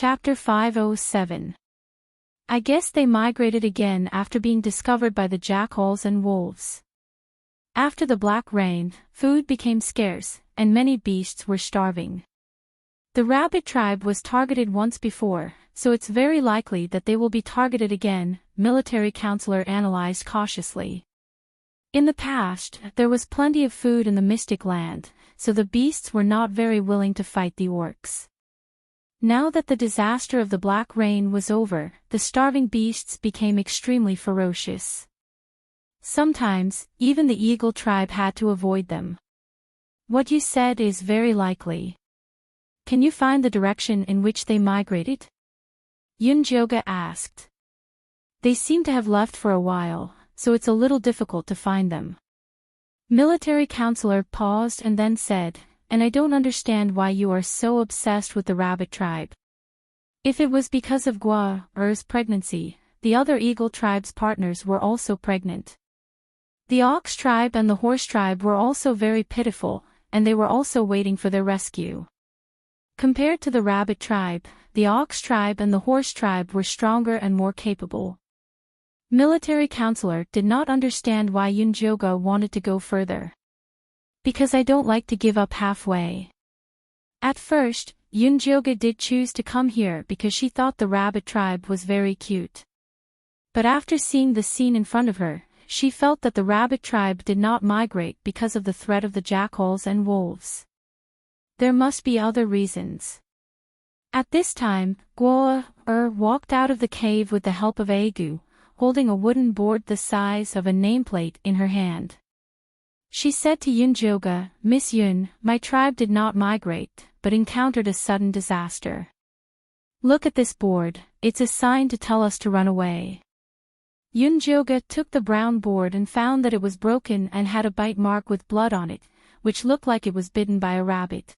Chapter 507. I guess they migrated again after being discovered by the jackals and wolves. After the black rain, food became scarce, and many beasts were starving. The rabbit tribe was targeted once before, so it's very likely that they will be targeted again, military counselor analyzed cautiously. In the past, there was plenty of food in the Mystic Land, so the beasts were not very willing to fight the orcs. Now that the disaster of the black rain was over, the starving beasts became extremely ferocious. Sometimes, even the eagle tribe had to avoid them. What you said is very likely. Can you find the direction in which they migrated? Yunjoga asked. They seem to have left for a while, so it's a little difficult to find them. Military counselor paused and then said, and I don't understand why you are so obsessed with the rabbit tribe. If it was because of Gua's pregnancy, the other eagle tribe's partners were also pregnant. The ox tribe and the horse tribe were also very pitiful, and they were also waiting for their rescue. Compared to the rabbit tribe, the ox tribe and the horse tribe were stronger and more capable. Military counselor did not understand why Yunjoga wanted to go further. Because I don't like to give up halfway. At first, Yunjoga did choose to come here because she thought the rabbit tribe was very cute. But after seeing the scene in front of her, she felt that the rabbit tribe did not migrate because of the threat of the jackals and wolves. There must be other reasons. At this time, Gua walked out of the cave with the help of Agu, holding a wooden board the size of a nameplate in her hand. She said to Yunjoga, Miss Yun, my tribe did not migrate, but encountered a sudden disaster. Look at this board, it's a sign to tell us to run away. Yunjoga took the brown board and found that it was broken and had a bite mark with blood on it, which looked like it was bitten by a rabbit.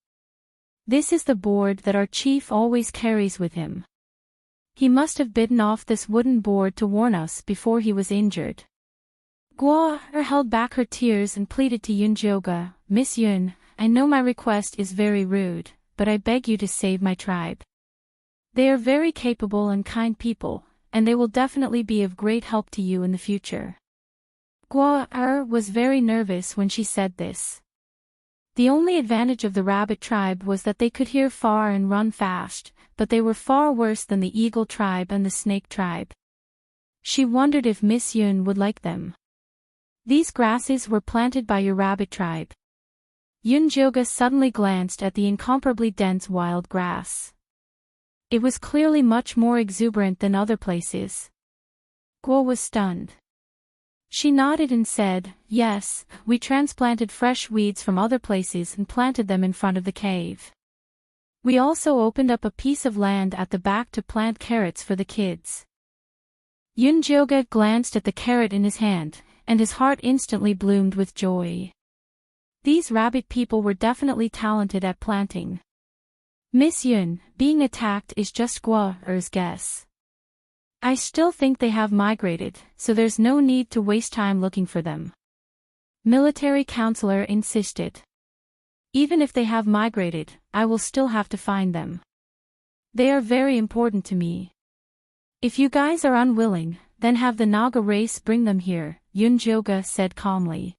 This is the board that our chief always carries with him. He must have bitten off this wooden board to warn us before he was injured. Gua held back her tears and pleaded to Yunjoga, Miss Yun, I know my request is very rude, but I beg you to save my tribe. They are very capable and kind people, and they will definitely be of great help to you in the future. Gua was very nervous when she said this. The only advantage of the rabbit tribe was that they could hear far and run fast, but they were far worse than the eagle tribe and the snake tribe. She wondered if Miss Yun would like them. These grasses were planted by your rabbit tribe. Yunjoga suddenly glanced at the incomparably dense wild grass. It was clearly much more exuberant than other places. Guo was stunned. She nodded and said, yes, we transplanted fresh weeds from other places and planted them in front of the cave. We also opened up a piece of land at the back to plant carrots for the kids. Yunjoga glanced at the carrot in his hand, and his heart instantly bloomed with joy. These rabbit people were definitely talented at planting. Miss Yun, being attacked is just Gua's guess. I still think they have migrated, so there's no need to waste time looking for them. Military counselor insisted. Even if they have migrated, I will still have to find them. They are very important to me. If you guys are unwilling, then have the Naga race bring them here, Yunjoga said calmly.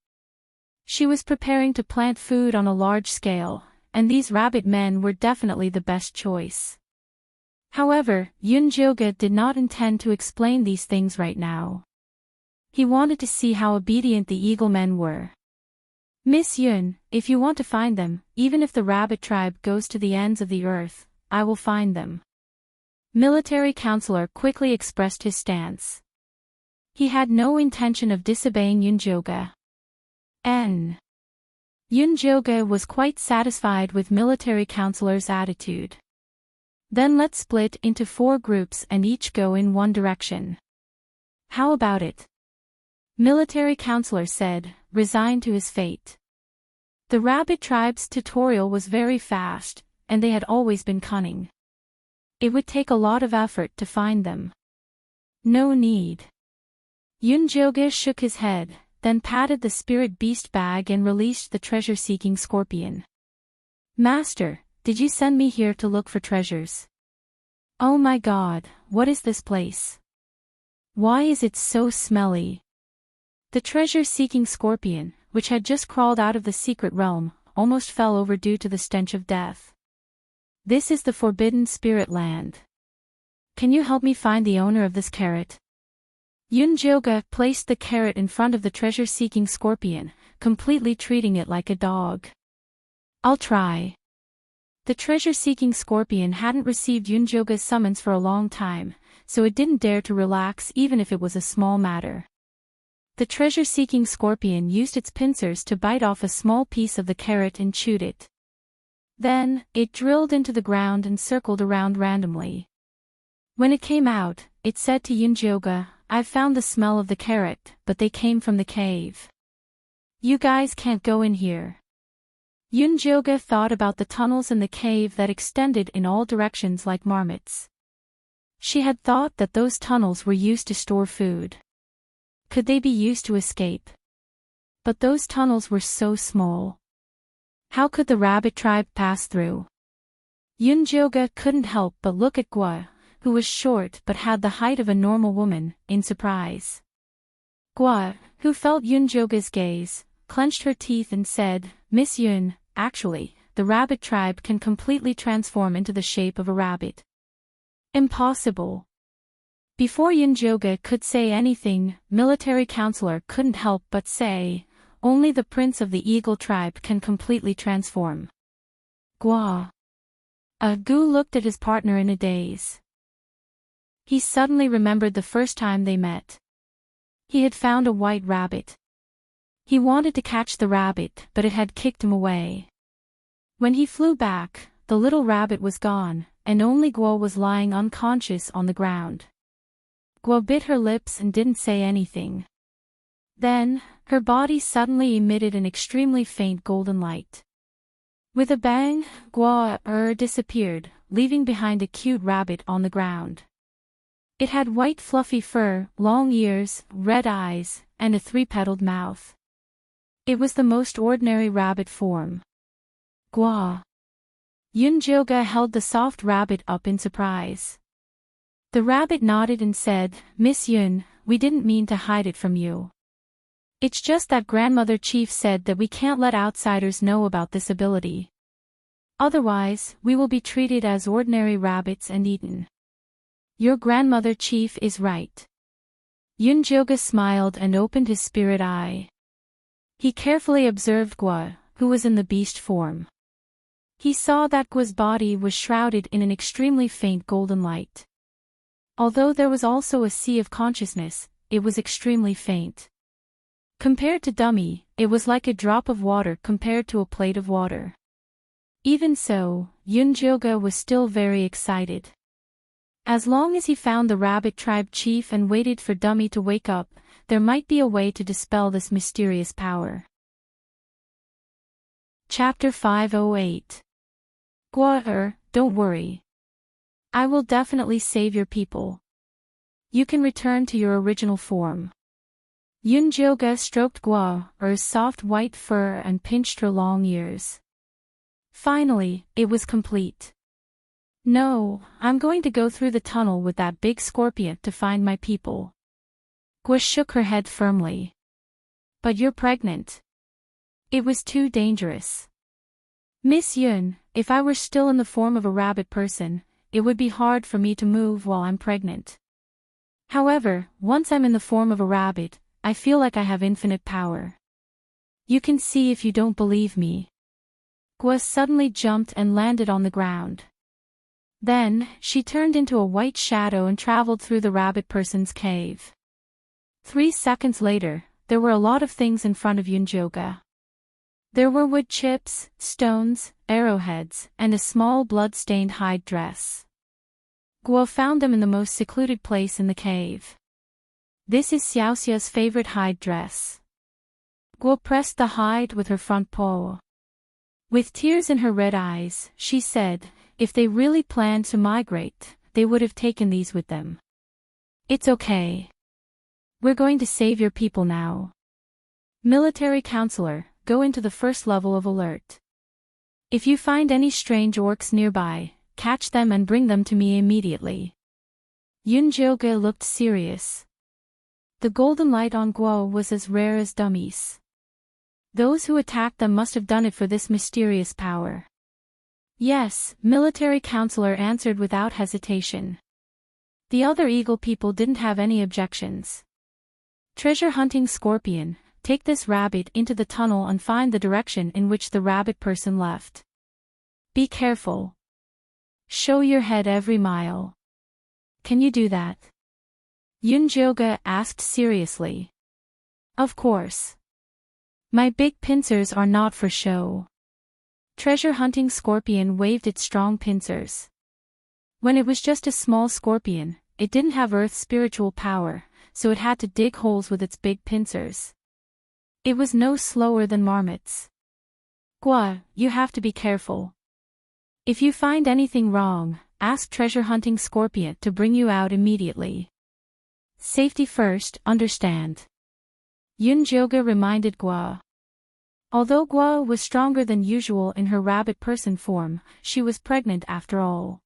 She was preparing to plant food on a large scale, and these rabbit men were definitely the best choice. However, Yunjoga did not intend to explain these things right now. He wanted to see how obedient the eagle men were. Miss Yun, if you want to find them, even if the rabbit tribe goes to the ends of the earth, I will find them. Military counselor quickly expressed his stance. He had no intention of disobeying Yunjoga. Yunjoga was quite satisfied with military counselor's attitude. Then let's split into 4 groups and each go in one direction. How about it? Military counselor said, resigned to his fate. The rabbit tribe's tutorial was very fast, and they had always been cunning. It would take a lot of effort to find them. No need. Yunjoga shook his head, then patted the spirit beast bag and released the treasure-seeking scorpion. Master, did you send me here to look for treasures? Oh my god, what is this place? Why is it so smelly? The treasure-seeking scorpion, which had just crawled out of the secret realm, almost fell over due to the stench of death. This is the forbidden spirit land. Can you help me find the owner of this carrot? Yunjoga placed the carrot in front of the treasure-seeking scorpion, completely treating it like a dog. I'll try. The treasure-seeking scorpion hadn't received Yunjoga's summons for a long time, so it didn't dare to relax even if it was a small matter. The treasure-seeking scorpion used its pincers to bite off a small piece of the carrot and chewed it. Then, it drilled into the ground and circled around randomly. When it came out, it said to Yunjoga, "I've found the smell of the carrot, but they came from the cave. You guys can't go in here." Yunjoga thought about the tunnels in the cave that extended in all directions like marmots. She had thought that those tunnels were used to store food. Could they be used to escape? But those tunnels were so small. How could the rabbit tribe pass through? Yunjoga couldn't help but look at Gua, who was short but had the height of a normal woman, in surprise. Gua, who felt Yunjoga's gaze, clenched her teeth and said, "Miss Yun, actually, the rabbit tribe can completely transform into the shape of a rabbit." Impossible. Before Yunjoga could say anything, military counselor couldn't help but say, "Only the prince of the eagle tribe can completely transform." Gua. Gu looked at his partner in a daze. He suddenly remembered the first time they met. He had found a white rabbit. He wanted to catch the rabbit, but it had kicked him away. When he flew back, the little rabbit was gone, and only Guo was lying unconscious on the ground. Guo bit her lips and didn't say anything. Then, her body suddenly emitted an extremely faint golden light. With a bang, Guo disappeared, leaving behind a cute rabbit on the ground. It had white fluffy fur, long ears, red eyes, and a three-petaled mouth. It was the most ordinary rabbit form. Gua. Yunjoga held the soft rabbit up in surprise. The rabbit nodded and said, "Miss Yun, we didn't mean to hide it from you. It's just that Grandmother Chief said that we can't let outsiders know about this ability. Otherwise, we will be treated as ordinary rabbits and eaten." Your Grandmother Chief is right. Yunjoga smiled and opened his spirit eye. He carefully observed Gua, who was in the beast form. He saw that Gua's body was shrouded in an extremely faint golden light. Although there was also a sea of consciousness, it was extremely faint. Compared to Dummy, it was like a drop of water compared to a plate of water. Even so, Yunjoga was still very excited. As long as he found the rabbit tribe chief and waited for Dummy to wake up, there might be a way to dispel this mysterious power. Chapter 508. Gua, don't worry. I will definitely save your people. You can return to your original form. Yunjoga stroked Gua's soft white fur and pinched her long ears. Finally, it was complete. No, I'm going to go through the tunnel with that big scorpion to find my people. Gua shook her head firmly. But you're pregnant. It was too dangerous. Miss Yun, if I were still in the form of a rabbit person, it would be hard for me to move while I'm pregnant. However, once I'm in the form of a rabbit, I feel like I have infinite power. You can see if you don't believe me. Gua suddenly jumped and landed on the ground. Then, she turned into a white shadow and traveled through the rabbit person's cave. 3 seconds later, there were a lot of things in front of Yunjoga. There were wood chips, stones, arrowheads, and a small blood-stained hide dress. Guo found them in the most secluded place in the cave. This is Xiaoxia's favorite hide dress. Guo pressed the hide with her front paw. With tears in her red eyes, she said, if they really planned to migrate, they would have taken these with them. It's okay. We're going to save your people now. Military counselor, go into the first level of alert. If you find any strange orcs nearby, catch them and bring them to me immediately. Yunjoga looked serious. The golden light on Guo was as rare as dummies. Those who attacked them must have done it for this mysterious power. Yes, military counselor answered without hesitation. The other eagle people didn't have any objections. Treasure hunting scorpion, take this rabbit into the tunnel and find the direction in which the rabbit person left. Be careful. Show your head every mile. Can you do that? Yunjoga asked seriously. Of course. My big pincers are not for show. Treasure hunting scorpion waved its strong pincers. When it was just a small scorpion, it didn't have Earth's spiritual power, so it had to dig holes with its big pincers. It was no slower than marmots. Gua, you have to be careful. If you find anything wrong, ask treasure hunting scorpion to bring you out immediately. Safety first, understand? Yunjoga reminded Gua. Although Gua was stronger than usual in her rabbit person form, she was pregnant after all.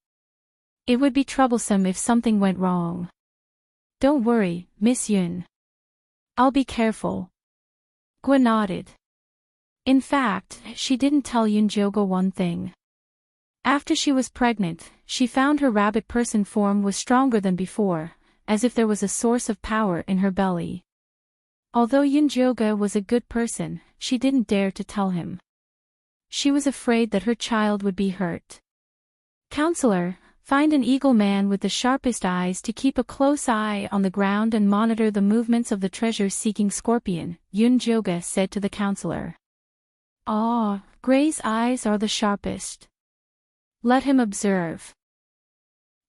It would be troublesome if something went wrong. Don't worry, Miss Yun. I'll be careful. Gua nodded. In fact, she didn't tell Yunjoga one thing. After she was pregnant, she found her rabbit person form was stronger than before, as if there was a source of power in her belly. Although Yunjoga was a good person, she didn't dare to tell him. She was afraid that her child would be hurt. Counselor, find an eagle man with the sharpest eyes to keep a close eye on the ground and monitor the movements of the treasure-seeking scorpion, Yunjoga said to the counselor. Ah, Gray's eyes are the sharpest. Let him observe.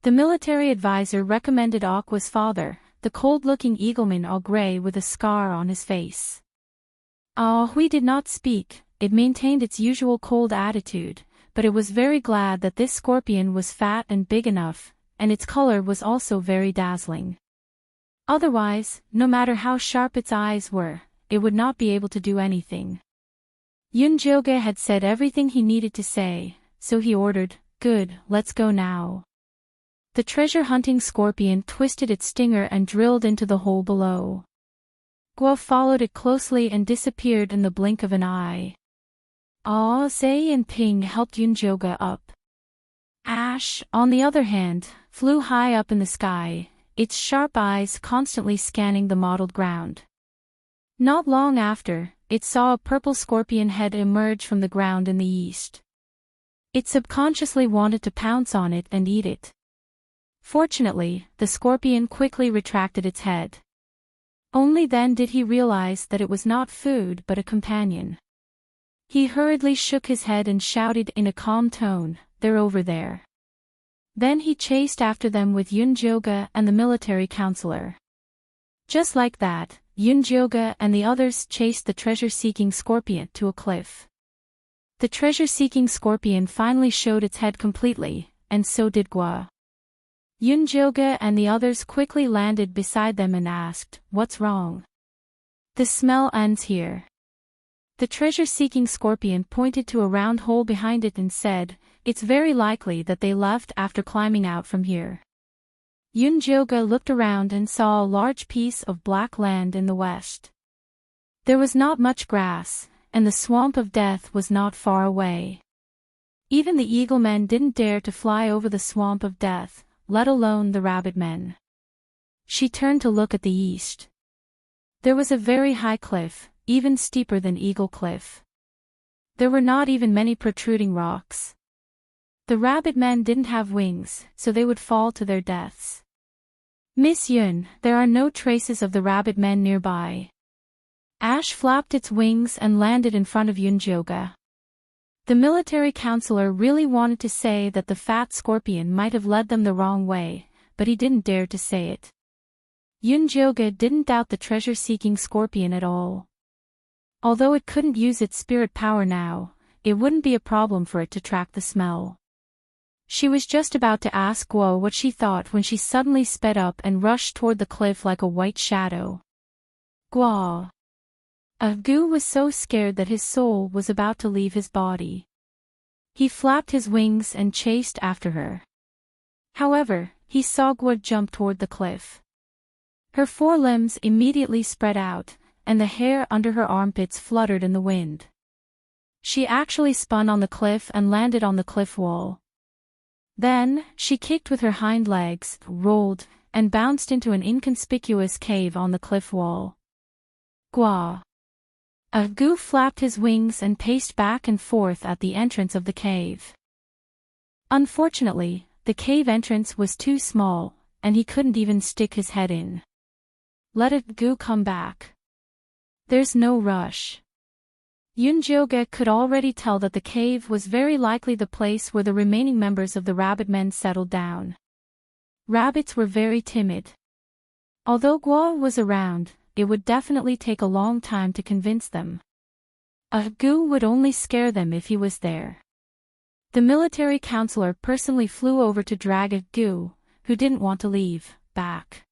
The military advisor recommended Aqua's father, the cold-looking eagleman Au Gray with a scar on his face. Hui did not speak, it maintained its usual cold attitude, but it was very glad that this scorpion was fat and big enough, and its color was also very dazzling. Otherwise, no matter how sharp its eyes were, it would not be able to do anything. Yunjoga had said everything he needed to say, so he ordered, "Good, let's go now." The treasure-hunting scorpion twisted its stinger and drilled into the hole below. Guo followed it closely and disappeared in the blink of an eye. Zai and Ping helped Yunjoga up. Ash, on the other hand, flew high up in the sky, its sharp eyes constantly scanning the mottled ground. Not long after, it saw a purple scorpion head emerge from the ground in the east. It subconsciously wanted to pounce on it and eat it. Fortunately, the scorpion quickly retracted its head. Only then did he realize that it was not food but a companion. He hurriedly shook his head and shouted in a calm tone, "They're over there." Then he chased after them with Yunjoga and the military counselor. Just like that, Yunjoga and the others chased the treasure-seeking scorpion to a cliff. The treasure-seeking scorpion finally showed its head completely, and so did Gua. Yunjoga and the others quickly landed beside them and asked, "What's wrong?" "The smell ends here." The treasure-seeking scorpion pointed to a round hole behind it and said, "It's very likely that they left after climbing out from here." Yunjoga looked around and saw a large piece of black land in the west. There was not much grass, and the swamp of death was not far away. Even the eaglemen didn't dare to fly over the swamp of death, let alone the rabbit men. She turned to look at the east. There was a very high cliff, even steeper than Eagle Cliff. There were not even many protruding rocks. The rabbit men didn't have wings, so they would fall to their deaths. "Miss Yun, there are no traces of the rabbit men nearby." Ash flapped its wings and landed in front of Yunjoga. The military counselor really wanted to say that the fat scorpion might have led them the wrong way, but he didn't dare to say it. Yunjoga didn't doubt the treasure-seeking scorpion at all. Although it couldn't use its spirit power now, it wouldn't be a problem for it to track the smell. She was just about to ask Guo what she thought when she suddenly sped up and rushed toward the cliff like a white shadow. Guo. Gu was so scared that his soul was about to leave his body. He flapped his wings and chased after her. However, he saw Gwa jump toward the cliff. Her forelimbs immediately spread out, and the hair under her armpits fluttered in the wind. She actually spun on the cliff and landed on the cliff wall. Then, she kicked with her hind legs, rolled, and bounced into an inconspicuous cave on the cliff wall. Gwa. Gu flapped his wings and paced back and forth at the entrance of the cave. Unfortunately, the cave entrance was too small, and he couldn't even stick his head in. Let it Gu come back. There's no rush. Yunjioge could already tell that the cave was very likely the place where the remaining members of the rabbit men settled down. Rabbits were very timid. Although Gwa was around, it would definitely take a long time to convince them. Gu would only scare them if he was there. The military counselor personally flew over to drag Gu, who didn't want to leave, back.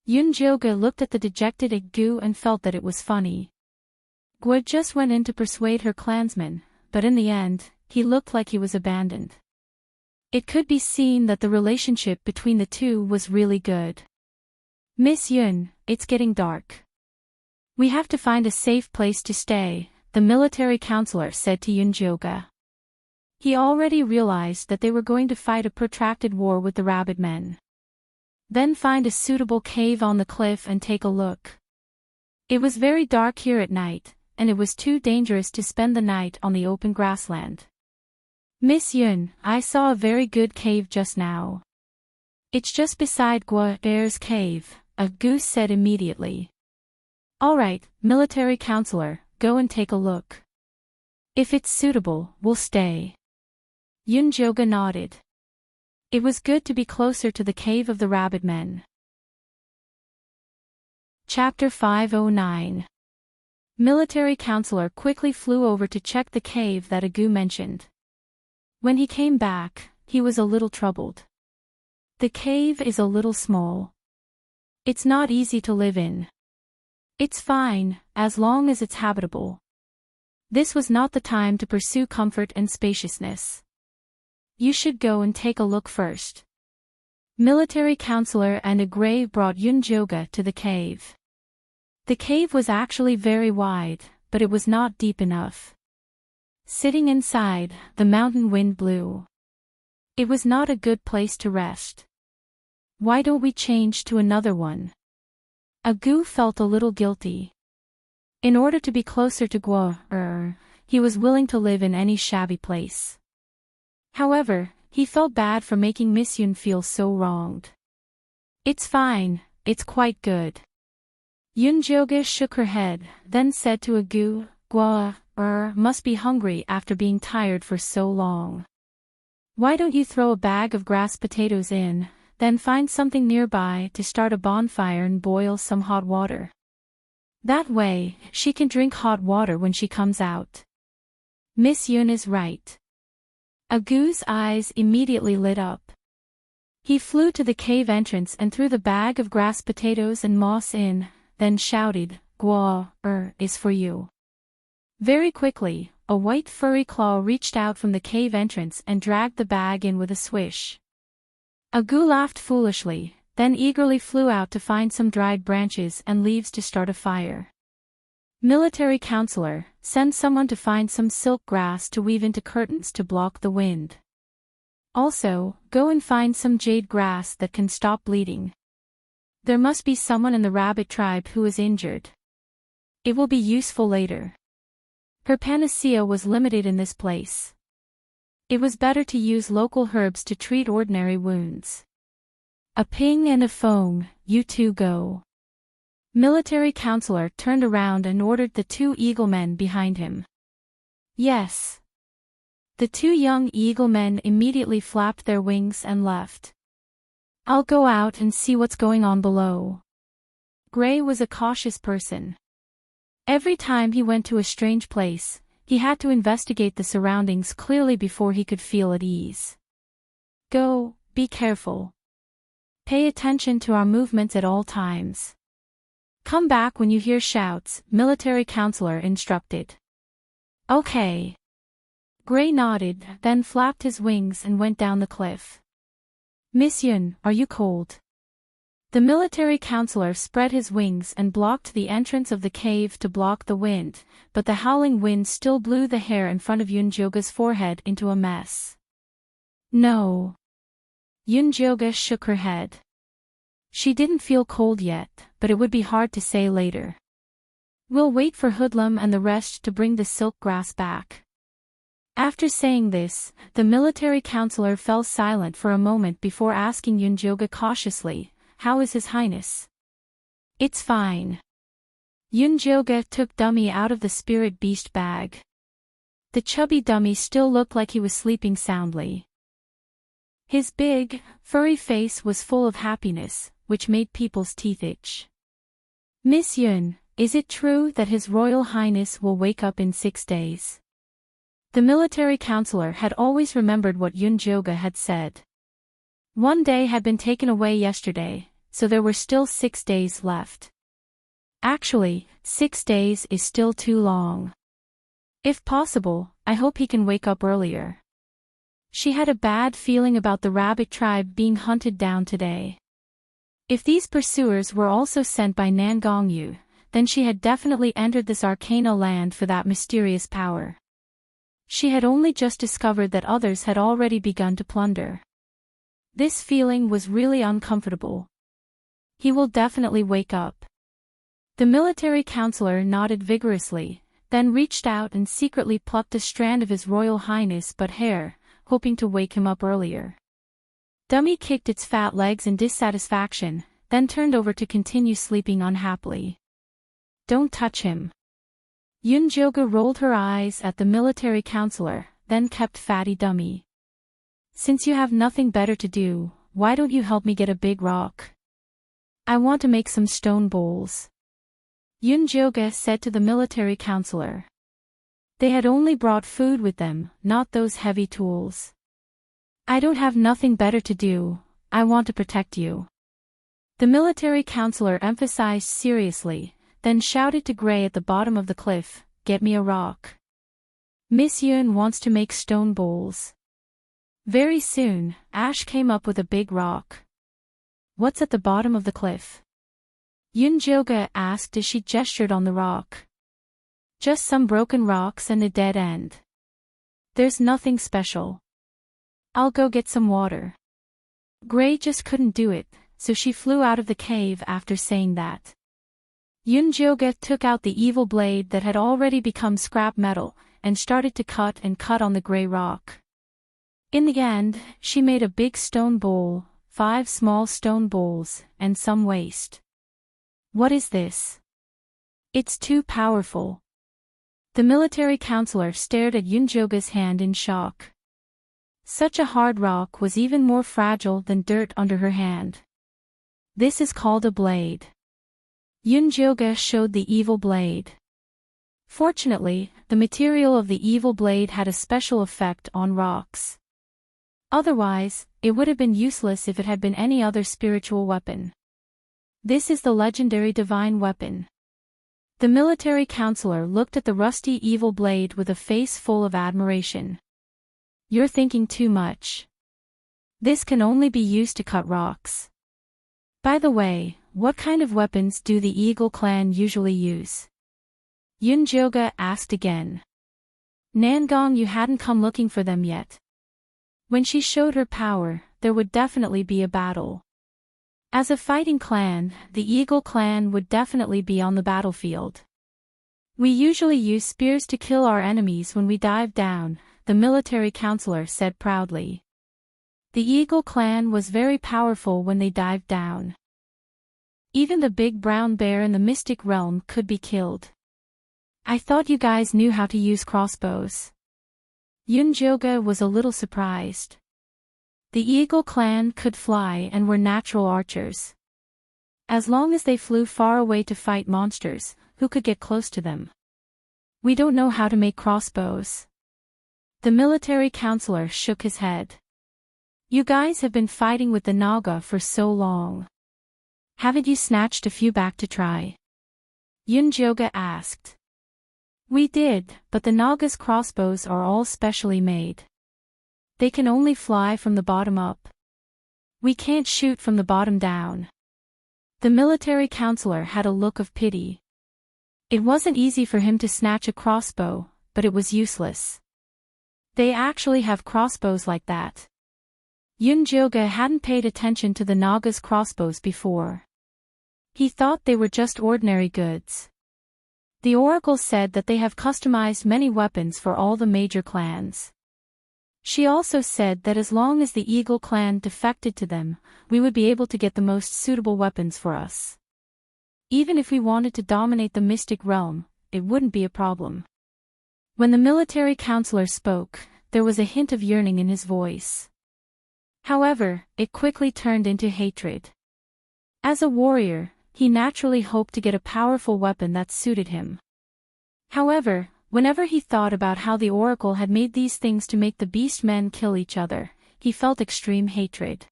Yunjioge looked at the dejected Gu and felt that it was funny. Gwa just went in to persuade her clansmen, but in the end, he looked like he was abandoned. It could be seen that the relationship between the two was really good. Miss Yun, it's getting dark. We have to find a safe place to stay, the military counselor said to Yunjioge. He already realized that they were going to fight a protracted war with the rabbit men. Then find a suitable cave on the cliff and take a look. It was very dark here at night, and it was too dangerous to spend the night on the open grassland. Miss Yun, I saw a very good cave just now. It's just beside Gwa Bear's cave, a goose said immediately. Alright, military counselor, go and take a look. If it's suitable, we'll stay. Yunjioge nodded. It was good to be closer to the cave of the rabbit men. Chapter 509. Military counselor quickly flew over to check the cave that Agu mentioned. When he came back, he was a little troubled. The cave is a little small. It's not easy to live in. It's fine, as long as it's habitable. This was not the time to pursue comfort and spaciousness. You should go and take a look first. Military counselor and a grave brought Yunjioge to the cave. The cave was actually very wide, but it was not deep enough. Sitting inside, the mountain wind blew. It was not a good place to rest. Why don't we change to another one? Agu felt a little guilty. In order to be closer to Gwa, he was willing to live in any shabby place. However, he felt bad for making Miss Yun feel so wronged. It's fine, it's quite good. Yunjioge shook her head, then said to Agu, Gwa must be hungry after being tired for so long. Why don't you throw a bag of grass potatoes in, then find something nearby to start a bonfire and boil some hot water. That way, she can drink hot water when she comes out. Miss Yun is right. Agu's eyes immediately lit up. He flew to the cave entrance and threw the bag of grass potatoes and moss in, then shouted, Gwa is for you. Very quickly, a white furry claw reached out from the cave entrance and dragged the bag in with a swish. Agu laughed foolishly, then eagerly flew out to find some dried branches and leaves to start a fire. Military counselor, send someone to find some silk grass to weave into curtains to block the wind. Also, go and find some jade grass that can stop bleeding. There must be someone in the rabbit tribe who is injured. It will be useful later. Her panacea was limited in this place. It was better to use local herbs to treat ordinary wounds. A ping and a foam, you two go. Military counselor turned around and ordered the two eaglemen behind him. Yes. The two young eaglemen immediately flapped their wings and left. I'll go out and see what's going on below. Gray was a cautious person. Every time he went to a strange place, he had to investigate the surroundings clearly before he could feel at ease. Go, be careful. Pay attention to our movements at all times. Come back when you hear shouts, military counselor instructed. Okay. Gray nodded, then flapped his wings and went down the cliff. Miss Yun, are you cold? The military counselor spread his wings and blocked the entrance of the cave to block the wind, but the howling wind still blew the hair in front of Yunjoga's forehead into a mess. No. Yunjoga shook her head. She didn't feel cold yet, but it would be hard to say later. We'll wait for Hoodlum and the rest to bring the silk grass back. After saying this, the military counselor fell silent for a moment before asking Yunjoga cautiously, "How is His Highness?" "It's fine." Yunjoga took Dummy out of the spirit beast bag. The chubby Dummy still looked like he was sleeping soundly. His big, furry face was full of happiness, which made people's teeth itch. "Miss Yun, is it true that His Royal Highness will wake up in 6 days?" The military counselor had always remembered what Yunjoga had said. 1 day had been taken away yesterday, so there were still 6 days left. Actually, 6 days is still too long. If possible, I hope he can wake up earlier. She had a bad feeling about the rabbit tribe being hunted down today. If these pursuers were also sent by Nangongyu, then she had definitely entered this Arcana land for that mysterious power. She had only just discovered that others had already begun to plunder. This feeling was really uncomfortable. He will definitely wake up. The military counselor nodded vigorously, then reached out and secretly plucked a strand of His Royal Highness' butt hair, hoping to wake him up earlier. Dummy kicked its fat legs in dissatisfaction, then turned over to continue sleeping unhappily. "Don't touch him." Yunjoga rolled her eyes at the military counselor, then kept Fatty Dummy. "Since you have nothing better to do, why don't you help me get a big rock? I want to make some stone bowls," Yunjoga said to the military counselor. They had only brought food with them, not those heavy tools. "I don't have nothing better to do, I want to protect you," the military counselor emphasized seriously, then shouted to Gray at the bottom of the cliff, "Get me a rock. Miss Yun wants to make stone bowls." Very soon, Ash came up with a big rock. "What's at the bottom of the cliff?" Yunjoga asked as she gestured on the rock. "Just some broken rocks and a dead end. There's nothing special. I'll go get some water." Gray just couldn't do it, so she flew out of the cave after saying that. Yunjoga took out the evil blade that had already become scrap metal, and started to cut on the gray rock. In the end, she made a big stone bowl, 5 small stone bowls, and some waste. "What is this? It's too powerful." The military counselor stared at Yunjoga's hand in shock. Such a hard rock was even more fragile than dirt under her hand. "This is called a blade." Yunjoga showed the evil blade. Fortunately, the material of the evil blade had a special effect on rocks. Otherwise, it would have been useless if it had been any other spiritual weapon. "This is the legendary divine weapon." The military counselor looked at the rusty evil blade with a face full of admiration. "You're thinking too much. This can only be used to cut rocks. By the way, what kind of weapons do the Eagle clan usually use?" Yunjoga asked again. Nangongyu hadn't come looking for them yet. When she showed her power, there would definitely be a battle. As a fighting clan, the Eagle clan would definitely be on the battlefield. "We usually use spears to kill our enemies when we dive down," the military counselor said proudly. The Eagle clan was very powerful when they dived down. Even the big brown bear in the mystic realm could be killed. "I thought you guys knew how to use crossbows." Yunjoga was a little surprised. The Eagle clan could fly and were natural archers. As long as they flew far away to fight monsters, who could get close to them? "We don't know how to make crossbows." The military counselor shook his head. "You guys have been fighting with the Naga for so long. Haven't you snatched a few back to try?" Yunjoga asked. We did, but the Naga's crossbows are all specially made. They can only fly from the bottom up. We can't shoot from the bottom down. The military counselor had a look of pity. It wasn't easy for him to snatch a crossbow, but it was useless. They actually have crossbows like that. Yunjoga hadn't paid attention to the Naga's crossbows before. He thought they were just ordinary goods. The oracle said that they have customized many weapons for all the major clans. She also said that as long as the Eagle clan defected to them, we would be able to get the most suitable weapons for us. Even if we wanted to dominate the mystic realm, it wouldn't be a problem. When the military counselor spoke, there was a hint of yearning in his voice. However, it quickly turned into hatred. As a warrior, he naturally hoped to get a powerful weapon that suited him. However, whenever he thought about how the oracle had made these things to make the beast men kill each other, he felt extreme hatred.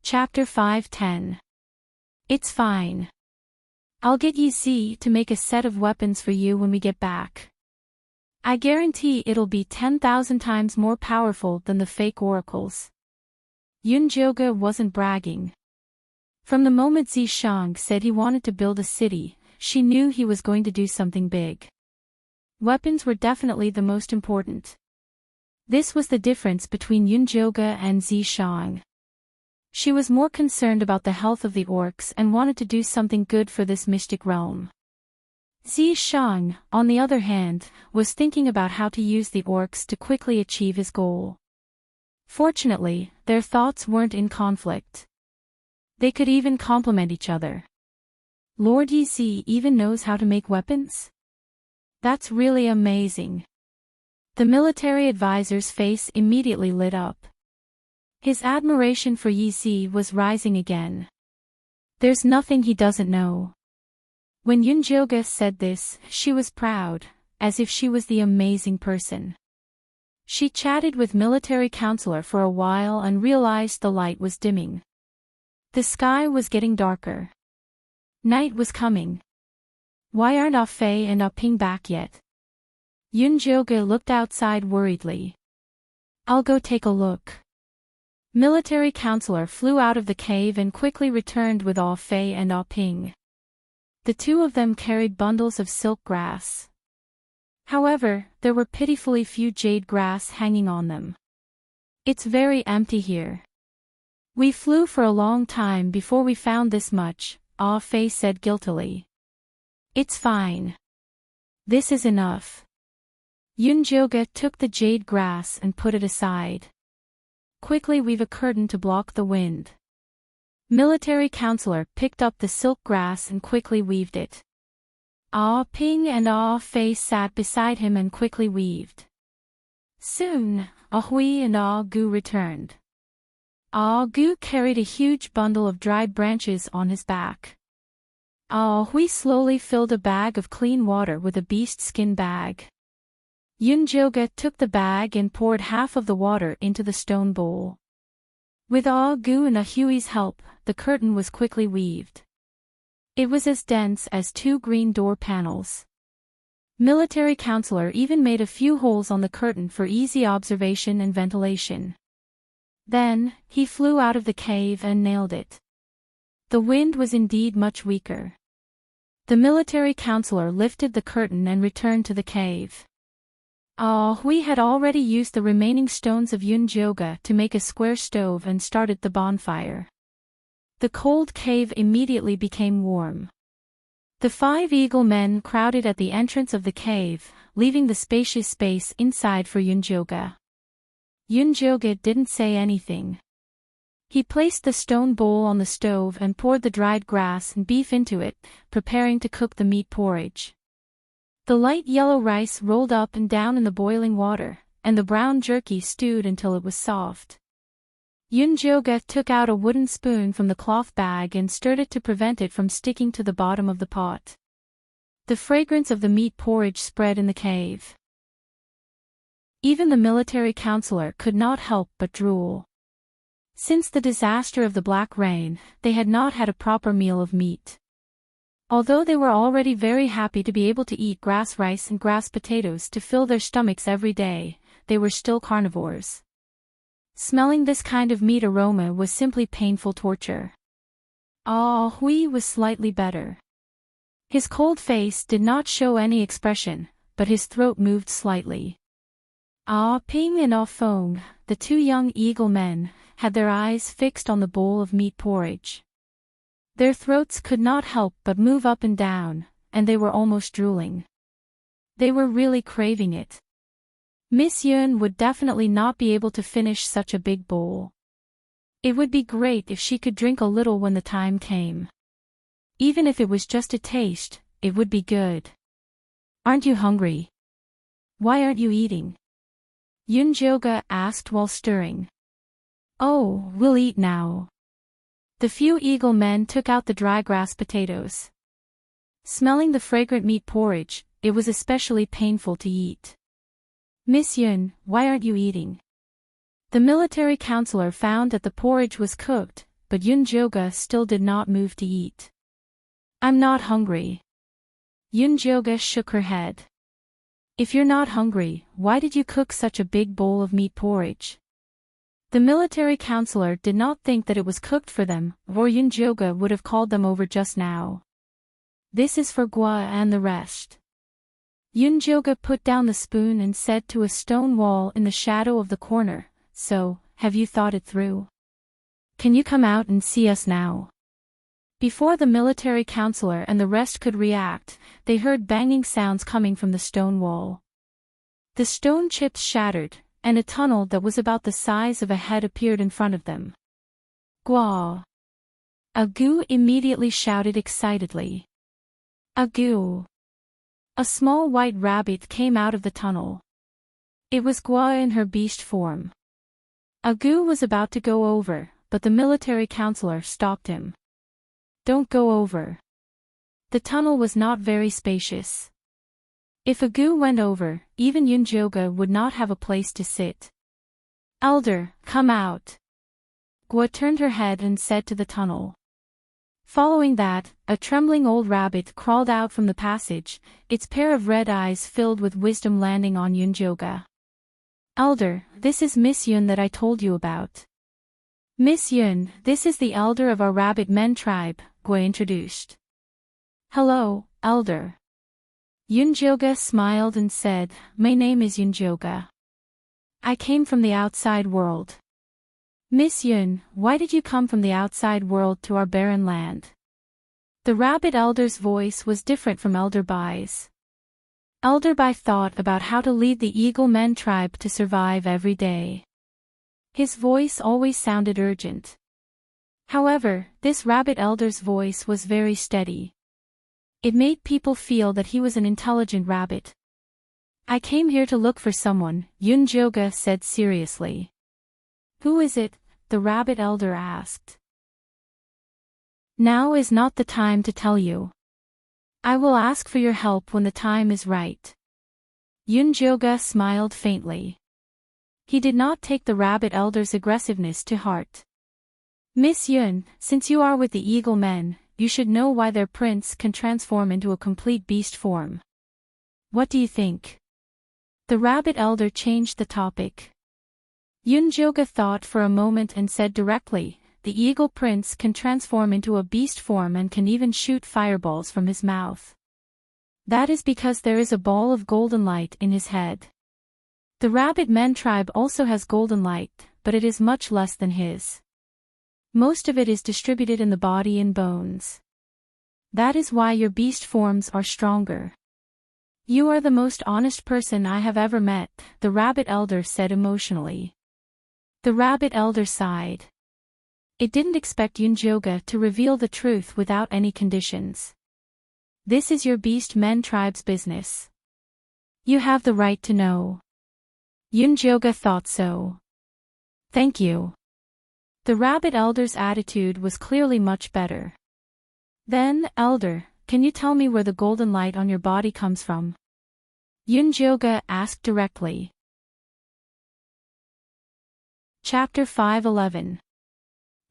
Chapter 5:10. It's fine. I'll get Yi Zi to make a set of weapons for you when we get back. I guarantee it'll be 10,000 times more powerful than the fake oracles. Yunjoga wasn't bragging. From the moment Zishang said he wanted to build a city, she knew he was going to do something big. Weapons were definitely the most important. This was the difference between Yunjoga and Zishang. She was more concerned about the health of the orcs and wanted to do something good for this mystic realm. Zishang, on the other hand, was thinking about how to use the orcs to quickly achieve his goal. Fortunately, their thoughts weren't in conflict. They could even complement each other. Lord Yi Zi even knows how to make weapons? That's really amazing. The military advisor's face immediately lit up. His admiration for Yi Zi was rising again. There's nothing he doesn't know. When Yunjoga said this, she was proud, as if she was the amazing person. She chatted with military counselor for a while and realized the light was dimming. The sky was getting darker. Night was coming. Why aren't Ah Fei and Ah Ping back yet? Yunjoga looked outside worriedly. I'll go take a look. Military counselor flew out of the cave and quickly returned with Ah Fei and Ah Ping. The two of them carried bundles of silk grass. However, there were pitifully few jade grass hanging on them. It's very empty here. We flew for a long time before we found this much, Ah Fei said guiltily. It's fine. This is enough. Yunjoga took the jade grass and put it aside. Quickly weave a curtain to block the wind. Military counselor picked up the silk grass and quickly weaved it. Ah Ping and Ah Fei sat beside him and quickly weaved. Soon, Ah Hui and Ah Gu returned. Ah Gu carried a huge bundle of dried branches on his back. Ah Hui slowly filled a bag of clean water with a beast skin bag. Yunjoga took the bag and poured half of the water into the stone bowl. With Ah Gu and Ah Hui's help, the curtain was quickly weaved. It was as dense as 2 green door panels. Military counselor even made a few holes on the curtain for easy observation and ventilation. Then, he flew out of the cave and nailed it. The wind was indeed much weaker. The military counselor lifted the curtain and returned to the cave. Ah Hui had already used the remaining stones of Yunjoga to make a square stove and started the bonfire. The cold cave immediately became warm. The 5 eagle men crowded at the entrance of the cave, leaving the spacious space inside for Yunjoga. Yunjoga didn't say anything. He placed the stone bowl on the stove and poured the dried grass and beef into it, preparing to cook the meat porridge. The light yellow rice rolled up and down in the boiling water, and the brown jerky stewed until it was soft. Yunjoga took out a wooden spoon from the cloth bag and stirred it to prevent it from sticking to the bottom of the pot. The fragrance of the meat porridge spread in the cave. Even the military counselor could not help but drool. Since the disaster of the Black Rain, they had not had a proper meal of meat. Although they were already very happy to be able to eat grass rice and grass potatoes to fill their stomachs every day, they were still carnivores. Smelling this kind of meat aroma was simply painful torture. Ah, Hui was slightly better. His cold face did not show any expression, but his throat moved slightly. Ah Ping and Ah Feng, the two young eagle men, had their eyes fixed on the bowl of meat porridge. Their throats could not help but move up and down, and they were almost drooling. They were really craving it. Miss Yun would definitely not be able to finish such a big bowl. It would be great if she could drink a little when the time came. Even if it was just a taste, it would be good. Aren't you hungry? Why aren't you eating? Yun Joga asked while stirring. Oh, we'll eat now. The few eagle men took out the dry grass potatoes. Smelling the fragrant meat porridge, it was especially painful to eat. Miss Yun, why aren't you eating? The military counselor found that the porridge was cooked, but Yun Joga still did not move to eat. I'm not hungry. Yun Joga shook her head. If you're not hungry, why did you cook such a big bowl of meat porridge? The military counselor did not think that it was cooked for them, or Yun Joga would have called them over just now. This is for Gua and the rest. Yun Joga put down the spoon and said to a stone wall in the shadow of the corner, So, have you thought it through? Can you come out and see us now? Before the military counselor and the rest could react, they heard banging sounds coming from the stone wall. The stone chips shattered, and a tunnel that was about the size of a head appeared in front of them. Gua! Agu immediately shouted excitedly. Agu! A small white rabbit came out of the tunnel. It was Gua in her beast form. Agu was about to go over, but the military counselor stopped him. Don't go over. The tunnel was not very spacious. If Agu went over, even Yun Joga would not have a place to sit. Elder, come out. Gua turned her head and said to the tunnel. Following that, a trembling old rabbit crawled out from the passage, its pair of red eyes filled with wisdom landing on Yun Joga. Elder, this is Miss Yun that I told you about. Miss Yun, this is the elder of our rabbit men tribe, Gua introduced. Hello, elder. Yun Joga smiled and said, My name is Yun Joga. I came from the outside world. Miss Yun, why did you come from the outside world to our barren land? The rabbit elder's voice was different from Elder Bai's. Elder Bai thought about how to lead the Eagle Men tribe to survive every day. His voice always sounded urgent. However, this rabbit elder's voice was very steady. It made people feel that he was an intelligent rabbit. I came here to look for someone, Yun Joga said seriously. Who is it? The rabbit elder asked. Now is not the time to tell you. I will ask for your help when the time is right. Yun Joga smiled faintly. He did not take the rabbit elder's aggressiveness to heart. Miss Yun, since you are with the eagle men, you should know why their prince can transform into a complete beast form. What do you think? The rabbit elder changed the topic. Yun Joga thought for a moment and said directly, the eagle prince can transform into a beast form and can even shoot fireballs from his mouth. That is because there is a ball of golden light in his head. The rabbit men tribe also has golden light, but it is much less than his. Most of it is distributed in the body and bones. That is why your beast forms are stronger. You are the most honest person I have ever met, the rabbit elder said emotionally. The rabbit elder sighed. It didn't expect Yun Joga to reveal the truth without any conditions. This is your beast men tribe's business. You have the right to know. Yun Joga thought so. Thank you. The rabbit elder's attitude was clearly much better. Then, elder, can you tell me where the golden light on your body comes from? Yun Joga asked directly. Chapter 5:11.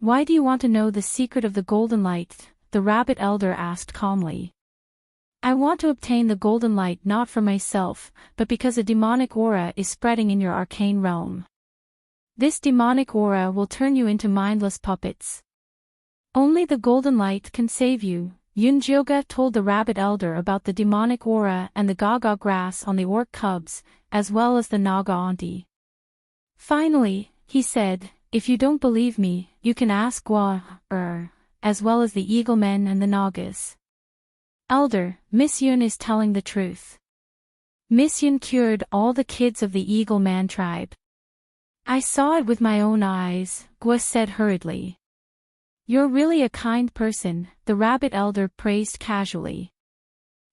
Why do you want to know the secret of the golden light? The the rabbit elder asked calmly. I want to obtain the golden light not for myself, but because a demonic aura is spreading in your arcane realm. This demonic aura will turn you into mindless puppets. Only the golden light can save you. Yunjioga told the rabbit elder about the demonic aura and the gaga grass on the orc cubs, as well as the naga auntie. Finally, he said, if you don't believe me, you can ask Gua, as well as the eagle men and the nagas. Elder, Miss Yun is telling the truth. Miss Yun cured all the kids of the eagle man tribe. I saw it with my own eyes, Gua said hurriedly. You're really a kind person, the rabbit elder praised casually.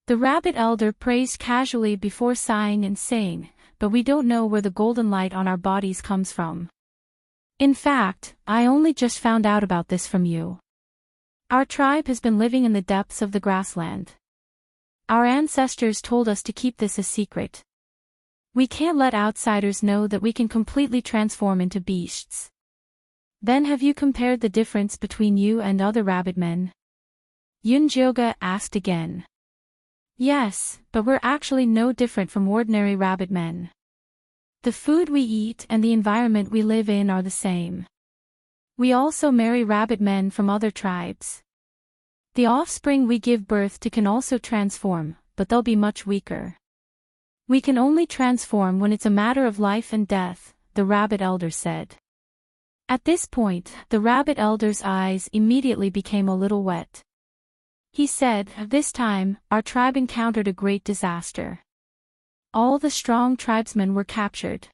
The rabbit elder praised casually before sighing and saying, but we don't know where the golden light on our bodies comes from. In fact, I only just found out about this from you. Our tribe has been living in the depths of the grassland. Our ancestors told us to keep this a secret. We can't let outsiders know that we can completely transform into beasts. Then have you compared the difference between you and other rabbit men? Yunjioga asked again. Yes, but we're actually no different from ordinary rabbit men. The food we eat and the environment we live in are the same. We also marry rabbit men from other tribes. The offspring we give birth to can also transform, but they'll be much weaker. We can only transform when it's a matter of life and death, the rabbit elder said. At this point, the rabbit elder's eyes immediately became a little wet. He said, this time, our tribe encountered a great disaster. All the strong tribesmen were captured.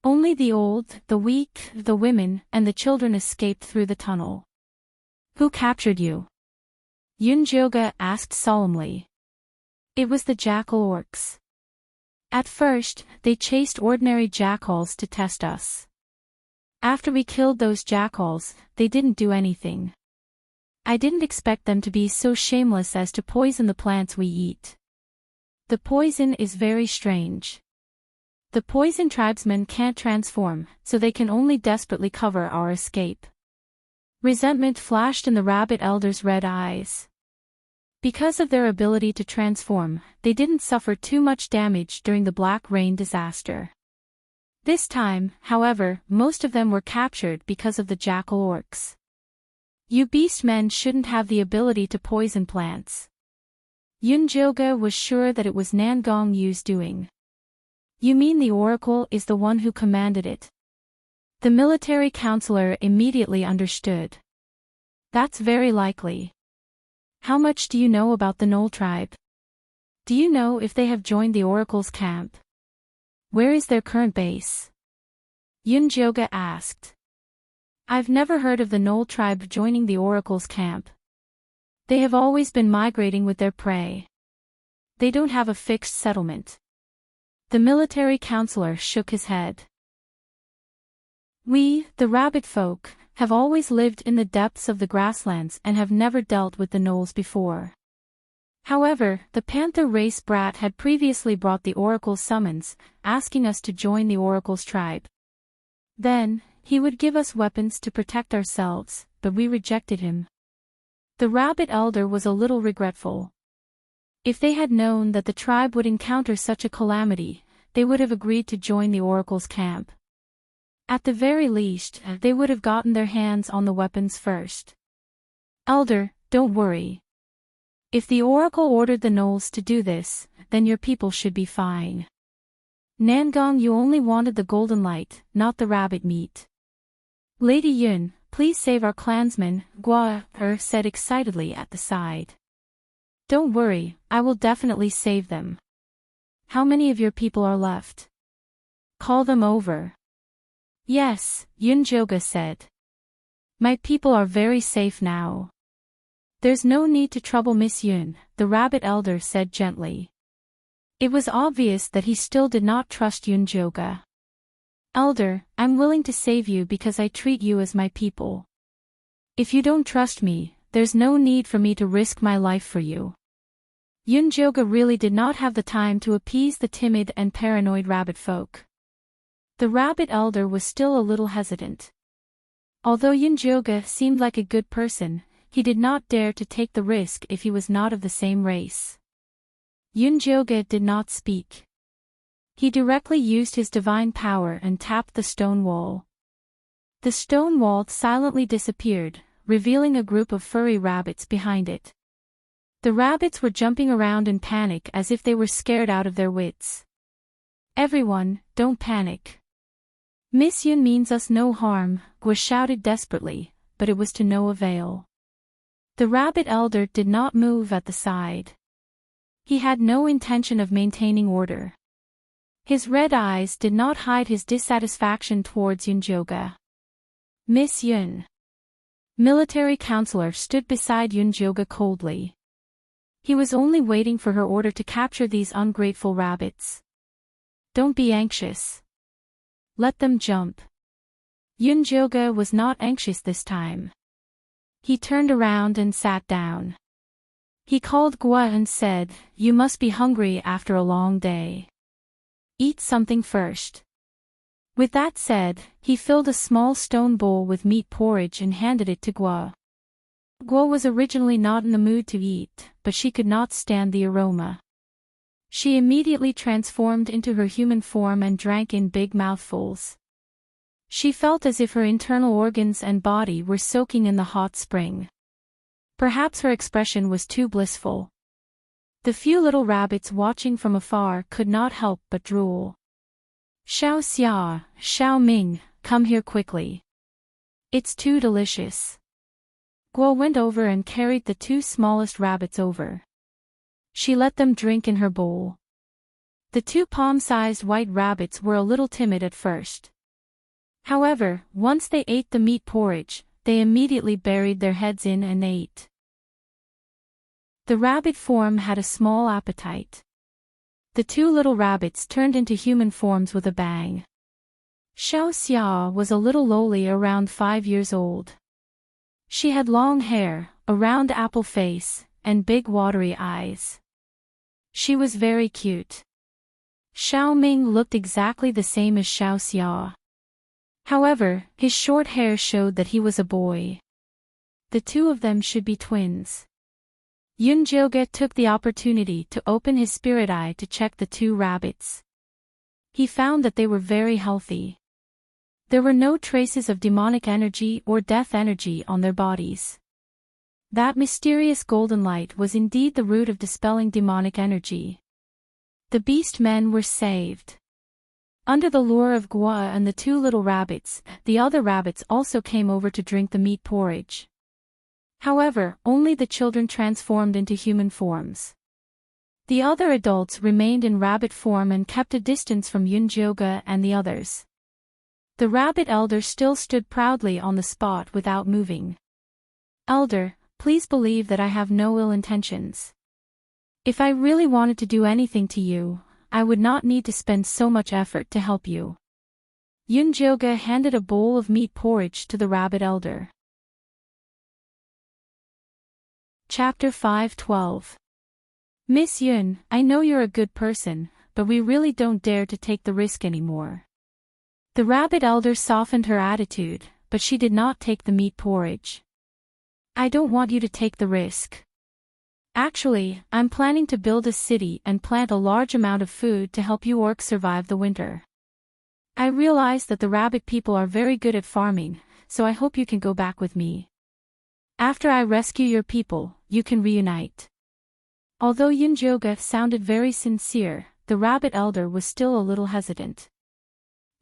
Only the old, the weak, the women, and the children escaped through the tunnel. Who captured you? Yunjioga asked solemnly. It was the jackal orcs. At first, they chased ordinary jackals to test us. After we killed those jackals, they didn't do anything. I didn't expect them to be so shameless as to poison the plants we eat. The poison is very strange. The poison tribesmen can't transform, so they can only desperately cover our escape. Resentment flashed in the rabbit elder's red eyes. Because of their ability to transform, they didn't suffer too much damage during the Black Rain disaster. This time, however, most of them were captured because of the jackal orcs. You beast men shouldn't have the ability to poison plants. Yunjioga was sure that it was Nangong Yu's doing. You mean the oracle is the one who commanded it? The military counselor immediately understood. That's very likely. How much do you know about the Knoll tribe? Do you know if they have joined the oracle's camp? Where is their current base? Yunjioga asked. I've never heard of the Knoll tribe joining the oracle's camp. They have always been migrating with their prey. They don't have a fixed settlement. The military counselor shook his head. We, the rabbit folk, have always lived in the depths of the grasslands and have never dealt with the gnolls before. However, the panther race brat had previously brought the oracle's summons, asking us to join the oracle's tribe. Then, he would give us weapons to protect ourselves, but we rejected him. The rabbit elder was a little regretful. If they had known that the tribe would encounter such a calamity, they would have agreed to join the oracle's camp. At the very least, they would have gotten their hands on the weapons first. Elder, don't worry. If the oracle ordered the gnolls to do this, then your people should be fine. Nangong, you only wanted the golden light, not the rabbit meat. Lady Yun, please save our clansmen, Gua said excitedly at the side. Don't worry, I will definitely save them. How many of your people are left? Call them over. Yes, Yunjioga said. My people are very safe now. There's no need to trouble Miss Yun, the rabbit elder said gently. It was obvious that he still did not trust Yunjioga. Elder, I'm willing to save you because I treat you as my people. If you don't trust me, there's no need for me to risk my life for you. Yunjioga really did not have the time to appease the timid and paranoid rabbit folk. The rabbit elder was still a little hesitant. Although Yunjioga seemed like a good person, he did not dare to take the risk if he was not of the same race. Yunjoga did not speak. He directly used his divine power and tapped the stone wall. The stone wall silently disappeared, revealing a group of furry rabbits behind it. The rabbits were jumping around in panic as if they were scared out of their wits. "Everyone, don't panic. Miss Yun means us no harm," Gua shouted desperately, but it was to no avail. The rabbit elder did not move at the side. He had no intention of maintaining order. His red eyes did not hide his dissatisfaction towards Yunjoga. "Miss Yun." Military counselor stood beside Yunjoga coldly. He was only waiting for her order to capture these ungrateful rabbits. "Don't be anxious. Let them jump." Yunjoga was not anxious this time. He turned around and sat down. He called Gua and said, "You must be hungry after a long day. Eat something first." With that said, he filled a small stone bowl with meat porridge and handed it to Gua. Gua was originally not in the mood to eat, but she could not stand the aroma. She immediately transformed into her human form and drank in big mouthfuls. She felt as if her internal organs and body were soaking in the hot spring. Perhaps her expression was too blissful. The few little rabbits watching from afar could not help but drool. "Xiao Xia, Xiao Ming, come here quickly. It's too delicious." Guo went over and carried the two smallest rabbits over. She let them drink in her bowl. The two palm-sized white rabbits were a little timid at first. However, once they ate the meat porridge, they immediately buried their heads in and ate. The rabbit form had a small appetite. The two little rabbits turned into human forms with a bang. Xiao Xia was a little lowly, around 5 years old. She had long hair, a round apple face, and big watery eyes. She was very cute. Xiao Ming looked exactly the same as Xiao Xia. However, his short hair showed that he was a boy. The two of them should be twins. Yunjoga took the opportunity to open his spirit eye to check the two rabbits. He found that they were very healthy. There were no traces of demonic energy or death energy on their bodies. That mysterious golden light was indeed the root of dispelling demonic energy. The beast men were saved. Under the lure of Gua and the two little rabbits, the other rabbits also came over to drink the meat porridge. However, only the children transformed into human forms. The other adults remained in rabbit form and kept a distance from Yunjoga and the others. The rabbit elder still stood proudly on the spot without moving. "Elder, please believe that I have no ill intentions. If I really wanted to do anything to you, I would not need to spend so much effort to help you." Yunjoga handed a bowl of meat porridge to the rabbit elder. Chapter 5:12. "Miss Yun, I know you're a good person, but we really don't dare to take the risk anymore." The rabbit elder softened her attitude, but she did not take the meat porridge. "I don't want you to take the risk. Actually, I'm planning to build a city and plant a large amount of food to help you orcs survive the winter. I realize that the rabbit people are very good at farming, so I hope you can go back with me. After I rescue your people, you can reunite." Although Yunjoga sounded very sincere, the rabbit elder was still a little hesitant.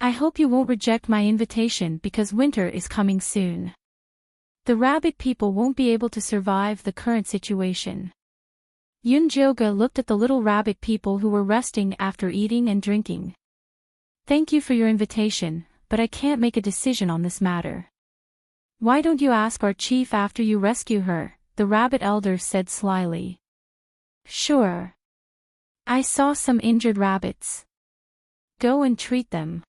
"I hope you won't reject my invitation because winter is coming soon. The rabbit people won't be able to survive the current situation." Yunjoga looked at the little rabbit people who were resting after eating and drinking. "Thank you for your invitation, but I can't make a decision on this matter." "Why don't you ask our chief after you rescue her?" the rabbit elder said slyly. "Sure. I saw some injured rabbits. Go and treat them."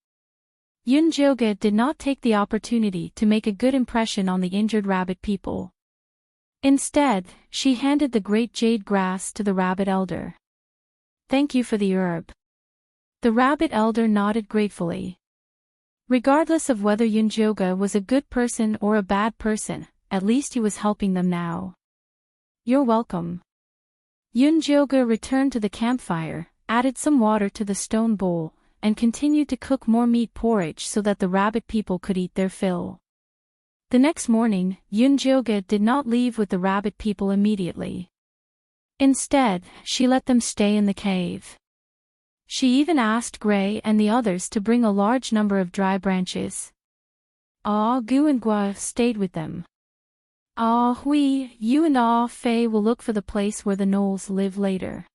Yunjoga did not take the opportunity to make a good impression on the injured rabbit people. Instead, she handed the great jade grass to the rabbit elder. "Thank you for the herb." The rabbit elder nodded gratefully. Regardless of whether Yunjoga was a good person or a bad person, at least he was helping them now. You're welcome. Yunjoga returned to the campfire, added some water to the stone bowl, and continued to cook more meat porridge so that the rabbit people could eat their fill. The next morning, Yunjoga did not leave with the rabbit people immediately. Instead, she let them stay in the cave. She even asked Gray and the others to bring a large number of dry branches. Ah Gu and Gua stayed with them. Ah Hui, you and Ah Fei will look for the place where the gnolls live later.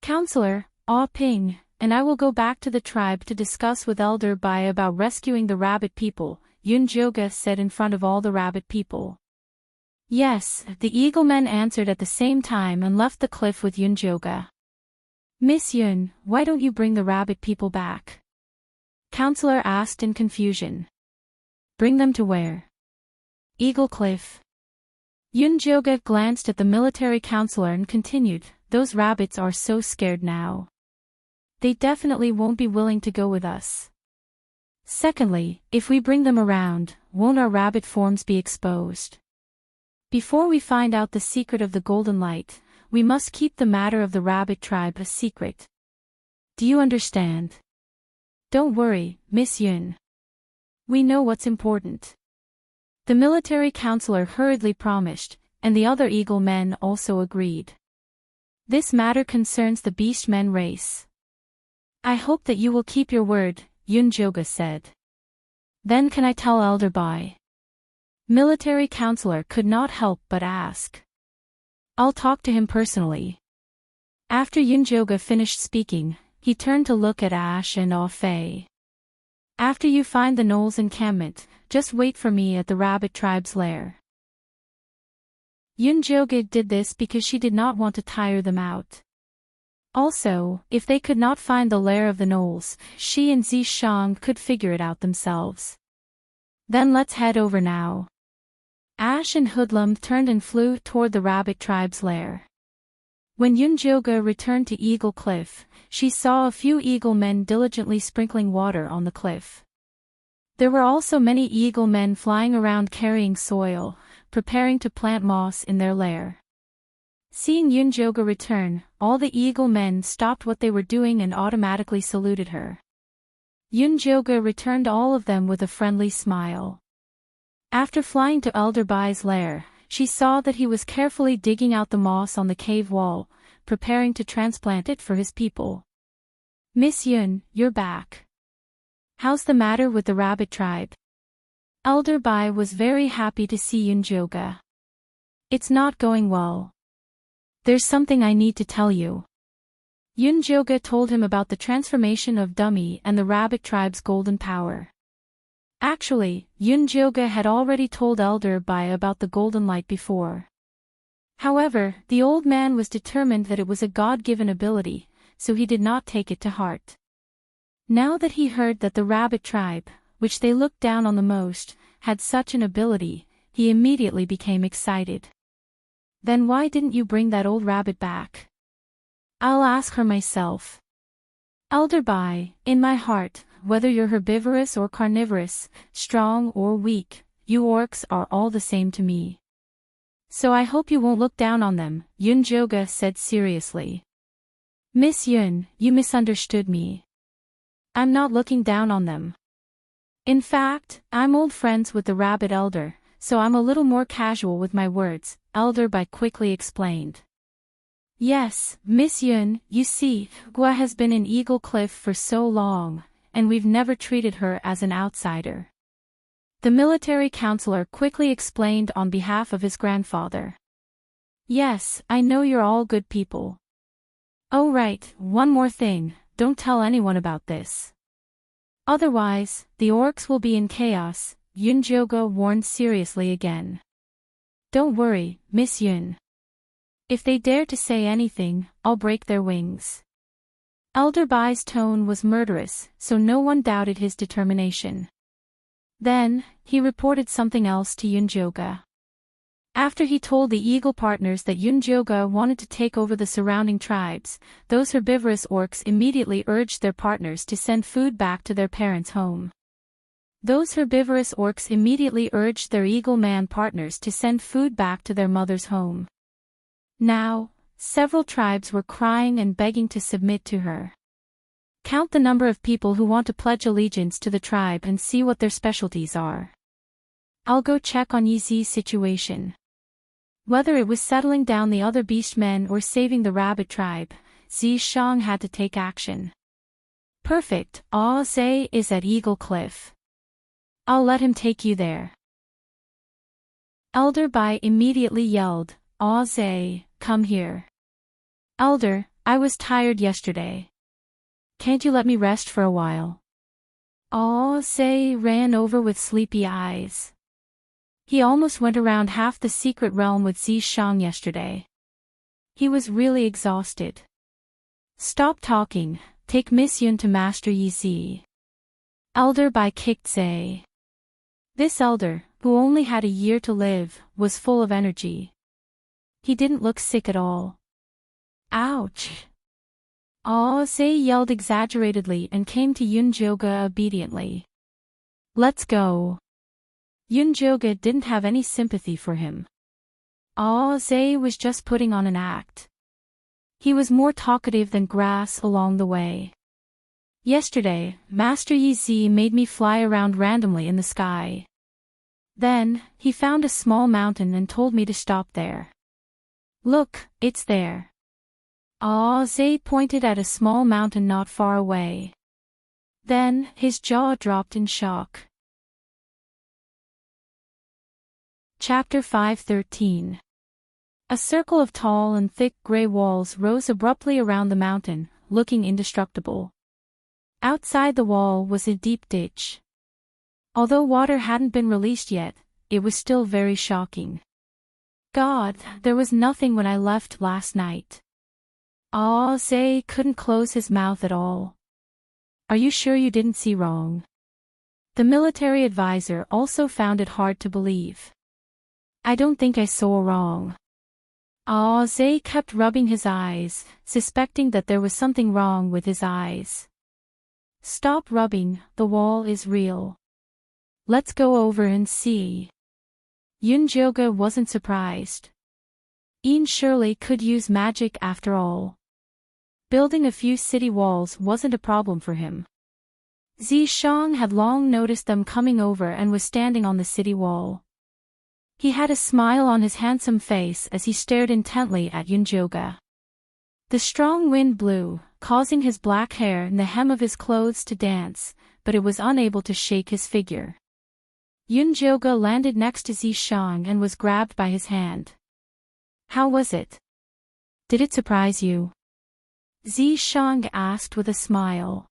Counselor, Ah Ping, and I will go back to the tribe to discuss with Elder Bai about rescuing the rabbit people, Yunjoga said in front of all the rabbit people. Yes, the eagle men answered at the same time and left the cliff with Yunjoga. Miss Yun, why don't you bring the rabbit people back? Counselor asked in confusion. Bring them to where? Eagle Cliff. Yunjoga glanced at the military counselor and continued, those rabbits are so scared now. They definitely won't be willing to go with us. Secondly, if we bring them around, won't our rabbit forms be exposed? Before we find out the secret of the golden light, we must keep the matter of the rabbit tribe a secret. Do you understand? Don't worry, Miss Yun. We know what's important. The military counselor hurriedly promised, and the other eagle men also agreed. This matter concerns the beastmen race. I hope that you will keep your word, Yunjoga said. Then can I tell Elder Bai? Military counselor could not help but ask. I'll talk to him personally. After Yunjoga finished speaking, he turned to look at Ash and Ah Fei. After you find the gnolls' encampment, just wait for me at the rabbit tribe's lair. Yunjoga did this because she did not want to tire them out. Also, if they could not find the lair of the gnolls, she and Zishang could figure it out themselves. Then let's head over now. Ash and Hoodlum turned and flew toward the rabbit tribe's lair. When Yunjoga returned to Eagle Cliff, she saw a few eagle men diligently sprinkling water on the cliff. There were also many eagle men flying around carrying soil, preparing to plant moss in their lair. Seeing Yunjoga return, all the eagle men stopped what they were doing and automatically saluted her. Yunjoga returned all of them with a friendly smile. After flying to Elder Bai's lair, she saw that he was carefully digging out the moss on the cave wall, preparing to transplant it for his people. Miss Yun, you're back. How's the matter with the rabbit tribe? Elder Bai was very happy to see Yunjoga. It's not going well. There's something I need to tell you. Yunjoga told him about the transformation of Dummy and the rabbit tribe's golden power. Actually, Yunjoga had already told Elder Bai about the golden light before. However, the old man was determined that it was a God-given ability, so he did not take it to heart. Now that he heard that the rabbit tribe, which they looked down on the most, had such an ability, he immediately became excited. Then why didn't you bring that old rabbit back? I'll ask her myself. Elder Bai, in my heart, whether you're herbivorous or carnivorous, strong or weak, you orcs are all the same to me. So I hope you won't look down on them, Yunjoga said seriously. Miss Yun, you misunderstood me. I'm not looking down on them. In fact, I'm old friends with the rabbit elder, so I'm a little more casual with my words, Elder Bai quickly explained. Yes, Miss Yun, you see, Gua has been in Eagle Cliff for so long, and we've never treated her as an outsider. The military counselor quickly explained on behalf of his grandfather. Yes, I know you're all good people. Oh right, one more thing, don't tell anyone about this. Otherwise, the orcs will be in chaos, Yunjoga warned seriously again. Don't worry, Miss Yun. If they dare to say anything, I'll break their wings. Elder Bai's tone was murderous, so no one doubted his determination. Then, he reported something else to Yunjoga. After he told the eagle partners that Yunjoga wanted to take over the surrounding tribes, those herbivorous orcs immediately urged their partners to send food back to their parents' home. Those herbivorous orcs immediately urged their eagle-man partners to send food back to their mother's home. Now, several tribes were crying and begging to submit to her. Count the number of people who want to pledge allegiance to the tribe and see what their specialties are. I'll go check on Yizi's situation. Whether it was settling down the other beastmen or saving the rabbit tribe, Zishang had to take action. Perfect, Aze is at Eagle Cliff. I'll let him take you there. Elder Bai immediately yelled, Aze, come here. Elder, I was tired yesterday. Can't you let me rest for a while? Aze ran over with sleepy eyes. He almost went around half the secret realm with Zishang yesterday. He was really exhausted. Stop talking, take Miss Yun to Master Yizi. Elder Bai kicked Zhe. This elder, who only had a year to live, was full of energy. He didn't look sick at all. Ouch! Aze yelled exaggeratedly and came to Yunjoga obediently. Let's go. Yunjoga didn't have any sympathy for him. Aze was just putting on an act. He was more talkative than grass along the way. Yesterday, Master Yizi made me fly around randomly in the sky. Then, he found a small mountain and told me to stop there. Look, it's there. Aze pointed at a small mountain not far away. Then, his jaw dropped in shock. Chapter 5:13. A circle of tall and thick gray walls rose abruptly around the mountain, looking indestructible. Outside the wall was a deep ditch. Although water hadn't been released yet, it was still very shocking. God, there was nothing when I left last night. Aze couldn't close his mouth at all. Are you sure you didn't see wrong? The military advisor also found it hard to believe. I don't think I saw wrong. Aze kept rubbing his eyes, suspecting that there was something wrong with his eyes. Stop rubbing, the wall is real. Let's go over and see. Yunjoga wasn't surprised. Ian surely could use magic after all. Building a few city walls wasn't a problem for him. Zishang had long noticed them coming over and was standing on the city wall. He had a smile on his handsome face as he stared intently at Yunjoga. The strong wind blew, causing his black hair and the hem of his clothes to dance, but it was unable to shake his figure. Yunjoga landed next to Zishang and was grabbed by his hand. How was it? Did it surprise you? Zishang asked with a smile.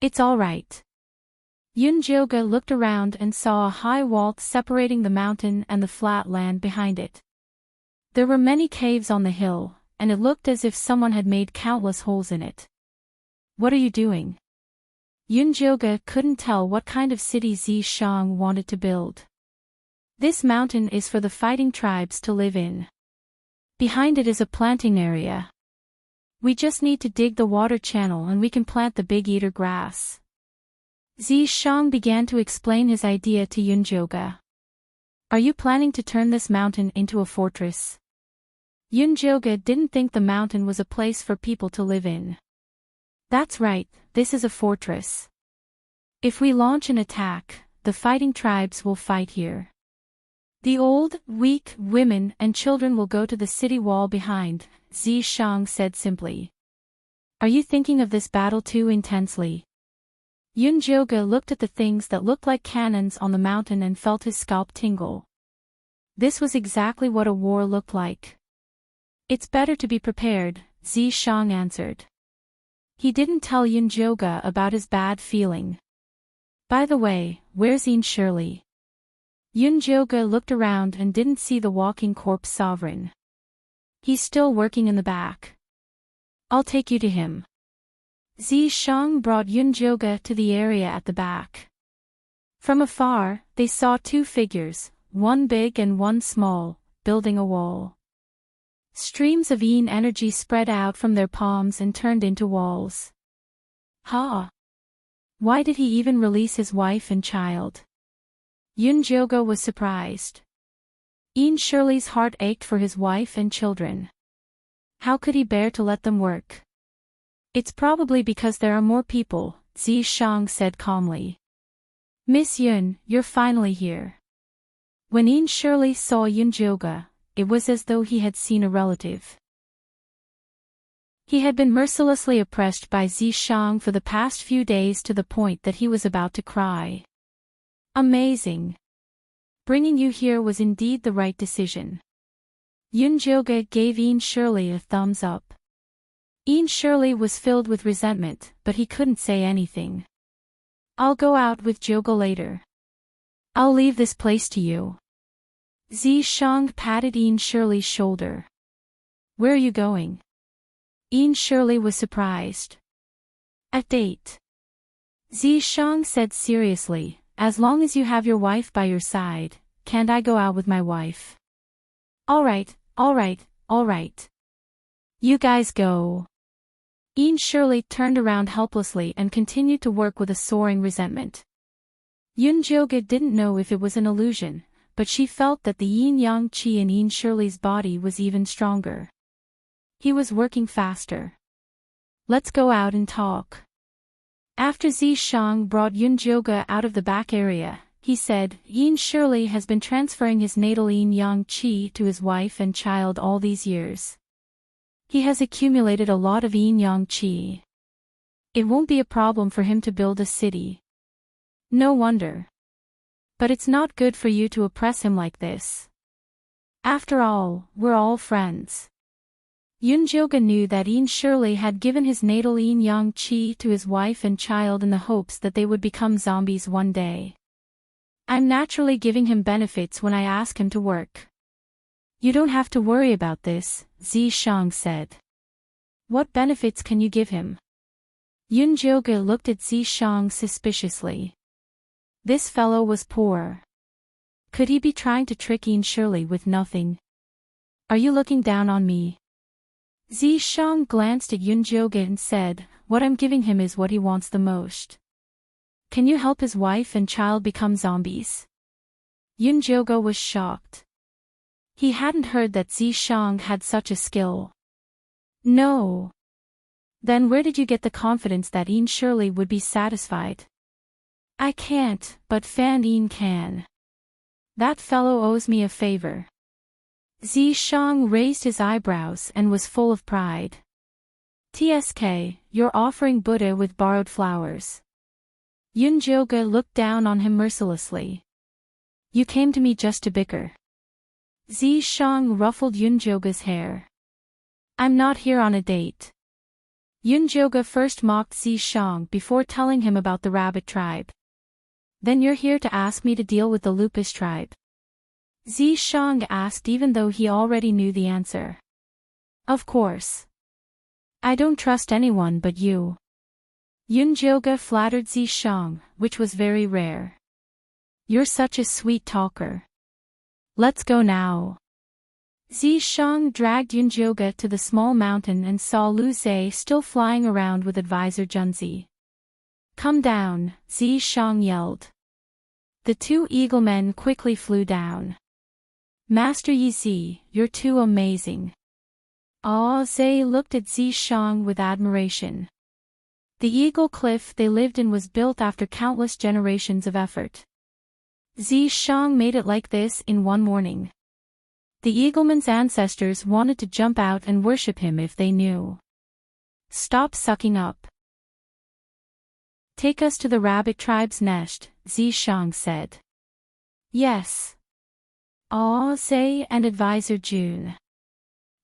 It's all right. Yunjoga looked around and saw a high wall separating the mountain and the flat land behind it. There were many caves on the hill, and it looked as if someone had made countless holes in it. What are you doing? Yunjoga couldn't tell what kind of city Zishang wanted to build. This mountain is for the fighting tribes to live in. Behind it is a planting area. We just need to dig the water channel and we can plant the big eater grass. Zishang began to explain his idea to Yunjoga. Are you planning to turn this mountain into a fortress? Yunjoga didn't think the mountain was a place for people to live in. That's right, this is a fortress. If we launch an attack, the fighting tribes will fight here. The old, weak, women and children will go to the city wall behind, Zishang said simply. Are you thinking of this battle too intensely? Yunjoga looked at the things that looked like cannons on the mountain and felt his scalp tingle. This was exactly what a war looked like. It's better to be prepared, Zishang answered. He didn't tell Yunjoga about his bad feeling. By the way, where's Ian Shirley? Yunjoga looked around and didn't see the walking corpse sovereign. He's still working in the back. I'll take you to him. Zishang brought Yunjoga to the area at the back. From afar, they saw two figures, one big and one small, building a wall. Streams of Yin energy spread out from their palms and turned into walls. Ha! Why did he even release his wife and child? Yunjoga was surprised. Shirley's heart ached for his wife and children. How could he bear to let them work? It's probably because there are more people, Zishang said calmly. Miss Yun, you're finally here. When Shirley saw Yunjoga, it was as though he had seen a relative. He had been mercilessly oppressed by Zishang for the past few days to the point that he was about to cry. Amazing. Bringing you here was indeed the right decision. Yunjoga gave Shirley a thumbs up. Shirley was filled with resentment, but he couldn't say anything. I'll go out with Joga later. I'll leave this place to you. Zishang patted Shirley's shoulder. Where are you going? Shirley was surprised. A date. Zishang said seriously, as long as you have your wife by your side, can't I go out with my wife? All right. You guys go. Shirley turned around helplessly and continued to work with a soaring resentment. Yunjoga didn't know if it was an illusion, but she felt that the yin-yang qi in Shirley's body was even stronger. He was working faster. Let's go out and talk. After Zishang brought Yunjoga out of the back area, he said, Shirley has been transferring his natal yin-yang qi to his wife and child all these years. He has accumulated a lot of yin-yang qi. It won't be a problem for him to build a city. No wonder. But it's not good for you to oppress him like this. After all, we're all friends. Yunjoga knew that Shirley had given his natal yin-yang qi to his wife and child in the hopes that they would become zombies one day. I'm naturally giving him benefits when I ask him to work. You don't have to worry about this, Zishang said. What benefits can you give him? Yunjoga looked at Zishang suspiciously. This fellow was poor. Could he be trying to trick Shirley with nothing? Are you looking down on me? Zishang glanced at Yunjoga and said, what I'm giving him is what he wants the most. Can you help his wife and child become zombies? Yunjoga was shocked. He hadn't heard that Zishang had such a skill. No. Then where did you get the confidence that Shirley would be satisfied? I can't, but Fan can. That fellow owes me a favor. Zishang raised his eyebrows and was full of pride. TSK, you're offering Buddha with borrowed flowers. Yunjoga looked down on him mercilessly. You came to me just to bicker. Zishang ruffled Yunjoga's hair. I'm not here on a date. Yunjoga first mocked Zishang before telling him about the rabbit tribe. Then you're here to ask me to deal with the lupus tribe? Zishang asked even though he already knew the answer. Of course. I don't trust anyone but you. Yunjoga flattered Zishang, which was very rare. You're such a sweet talker. Let's go now. Zishang dragged Yunjoga to the small mountain and saw Lu Zhe still flying around with advisor Junzi. Come down, Zishang yelled. The two eaglemen quickly flew down. Master Yizi, you're too amazing. Zhe looked at Zishang with admiration. The eagle cliff they lived in was built after countless generations of effort. Zishang made it like this in one morning. The eagleman's ancestors wanted to jump out and worship him if they knew. Stop sucking up. Take us to the rabbit tribe's nest, Zishang said. Yes. Zhe and advisor Jun.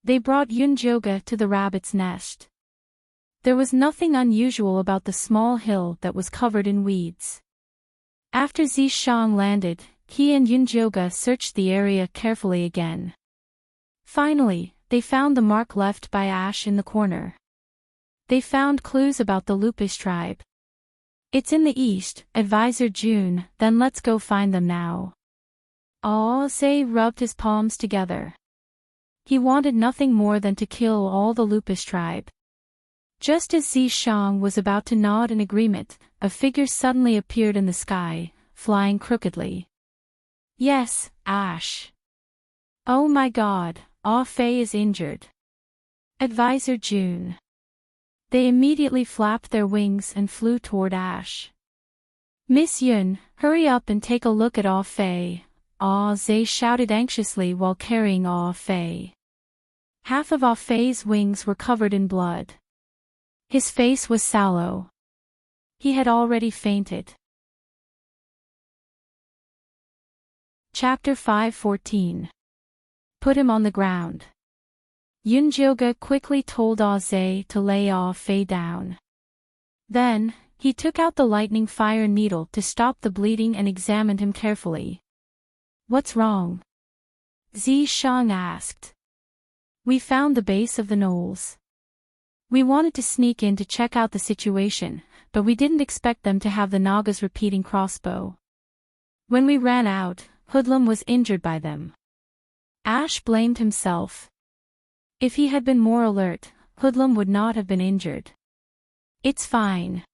They brought Yunjoga to the rabbit's nest. There was nothing unusual about the small hill that was covered in weeds. After Zishang landed, he and Yunjoga searched the area carefully again. Finally, they found the mark left by Ash in the corner. They found clues about the lupus tribe. It's in the east, advisor Jun, then let's go find them now. Zhe rubbed his palms together. He wanted nothing more than to kill all the lupus tribe. Just as Zishang was about to nod in agreement, a figure suddenly appeared in the sky, flying crookedly. Yes, Ash. Oh my god, Ah Fei is injured. Advisor June. They immediately flapped their wings and flew toward Ash. Miss Yun, hurry up and take a look at Ah Fei, Ah Zhe shouted anxiously while carrying Ah Fei. Half of Ah Fei's wings were covered in blood. His face was sallow. He had already fainted. Chapter 5:14. Put him on the ground. Yunjioge quickly told Ah Zhe to lay Ah Fei down. Then, he took out the lightning fire needle to stop the bleeding and examined him carefully. What's wrong? Zi Shang asked. We found the base of the knolls. We wanted to sneak in to check out the situation, but we didn't expect them to have the Naga's repeating crossbow. When we ran out, Hoodlum was injured by them. Ash blamed himself. If he had been more alert, Hoodlum would not have been injured. It's fine.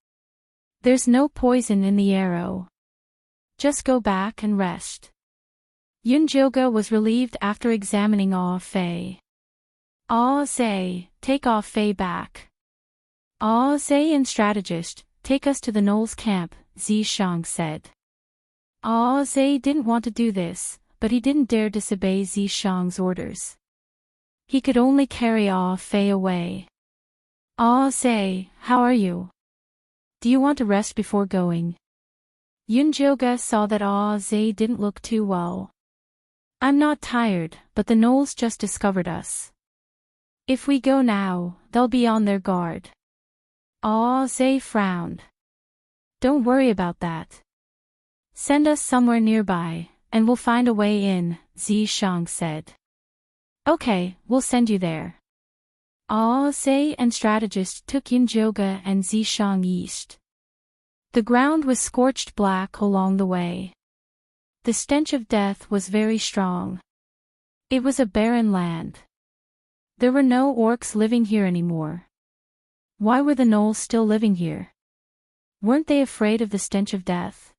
There's no poison in the arrow. Just go back and rest. Yunjioge was relieved after examining Ah Fei. Ah Zhe, take Ah Fei back. Ah Zhe and strategist, take us to the Knoll's camp, Zi Shang said. Ah Zhe didn't want to do this, but he didn't dare disobey Zi Shang's orders. He could only carry Ah Fei away. Ah Zhe, how are you? Do you want to rest before going? Yunjioge saw that Ah Zhe didn't look too well. I'm not tired, but the Knolls just discovered us. If we go now, they'll be on their guard. Ah Zhe frowned. Don't worry about that. Send us somewhere nearby, and we'll find a way in, Zi Shang said. Okay, we'll send you there. Ah Zhe and strategist took Yunjioge and Zi Shang east. The ground was scorched black along the way. The stench of death was very strong. It was a barren land. There were no orcs living here anymore. Why were the Knolls still living here? Weren't they afraid of the stench of death?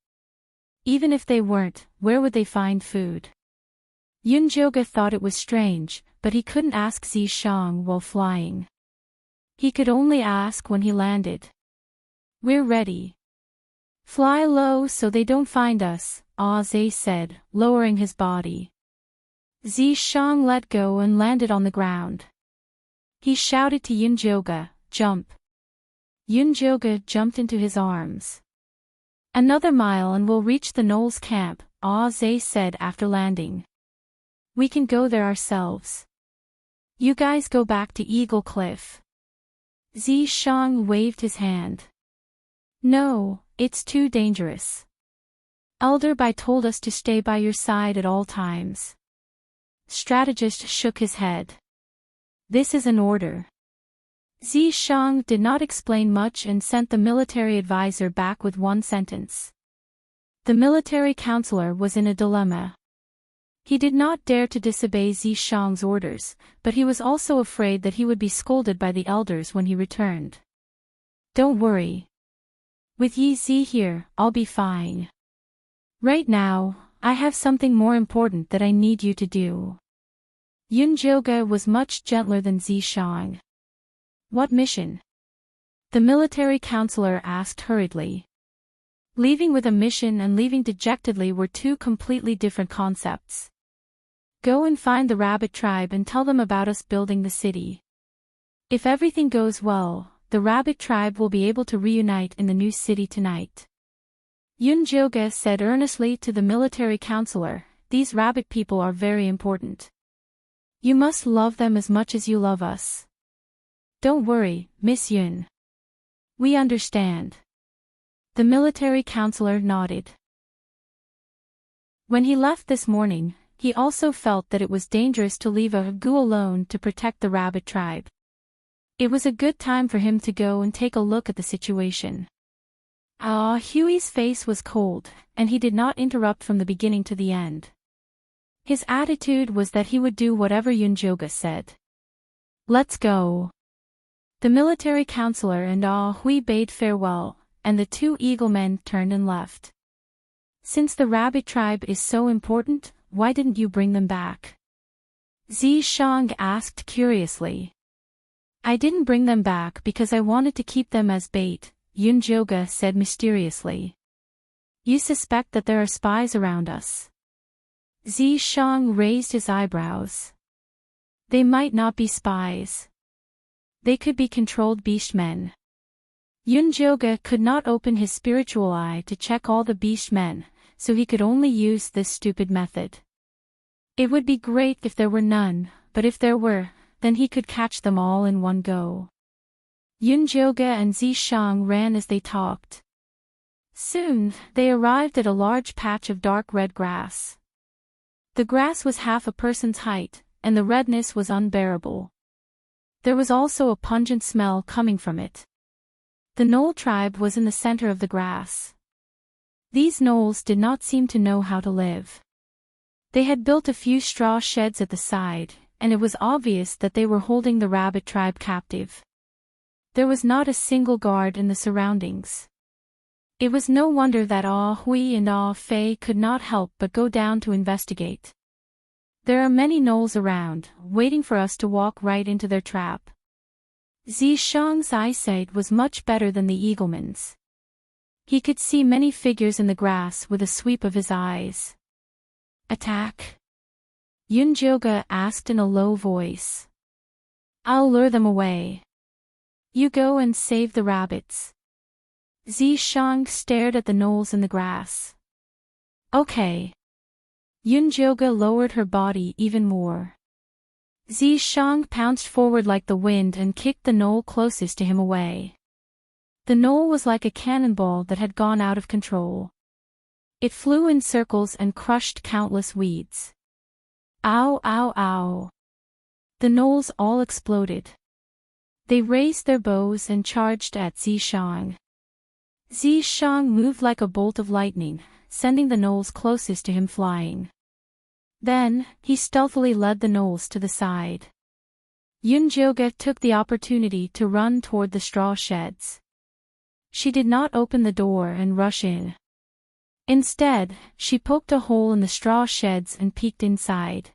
Even if they weren't, where would they find food? Yunjioge thought it was strange, but he couldn't ask Zi Shang while flying. He could only ask when he landed. We're ready. Fly low so they don't find us, Ah Zhe said, lowering his body. Zi Shang let go and landed on the ground. He shouted to Yunjioge, jump. Yunjioge jumped into his arms. Another mile and we'll reach the Knoll's camp, Ah Zhe said after landing. We can go there ourselves. You guys go back to Eagle Cliff. Zi Shang waved his hand. No, it's too dangerous. Elder Bai told us to stay by your side at all times. Strategist shook his head. This is an order. Zi Shang did not explain much and sent the military advisor back with one sentence. The military counselor was in a dilemma. He did not dare to disobey Zi Shang's orders, but he was also afraid that he would be scolded by the elders when he returned. Don't worry. With Yi Zi here, I'll be fine. Right now, I have something more important that I need you to do. Yunjioge was much gentler than Zi Shang. What mission? The military counselor asked hurriedly. Leaving with a mission and leaving dejectedly were two completely different concepts. Go and find the rabbit tribe and tell them about us building the city. If everything goes well, the rabbit tribe will be able to reunite in the new city tonight. Yunjioge said earnestly to the military counselor, these rabbit people are very important. You must love them as much as you love us. Don't worry, Miss Yun. We understand. The military counselor nodded. When he left this morning, he also felt that it was dangerous to leave a Gu alone to protect the rabbit tribe. It was a good time for him to go and take a look at the situation. Ah Huey's face was cold, and he did not interrupt from the beginning to the end. His attitude was that he would do whatever Yunjioge said. Let's go. The military counselor and Ah Hui bade farewell, and the two eaglemen turned and left. Since the rabbit tribe is so important, why didn't you bring them back? Zishang asked curiously. I didn't bring them back because I wanted to keep them as bait, Yunjoga said mysteriously. You suspect that there are spies around us? Zishang raised his eyebrows. They might not be spies. They could be controlled beastmen. Yunjoga could not open his spiritual eye to check all the beastmen, so he could only use this stupid method. It would be great if there were none, but if there were, then he could catch them all in one go. Yunjoga and Zishang ran as they talked. Soon, they arrived at a large patch of dark red grass. The grass was half a person's height, and the redness was unbearable. There was also a pungent smell coming from it. The Knoll tribe was in the center of the grass. These Knolls did not seem to know how to live. They had built a few straw sheds at the side, and it was obvious that they were holding the rabbit tribe captive. There was not a single guard in the surroundings. It was no wonder that Ah Hui and Ah Fei could not help but go down to investigate. There are many Knolls around, waiting for us to walk right into their trap. Zishang's eyesight was much better than the eagleman's. He could see many figures in the grass with a sweep of his eyes. Attack? Yunjoga asked in a low voice. I'll lure them away. You go and save the rabbits. Zishang stared at the Knolls in the grass. Okay. Yunjoga lowered her body even more. Zishang pounced forward like the wind and kicked the Knoll closest to him away. The Knoll was like a cannonball that had gone out of control. It flew in circles and crushed countless weeds. Ow, ow, ow. The Knolls all exploded. They raised their bows and charged at Zishang. Zishang moved like a bolt of lightning, sending the Knolls closest to him flying. Then, he stealthily led the Knolls to the side. Yunjoga took the opportunity to run toward the straw sheds. She did not open the door and rush in. Instead, she poked a hole in the straw sheds and peeked inside.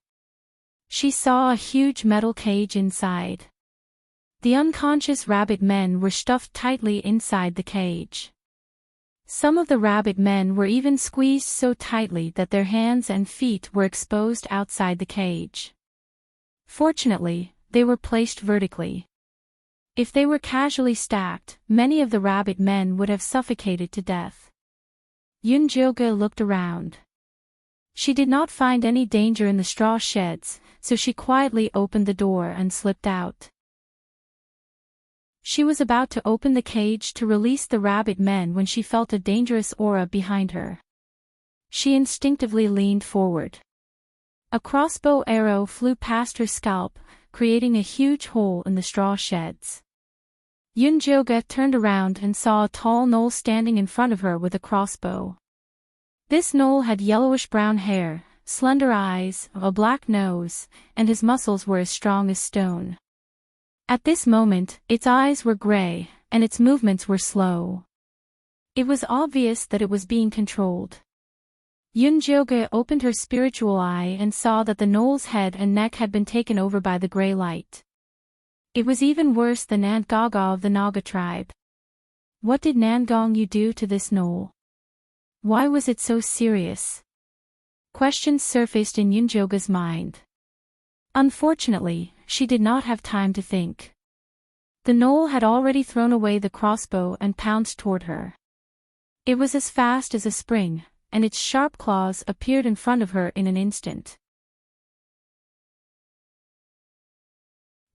She saw a huge metal cage inside. The unconscious rabbit men were stuffed tightly inside the cage. Some of the rabbit men were even squeezed so tightly that their hands and feet were exposed outside the cage. Fortunately, they were placed vertically. If they were casually stacked, many of the rabbit men would have suffocated to death. Yunjoga looked around. She did not find any danger in the straw sheds, so she quietly opened the door and slipped out. She was about to open the cage to release the rabbit men when she felt a dangerous aura behind her. She instinctively leaned forward. A crossbow arrow flew past her scalp, creating a huge hole in the straw sheds. Yunjoga turned around and saw a tall Knoll standing in front of her with a crossbow. This Knoll had yellowish-brown hair, slender eyes, a black nose, and his muscles were as strong as stone. At this moment, its eyes were gray, and its movements were slow. It was obvious that it was being controlled. Yunjoga opened her spiritual eye and saw that the Knoll's head and neck had been taken over by the gray light. It was even worse than Nandgaga of the Naga tribe. What did Nandgong do to this Knoll? Why was it so serious? Questions surfaced in Yunjoga's mind. Unfortunately, she did not have time to think. The Knoll had already thrown away the crossbow and pounced toward her. It was as fast as a spring, and its sharp claws appeared in front of her in an instant.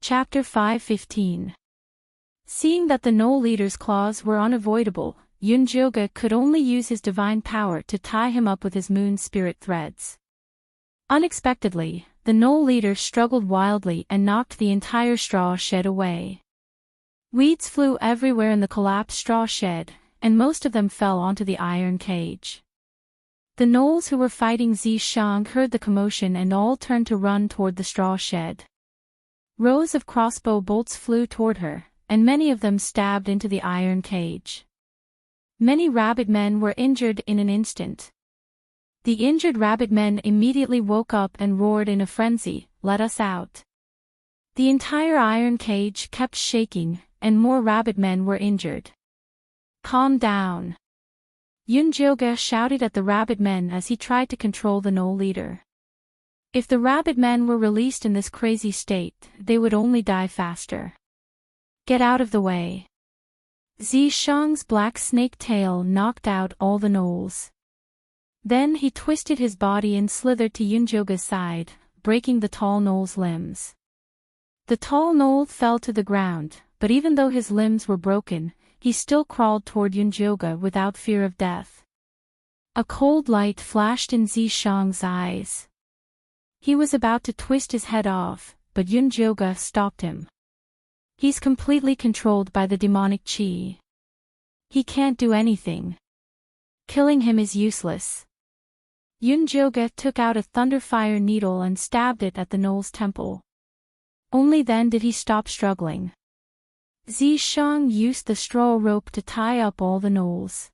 Chapter 5:15. Seeing that the Knoll leader's claws were unavoidable, Yunjoga could only use his divine power to tie him up with his moon spirit threads. Unexpectedly, the Knoll leader struggled wildly and knocked the entire straw shed away. Weeds flew everywhere in the collapsed straw shed, and most of them fell onto the iron cage. The Knolls who were fighting Zishang heard the commotion and all turned to run toward the straw shed. Rows of crossbow bolts flew toward her, and many of them stabbed into the iron cage. Many rabbit men were injured in an instant. The injured rabbit men immediately woke up and roared in a frenzy, "Let us out!" The entire iron cage kept shaking, and more rabbit men were injured. "Calm down!" Yunjoga shouted at the rabbit men as he tried to control the gnoll leader. If the rabbit men were released in this crazy state, they would only die faster. "Get out of the way!" Zishang's black snake tail knocked out all the gnolls. Then he twisted his body and slithered to Yunjoga's side, breaking the tall gnoll's limbs. The tall gnoll fell to the ground, but even though his limbs were broken, he still crawled toward Yunjoga without fear of death. A cold light flashed in Zishang's eyes. He was about to twist his head off, but Yunjoga stopped him. "He's completely controlled by the demonic chi. He can't do anything. Killing him is useless." Yunjoga took out a thunderfire needle and stabbed it at the gnoll's temple. Only then did he stop struggling. Zishang used the straw rope to tie up all the gnolls.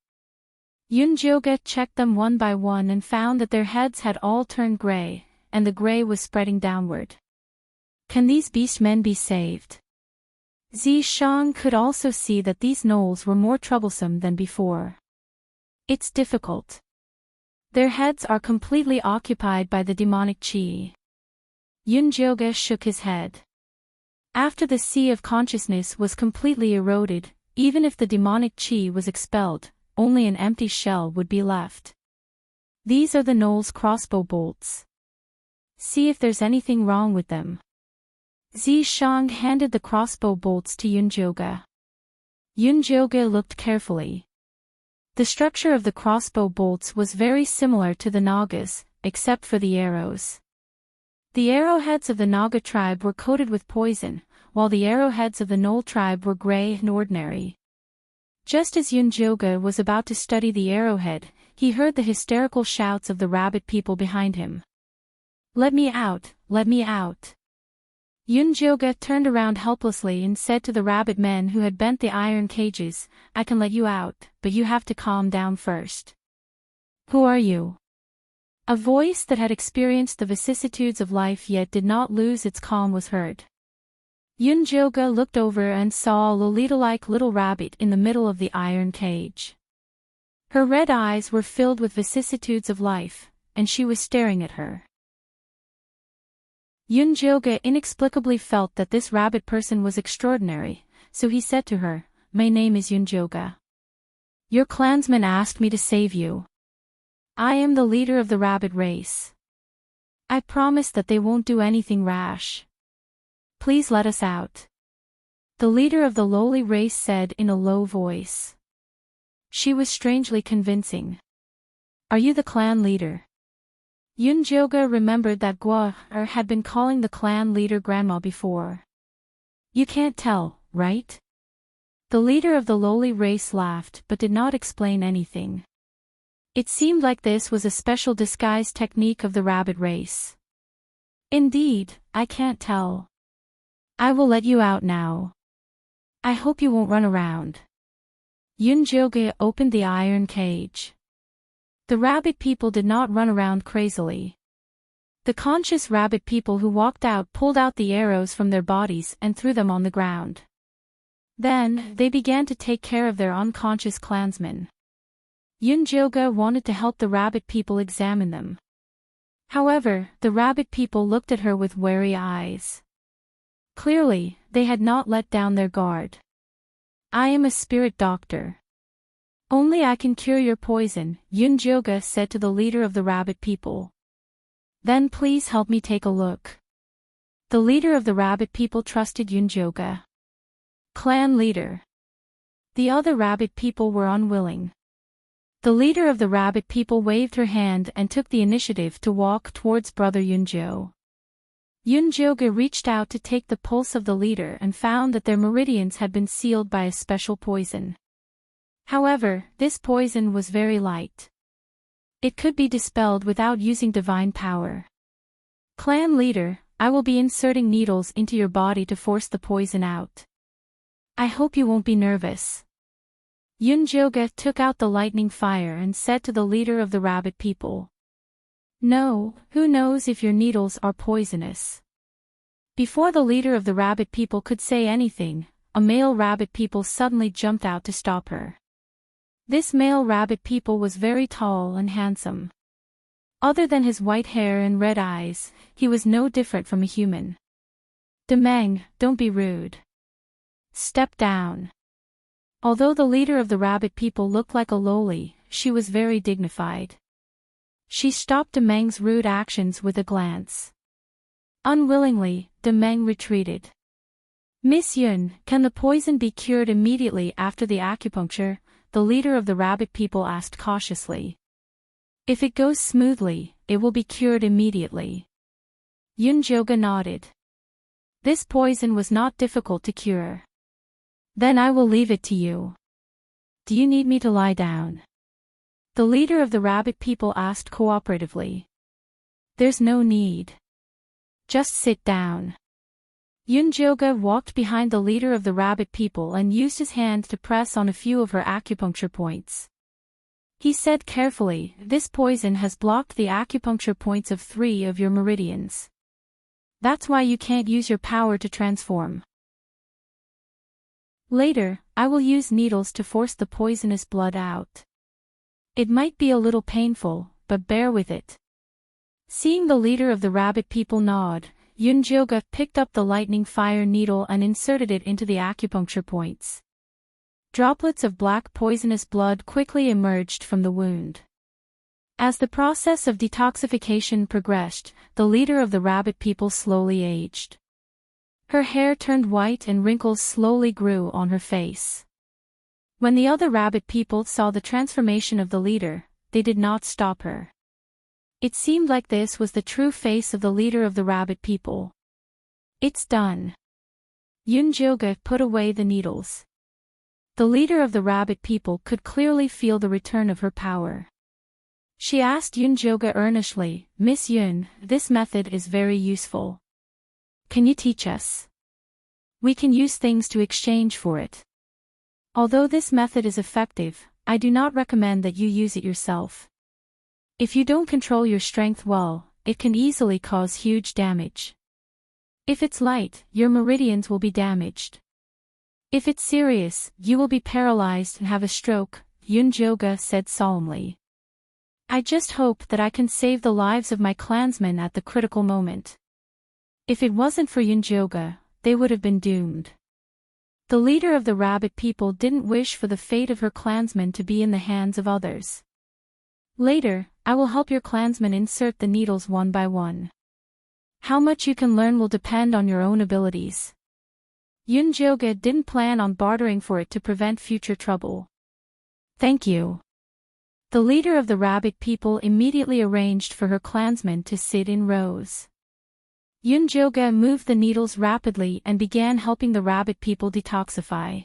Yunjoga checked them one by one and found that their heads had all turned gray, and the gray was spreading downward. Can these beastmen be saved? Zishang could also see that these gnolls were more troublesome than before. It's difficult. Their heads are completely occupied by the demonic chi. Yunjoga shook his head. After the sea of consciousness was completely eroded, even if the demonic chi was expelled, only an empty shell would be left. These are the gnoll's crossbow bolts. See if there's anything wrong with them. Zishang handed the crossbow bolts to Yunjoga. Yunjoga looked carefully. The structure of the crossbow bolts was very similar to the Nagas, except for the arrows. The arrowheads of the Naga tribe were coated with poison, while the arrowheads of the gnoll tribe were gray and ordinary. Just as Yunjoga was about to study the arrowhead, he heard the hysterical shouts of the rabbit people behind him. "Let me out! Let me out!" Yunjoga turned around helplessly and said to the rabbit men who had bent the iron cages, "I can let you out, but you have to calm down first." "Who are you?" A voice that had experienced the vicissitudes of life yet did not lose its calm was heard. Yunjoga looked over and saw a Lolita-like little rabbit in the middle of the iron cage. Her red eyes were filled with vicissitudes of life, and she was staring at her. Yunjoga inexplicably felt that this rabbit person was extraordinary, so he said to her, "My name is Yunjoga. Your clansmen asked me to save you. I am the leader of the rabbit race. I promise that they won't do anything rash. Please let us out." The leader of the lowly race said in a low voice. She was strangely convincing. "Are you the clan leader?" Yunjoga remembered that Guar had been calling the clan leader grandma before. "You can't tell, right?" The leader of the lowly race laughed but did not explain anything. It seemed like this was a special disguise technique of the rabbit race. "Indeed, I can't tell. I will let you out now. I hope you won't run around." Yunjoga opened the iron cage. The rabbit people did not run around crazily. The conscious rabbit people who walked out pulled out the arrows from their bodies and threw them on the ground. Then, they began to take care of their unconscious clansmen. Yunjoga wanted to help the rabbit people examine them. However, the rabbit people looked at her with wary eyes. Clearly, they had not let down their guard. "I am a spirit doctor. Only I can cure your poison," Yunjoga said to the leader of the rabbit people. "Then please help me take a look." The leader of the rabbit people trusted Yunjoga. "Clan leader." The other rabbit people were unwilling. The leader of the rabbit people waved her hand and took the initiative to walk towards Brother Yunjo. Yunjoga reached out to take the pulse of the leader and found that their meridians had been sealed by a special poison. However, this poison was very light. It could be dispelled without using divine power. "Clan leader, I will be inserting needles into your body to force the poison out. I hope you won't be nervous." Yunjoga took out the lightning fire and said to the leader of the rabbit people. No, who knows if your needles are poisonous? Before the leader of the rabbit people could say anything, a male rabbit people suddenly jumped out to stop her. This male rabbit people was very tall and handsome. Other than his white hair and red eyes, he was no different from a human. Demeng, don't be rude. Step down. Although the leader of the rabbit people looked like a loli, she was very dignified. She stopped Demeng's rude actions with a glance. Unwillingly, Demeng retreated. Miss Yun, can the poison be cured immediately after the acupuncture? The leader of the rabbit people asked cautiously. If it goes smoothly, it will be cured immediately. Yunjoga nodded. This poison was not difficult to cure. Then I will leave it to you. Do you need me to lie down? The leader of the rabbit people asked cooperatively. There's no need. Just sit down. Yunjoga walked behind the leader of the rabbit people and used his hand to press on a few of her acupuncture points. He said carefully, this poison has blocked the acupuncture points of 3 of your meridians. That's why you can't use your power to transform. Later, I will use needles to force the poisonous blood out. It might be a little painful, but bear with it. Seeing the leader of the rabbit people nod, Yunjoga picked up the lightning fire needle and inserted it into the acupuncture points. Droplets of black poisonous blood quickly emerged from the wound. As the process of detoxification progressed, the leader of the rabbit people slowly aged. Her hair turned white and wrinkles slowly grew on her face. When the other rabbit people saw the transformation of the leader, they did not stop her. It seemed like this was the true face of the leader of the rabbit people. It's done. Yunjoga put away the needles. The leader of the rabbit people could clearly feel the return of her power. She asked Yunjoga earnestly, Miss Yun, this method is very useful. Can you teach us? We can use things to exchange for it. Although this method is effective, I do not recommend that you use it yourself. If you don't control your strength well, it can easily cause huge damage. If it's light, your meridians will be damaged. If it's serious, you will be paralyzed and have a stroke, Yunjoga said solemnly. I just hope that I can save the lives of my clansmen at the critical moment. If it wasn't for Yunjoga, they would have been doomed. The leader of the rabbit people didn't wish for the fate of her clansmen to be in the hands of others. Later, I will help your clansmen insert the needles one by one. How much you can learn will depend on your own abilities. Yunjoga didn't plan on bartering for it to prevent future trouble. Thank you. The leader of the rabbit people immediately arranged for her clansmen to sit in rows. Yunjoga moved the needles rapidly and began helping the rabbit people detoxify.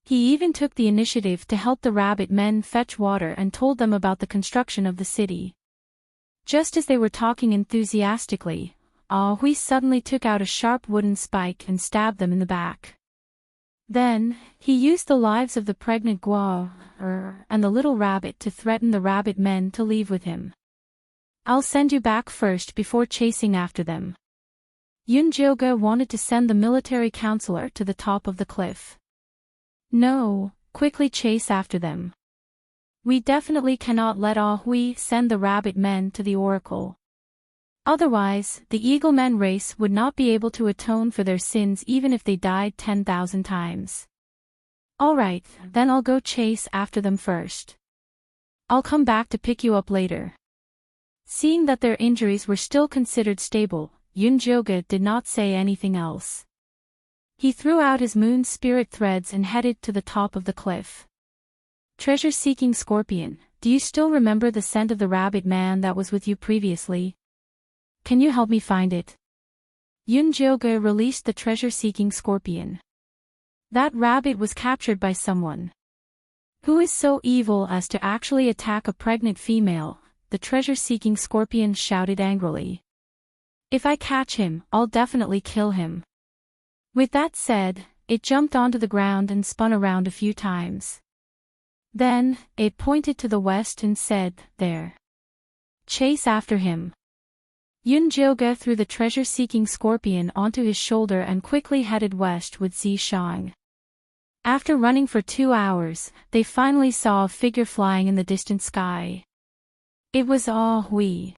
He even took the initiative to help the rabbit men fetch water and told them about the construction of the city. Just as they were talking enthusiastically, Hui suddenly took out a sharp wooden spike and stabbed them in the back. Then, he used the lives of the pregnant Gua and the little rabbit to threaten the rabbit men to leave with him. I'll send you back first before chasing after them. Yunjoga wanted to send the military counselor to the top of the cliff. No, quickly chase after them. We definitely cannot let Hui send the rabbit men to the oracle. Otherwise, the Eagle Men race would not be able to atone for their sins even if they died 10,000 times. Alright, then I'll go chase after them first. I'll come back to pick you up later. Seeing that their injuries were still considered stable, Yunjoga did not say anything else. He threw out his moon spirit threads and headed to the top of the cliff. Treasure-seeking scorpion, do you still remember the scent of the rabbit man that was with you previously? Can you help me find it? Yunjoga released the treasure-seeking scorpion. That rabbit was captured by someone. Who is so evil as to actually attack a pregnant female? The treasure-seeking scorpion shouted angrily. If I catch him, I'll definitely kill him. With that said, it jumped onto the ground and spun around a few times. Then, it pointed to the west and said, "There. Chase after him." Yunjoga threw the treasure-seeking scorpion onto his shoulder and quickly headed west with Zishang. After running for 2 hours, they finally saw a figure flying in the distant sky. It was Ah Hui.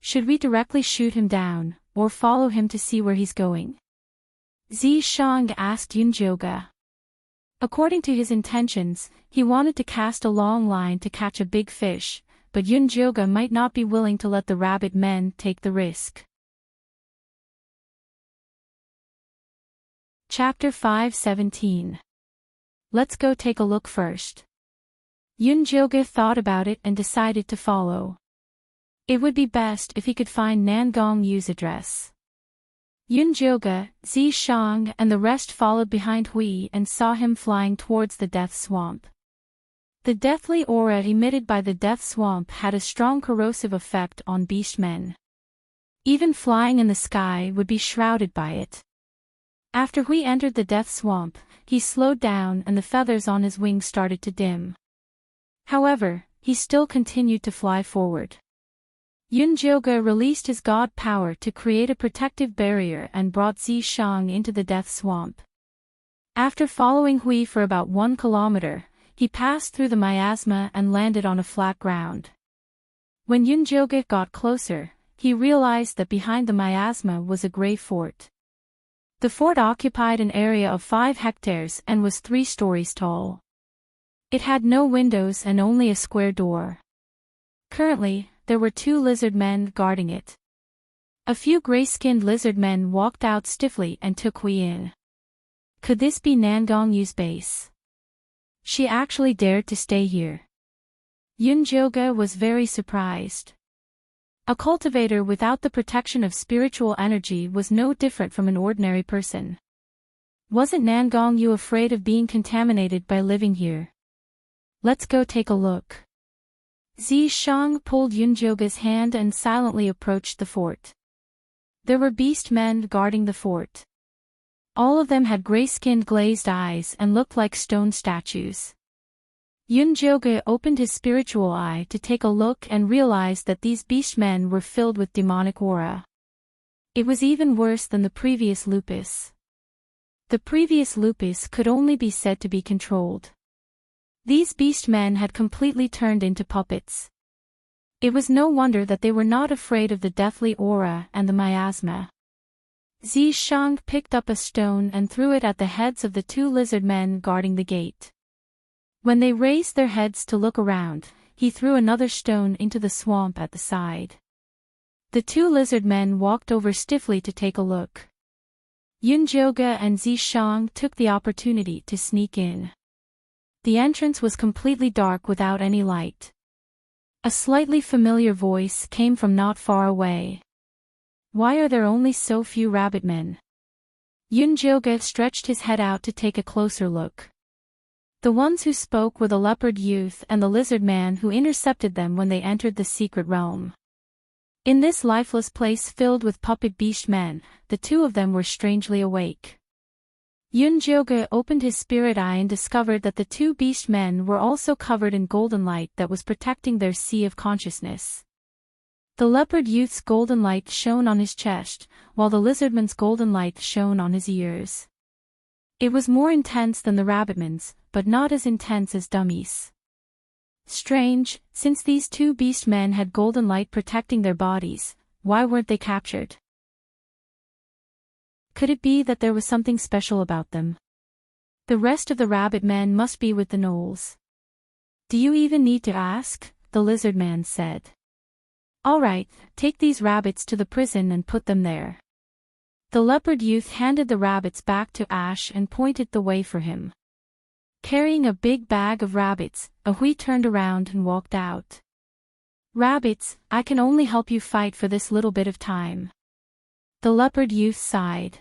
Should we directly shoot him down, or follow him to see where he's going? Zishang asked Yunjoga. According to his intentions, he wanted to cast a long line to catch a big fish, but Yunjoga might not be willing to let the rabbit men take the risk. Chapter 5:17. Let's go take a look first. Yunjoga thought about it and decided to follow. It would be best if he could find Nangong Yu's address. Yunjoga, Zishang and the rest followed behind Hui and saw him flying towards the death swamp. The deathly aura emitted by the death swamp had a strong corrosive effect on beastmen. Even flying in the sky would be shrouded by it. After Hui entered the death swamp, he slowed down and the feathers on his wings started to dim. However, he still continued to fly forward. Yunjoga released his god power to create a protective barrier and brought Zishang into the death swamp. After following Hui for about 1 kilometer, he passed through the miasma and landed on a flat ground. When Yunjoga got closer, he realized that behind the miasma was a grey fort. The fort occupied an area of 5 hectares and was 3 stories tall. It had no windows and only a square door. Currently, there were 2 lizard men guarding it. A few gray-skinned lizard men walked out stiffly and took Hui in. Could this be Nangong Yu's base? She actually dared to stay here. Yunjoga was very surprised. A cultivator without the protection of spiritual energy was no different from an ordinary person. Wasn't Nangong Yu afraid of being contaminated by living here? Let's go take a look. Zishang pulled Yunjoga's hand and silently approached the fort. There were beast men guarding the fort. All of them had gray-skinned glazed eyes and looked like stone statues. Yunjoga opened his spiritual eye to take a look and realized that these beast men were filled with demonic aura. It was even worse than the previous lupus. The previous lupus could only be said to be controlled. These beast men had completely turned into puppets. It was no wonder that they were not afraid of the deathly aura and the miasma. Zishang picked up a stone and threw it at the heads of the 2 lizard men guarding the gate. When they raised their heads to look around, he threw another stone into the swamp at the side. The 2 lizard men walked over stiffly to take a look. Yunjoga and Zishang took the opportunity to sneak in. The entrance was completely dark without any light. A slightly familiar voice came from not far away. Why are there only so few rabbit men? Yunjoga stretched his head out to take a closer look. The ones who spoke were the leopard youth and the lizard man who intercepted them when they entered the secret realm. In this lifeless place filled with puppet beast men, the 2 of them were strangely awake. Yunjoga opened his spirit eye and discovered that the 2 beast men were also covered in golden light that was protecting their sea of consciousness. The leopard youth's golden light shone on his chest, while the lizardman's golden light shone on his ears. It was more intense than the rabbitman's, but not as intense as Dummy's. Strange, since these 2 beast men had golden light protecting their bodies, why weren't they captured? Could it be that there was something special about them? The rest of the rabbit men must be with the gnolls. Do you even need to ask? The lizard man said. All right, take these rabbits to the prison and put them there. The leopard youth handed the rabbits back to Ash and pointed the way for him. Carrying a big bag of rabbits, Ahui turned around and walked out. Rabbits, I can only help you fight for this little bit of time. The leopard youth sighed.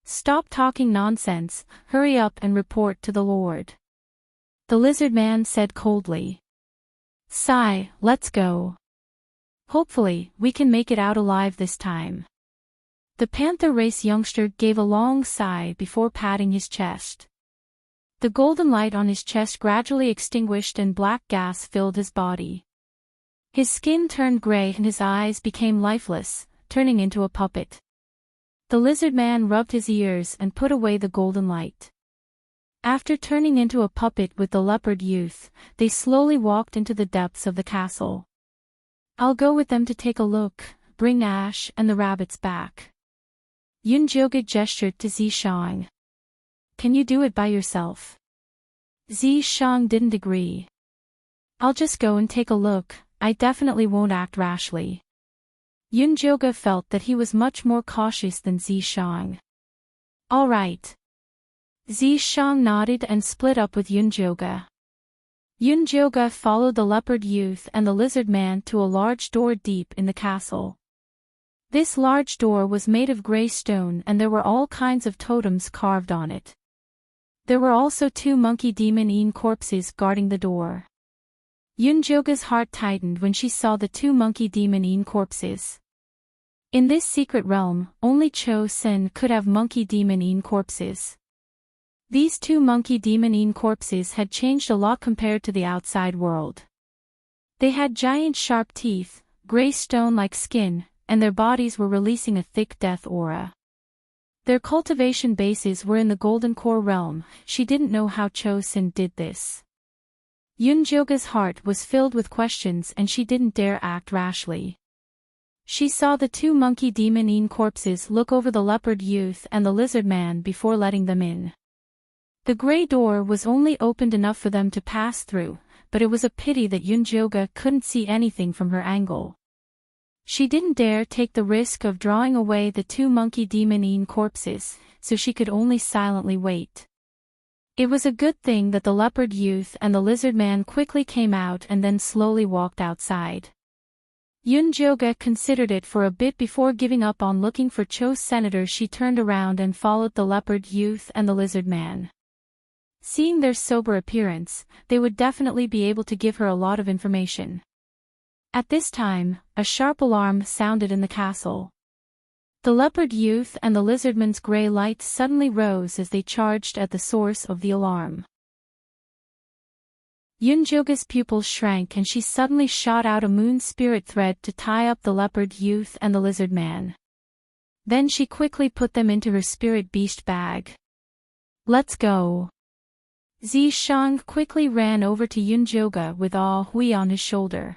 Stop talking nonsense, hurry up and report to the Lord. The lizard man said coldly. Sigh, let's go. Hopefully, we can make it out alive this time. The panther race youngster gave a long sigh before patting his chest. The golden light on his chest gradually extinguished and black gas filled his body. His skin turned gray and his eyes became lifeless, turning into a puppet. The lizard man rubbed his ears and put away the golden light. After turning into a puppet with the leopard youth, they slowly walked into the depths of the castle. I'll go with them to take a look, bring Ash and the rabbits back. Yunjoga gestured to Zishang. Can you do it by yourself? Zishang didn't agree. I'll just go and take a look, I definitely won't act rashly. Yunjoga felt that he was much more cautious than Zishang. All right. Zishang nodded and split up with Yunjoga. Yunjoga followed the leopard youth and the lizard man to a large door deep in the castle. This large door was made of gray stone and there were all kinds of totems carved on it. There were also 2 monkey demon corpses guarding the door. Yunjoga's heart tightened when she saw the 2 monkey demon corpses. In this secret realm, only Cho Sen could have monkey demon corpses. These 2 monkey demon corpses had changed a lot compared to the outside world. They had giant sharp teeth, gray stone-like skin, and their bodies were releasing a thick death aura. Their cultivation bases were in the Golden Core realm. She didn't know how Cho Sen did this. Yunjoga's heart was filled with questions and she didn't dare act rashly. She saw the 2 monkey demon corpses look over the leopard youth and the lizard man before letting them in. The gray door was only opened enough for them to pass through, but it was a pity that Yunjoga couldn't see anything from her angle. She didn't dare take the risk of drawing away the 2 monkey demon corpses, so she could only silently wait. It was a good thing that the leopard youth and the lizard man quickly came out and then slowly walked outside. Yunjoga considered it for a bit before giving up on looking for Cho's senator. She turned around and followed the leopard youth and the lizard man. Seeing their sober appearance, they would definitely be able to give her a lot of information. At this time, a sharp alarm sounded in the castle. The leopard youth and the lizardman's gray light suddenly rose as they charged at the source of the alarm. Yunjoga's pupils shrank and she suddenly shot out a moon spirit thread to tie up the leopard youth and the lizard man. Then she quickly put them into her spirit beast bag. Let's go. Zishang quickly ran over to Yunjoga with Ah Hui on his shoulder.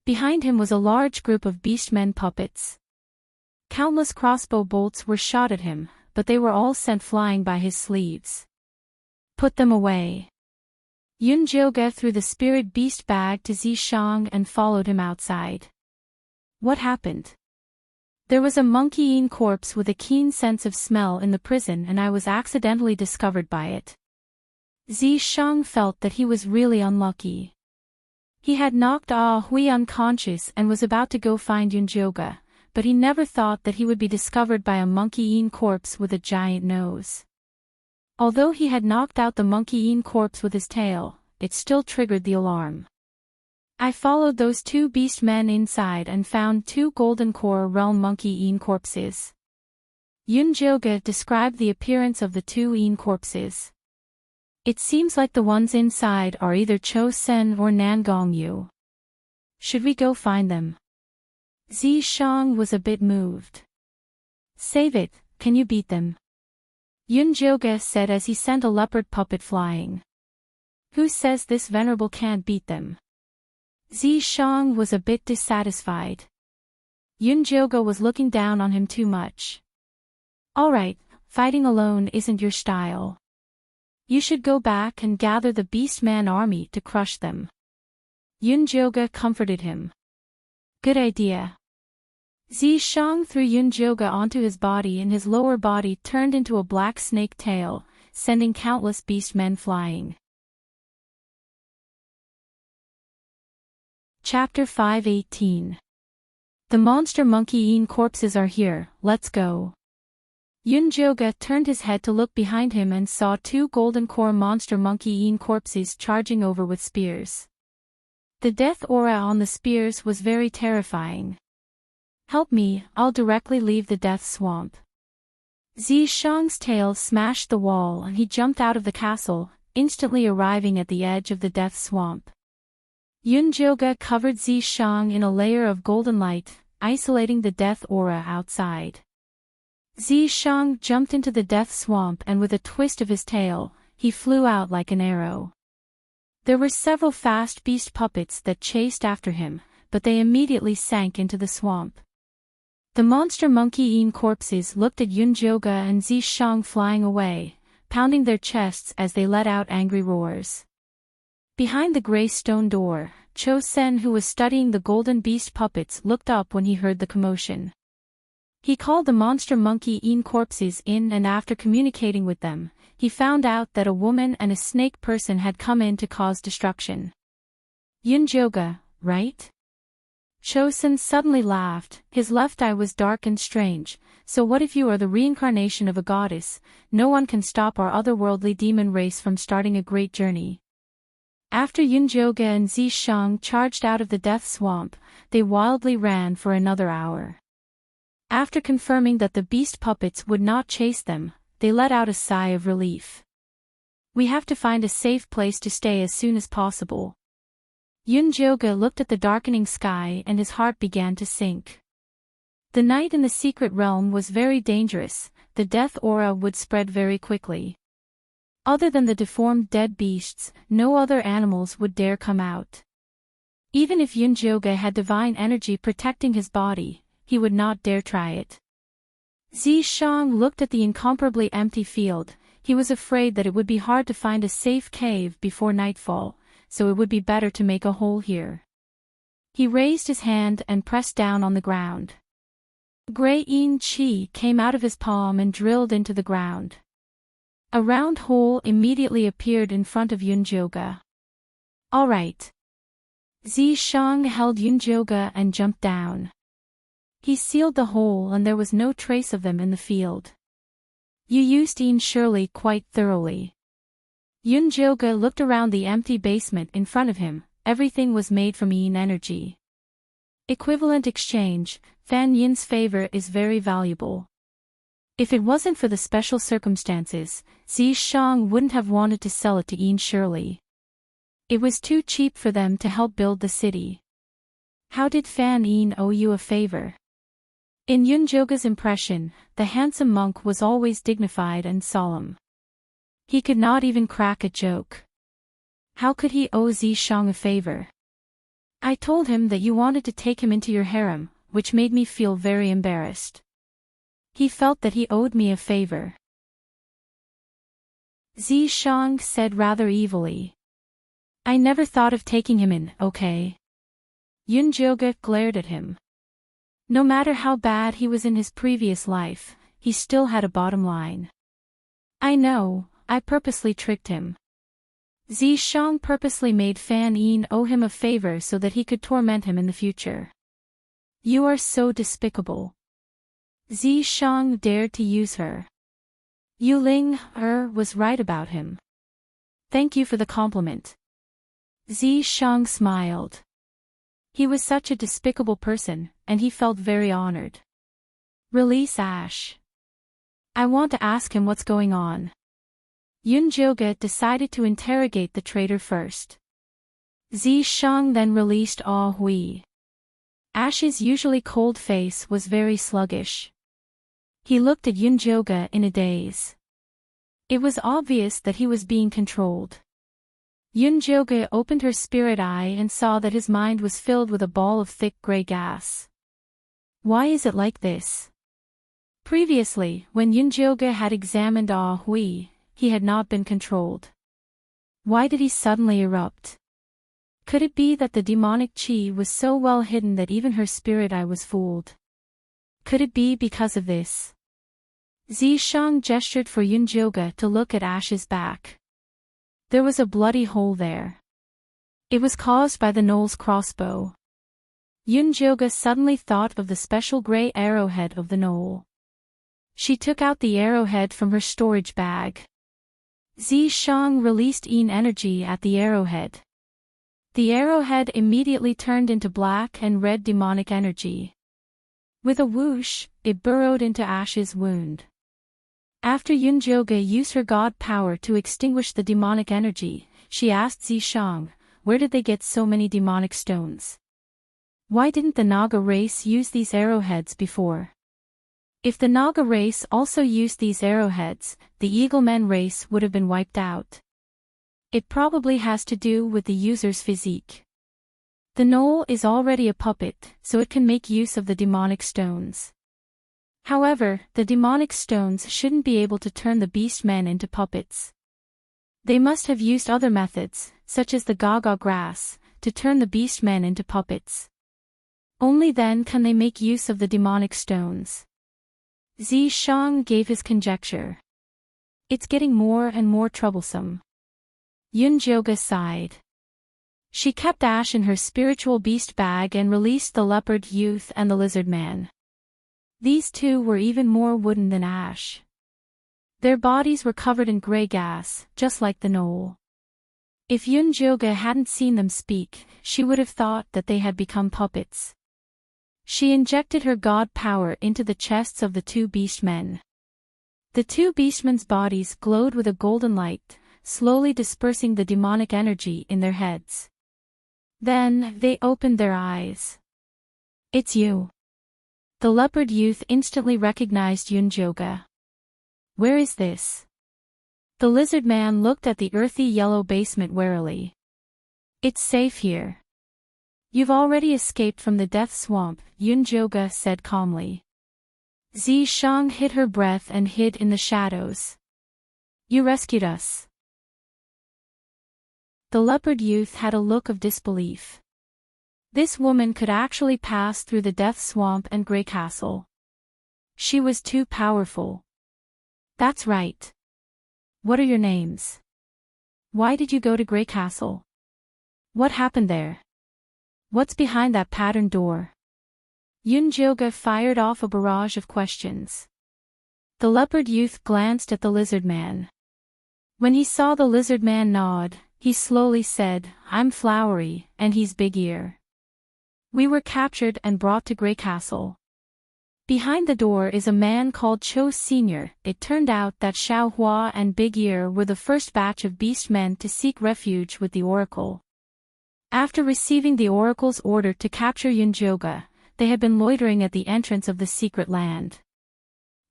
Behind him was a large group of beastmen puppets. Countless crossbow bolts were shot at him, but they were all sent flying by his sleeves. Put them away. Yunjoga threw the spirit beast bag to Zishang and followed him outside. What happened? There was a monkey corpse with a keen sense of smell in the prison and I was accidentally discovered by it. Zishang felt that he was really unlucky. He had knocked Ah Hui unconscious and was about to go find Yunjoga, but he never thought that he would be discovered by a monkey corpse with a giant nose. Although he had knocked out the monkey corpse with his tail, it still triggered the alarm. I followed those 2 beast men inside and found 2 Golden Core realm monkey corpses. Yunjoga described the appearance of the 2 corpses. It seems like the ones inside are either Cho Sen or Nangong Yu. Should we go find them? Zishang was a bit moved. Save it, can you beat them? Yunjoga said as he sent a leopard puppet flying. Who says this venerable can't beat them? Zishang was a bit dissatisfied. Yunjoga was looking down on him too much. Alright, fighting alone isn't your style. You should go back and gather the Beastman army to crush them. Yunjoga comforted him. Good idea. Zishang threw Yunjoga onto his body and his lower body turned into a black snake tail, sending countless beastmen flying. Chapter 5:18. The monster monkey corpses are here, let's go. Yunjoga turned his head to look behind him and saw two golden core monster monkey corpses charging over with spears. The death aura on the spears was very terrifying. "Help me, I'll directly leave the death swamp." Zishang's tail smashed the wall and he jumped out of the castle, instantly arriving at the edge of the death swamp. Yunjoga covered Zishang in a layer of golden light, isolating the death aura outside. Zishang jumped into the death swamp and with a twist of his tail, he flew out like an arrow. There were several fast beast puppets that chased after him, but they immediately sank into the swamp. The monster monkey corpses looked at Yunjoga and Zishang flying away, pounding their chests as they let out angry roars. Behind the gray stone door, Cho Sen, who was studying the golden beast puppets, looked up when he heard the commotion. He called the monster monkey corpses in and after communicating with them, he found out that a woman and a snake person had come in to cause destruction. "Yunjoga, right?" Chosen suddenly laughed, his left eye was dark and strange. "So what if you are the reincarnation of a goddess? No one can stop our otherworldly demon race from starting a great journey." After Yunjoga and Zishang charged out of the death swamp, they wildly ran for another hour. After confirming that the beast puppets would not chase them, they let out a sigh of relief. "We have to find a safe place to stay as soon as possible." Yunjoga looked at the darkening sky and his heart began to sink. The night in the secret realm was very dangerous, the death aura would spread very quickly. Other than the deformed dead beasts, no other animals would dare come out. Even if Yunjoga had divine energy protecting his body, he would not dare try it. Zishang looked at the incomparably empty field. He was afraid that it would be hard to find a safe cave before nightfall, so it would be better to make a hole here. He raised his hand and pressed down on the ground. Gray Chi came out of his palm and drilled into the ground. A round hole immediately appeared in front of Yunjoga. "All right." Zishang held Yunjoga and jumped down. He sealed the hole and there was no trace of them in the field. "You used surely quite thoroughly." Yunjoga looked around the empty basement in front of him. Everything was made from energy. Equivalent exchange, Fan Yin's favor is very valuable. If it wasn't for the special circumstances, Zishang wouldn't have wanted to sell it to surely. It was too cheap for them to help build the city. "How did Fan Yin owe you a favor?" In Yunjoga's impression, the handsome monk was always dignified and solemn. He could not even crack a joke. How could he owe Zishang a favor? "I told him that you wanted to take him into your harem, which made me feel very embarrassed. He felt that he owed me a favor." Zishang said rather evilly. "I never thought of taking him in, okay?" Yunjoga glared at him. No matter how bad he was in his previous life, he still had a bottom line. "I know, I purposely tricked him." Zishang purposely made Fan Yin owe him a favor so that he could torment him in the future. "You are so despicable." Zishang dared to use her. Yuling was right about him. "Thank you for the compliment." Zishang smiled. He was such a despicable person, and he felt very honored. "Release Ash. I want to ask him what's going on." Yunjoga decided to interrogate the traitor first. Zishang then released Ah Hui. Ash's usually cold face was very sluggish. He looked at Yunjoga in a daze. It was obvious that he was being controlled. Yunjoga opened her spirit eye and saw that his mind was filled with a ball of thick gray gas. Why is it like this? Previously, when Yunjoga had examined Ah Hui, he had not been controlled. Why did he suddenly erupt? Could it be that the demonic qi was so well hidden that even her spirit eye was fooled? Could it be because of this? Zishang gestured for Yunjoga to look at Ash's back. There was a bloody hole there. It was caused by the Knoll's crossbow. Yunjoga suddenly thought of the special gray arrowhead of the Knoll. She took out the arrowhead from her storage bag. Zishang released energy at the arrowhead. The arrowhead immediately turned into black and red demonic energy. With a whoosh, it burrowed into Ash's wound. After Yunjoga used her god power to extinguish the demonic energy, she asked Zishang, where did they get so many demonic stones? Why didn't the Naga race use these arrowheads before? If the Naga race also used these arrowheads, the Eaglemen race would have been wiped out. It probably has to do with the user's physique. The knoll is already a puppet, so it can make use of the demonic stones. However, the demonic stones shouldn't be able to turn the beastmen into puppets. They must have used other methods, such as the Gaga grass, to turn the beastmen into puppets. Only then can they make use of the demonic stones. Zishang gave his conjecture. It's getting more and more troublesome. Yunjoga sighed. She kept Ash in her spiritual beast bag and released the leopard youth and the lizard man. These two were even more wooden than Ash. Their bodies were covered in gray gas, just like the knoll. If Yunjoga hadn't seen them speak, she would have thought that they had become puppets. She injected her god power into the chests of the two beastmen. The two beastmen's bodies glowed with a golden light, slowly dispersing the demonic energy in their heads. Then, they opened their eyes. It's you. The leopard youth instantly recognized Yunjoga. Where is this? The lizard man looked at the earthy yellow basement warily. It's safe here. You've already escaped from the death swamp, Yunjoga said calmly. Zishang hid her breath and hid in the shadows. You rescued us. The leopard youth had a look of disbelief. This woman could actually pass through the death swamp and Grey Castle. She was too powerful. That's right. What are your names? Why did you go to Grey Castle? What happened there? What's behind that patterned door? Yunjoga fired off a barrage of questions. The leopard youth glanced at the lizard man. When he saw the lizard man nod, he slowly said, I'm Flowery, and he's Big Ear. We were captured and brought to Grey Castle. Behind the door is a man called Cho Sr. It turned out that Xiao Hua and Big Ear were the first batch of beastmen to seek refuge with the Oracle. After receiving the Oracle's order to capture Yunjoga, they had been loitering at the entrance of the secret land.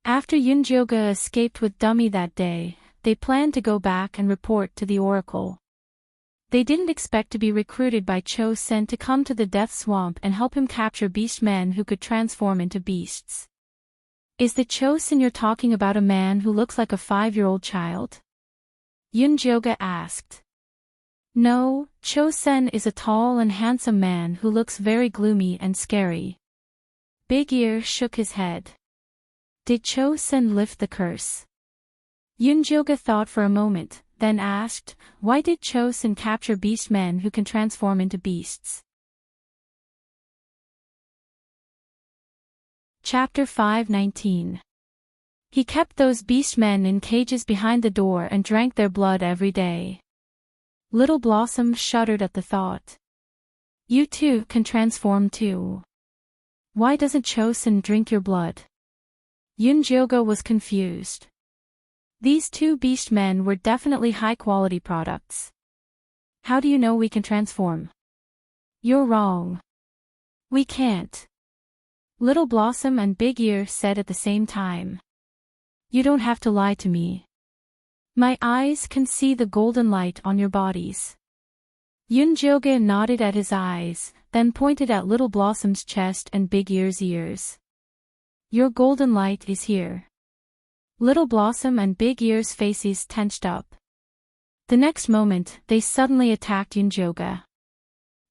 After Yunjoga escaped with Dummy that day, they planned to go back and report to the Oracle. They didn't expect to be recruited by Cho Sen to come to the Death Swamp and help him capture beastmen who could transform into beasts. Is the Cho Sen you're talking about a man who looks like a 5-year-old child? Yunjoga asked. No, Cho Sen is a tall and handsome man who looks very gloomy and scary. Big Ear shook his head. Did Cho Sen lift the curse? Yunjoga thought for a moment, then asked, why did Cho Sen capture beastmen who can transform into beasts? Chapter 5:19. He kept those beastmen in cages behind the door and drank their blood every day. Little Blossom shuddered at the thought. You too can transform too. Why doesn't Cho Sen drink your blood? Yunjoga was confused. These two beastmen were definitely high-quality products. How do you know we can transform? You're wrong. We can't. Little Blossom and Big Ear said at the same time. You don't have to lie to me. My eyes can see the golden light on your bodies. Yunjoga nodded at his eyes, then pointed at Little Blossom's chest and Big Ear's ears. Your golden light is here. Little Blossom and Big Ear's faces tensed up. The next moment, they suddenly attacked Yunjoga.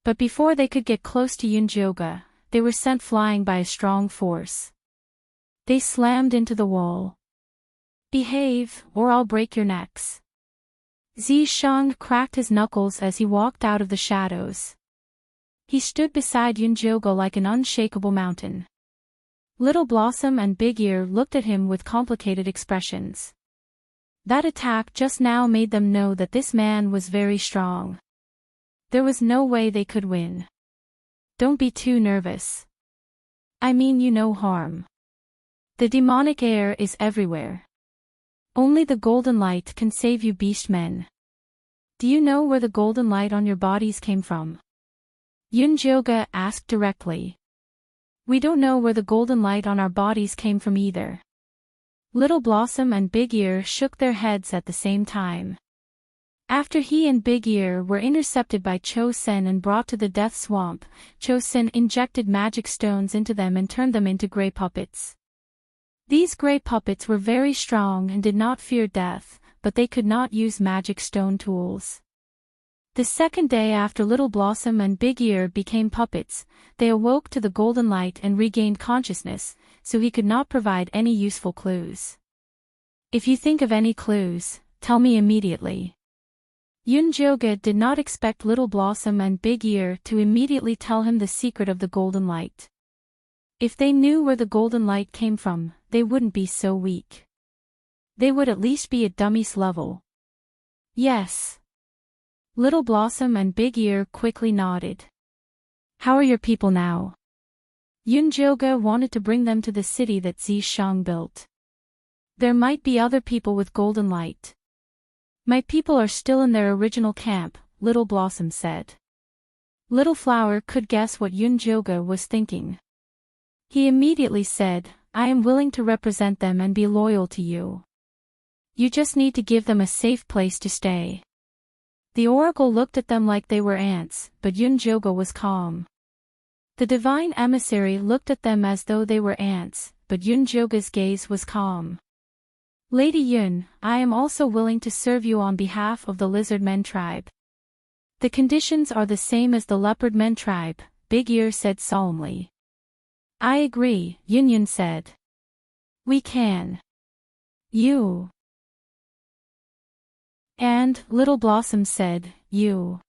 But before they could get close to Yunjoga, they were sent flying by a strong force. They slammed into the wall. Behave, or I'll break your necks. Zishang cracked his knuckles as he walked out of the shadows. He stood beside Yunjoga like an unshakable mountain. Little Blossom and Big Ear looked at him with complicated expressions. That attack just now made them know that this man was very strong. There was no way they could win. Don't be too nervous. I mean you no harm. The demonic air is everywhere. Only the golden light can save you beastmen. Do you know where the golden light on your bodies came from? Yunjoga asked directly. We don't know where the golden light on our bodies came from either. Little Blossom and Big Ear shook their heads at the same time. After he and Big Ear were intercepted by Cho Sen and brought to the death swamp, Cho Sen injected magic stones into them and turned them into gray puppets. These gray puppets were very strong and did not fear death, but they could not use magic stone tools. The second day after Little Blossom and Big Ear became puppets, they awoke to the golden light and regained consciousness, so he could not provide any useful clues. If you think of any clues, tell me immediately. Yunjoga did not expect Little Blossom and Big Ear to immediately tell him the secret of the golden light. If they knew where the golden light came from, they wouldn't be so weak. They would at least be at Dummy's level. Yes. Little Blossom and Big Ear quickly nodded. How are your people now? Yunjoga wanted to bring them to the city that Zishang built. There might be other people with golden light. My people are still in their original camp, Little Blossom said. Little Flower could guess what Yunjoga was thinking. He immediately said, I am willing to represent them and be loyal to you. You just need to give them a safe place to stay. The oracle looked at them like they were ants, but Yunjoga was calm. The divine emissary looked at them as though they were ants, but Yunjoga's gaze was calm. Lady Yun, I am also willing to serve you on behalf of the Lizardmen tribe. The conditions are the same as the Leopardmen tribe, Big Ear said solemnly. I agree, Yun said. We can. You. And, Little Blossom said, you.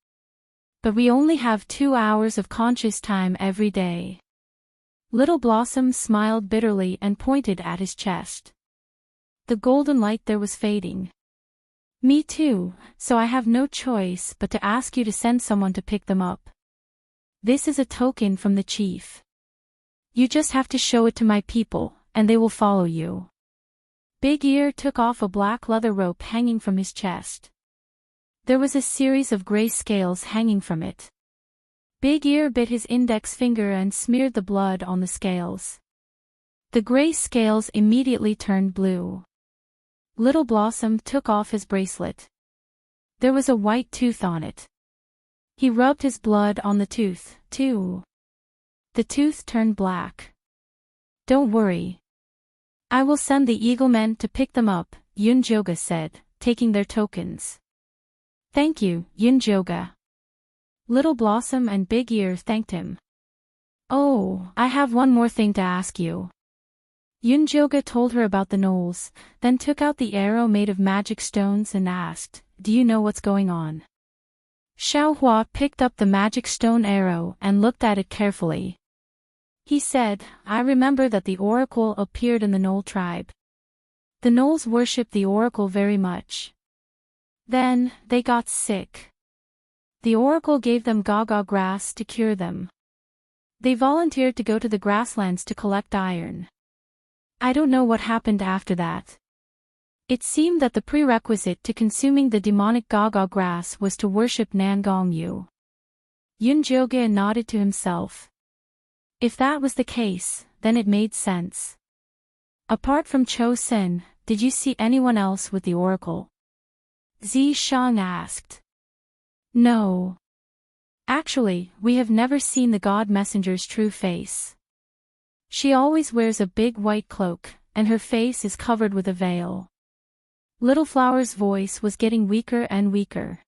But we only have 2 hours of conscious time every day. Little Blossom smiled bitterly and pointed at his chest. The golden light there was fading. Me too, so I have no choice but to ask you to send someone to pick them up. This is a token from the chief. You just have to show it to my people, and they will follow you. Big Ear took off a black leather rope hanging from his chest. There was a series of gray scales hanging from it. Big Ear bit his index finger and smeared the blood on the scales. The gray scales immediately turned blue. Little Blossom took off his bracelet. There was a white tooth on it. He rubbed his blood on the tooth, too. The tooth turned black. Don't worry. I will send the Eaglemen to pick them up, Yunjoga said, taking their tokens. Thank you, Yunjoga. Little Blossom and Big Ear thanked him. Oh, I have one more thing to ask you. Yunjoga told her about the gnolls, then took out the arrow made of magic stones and asked, Do you know what's going on? Xiaohua picked up the magic stone arrow and looked at it carefully. He said, I remember that the oracle appeared in the gnoll tribe. The gnolls worshipped the oracle very much. Then, they got sick. The oracle gave them gaga grass to cure them. They volunteered to go to the grasslands to collect iron. I don't know what happened after that. It seemed that the prerequisite to consuming the demonic gaga grass was to worship Nangong Yu. Yunjoga nodded to himself. If that was the case, then it made sense. Apart from Cho Sen, did you see anyone else with the oracle? Zishang asked. No. Actually, we have never seen the god messenger's true face. She always wears a big white cloak, and her face is covered with a veil. Little Flower's voice was getting weaker and weaker.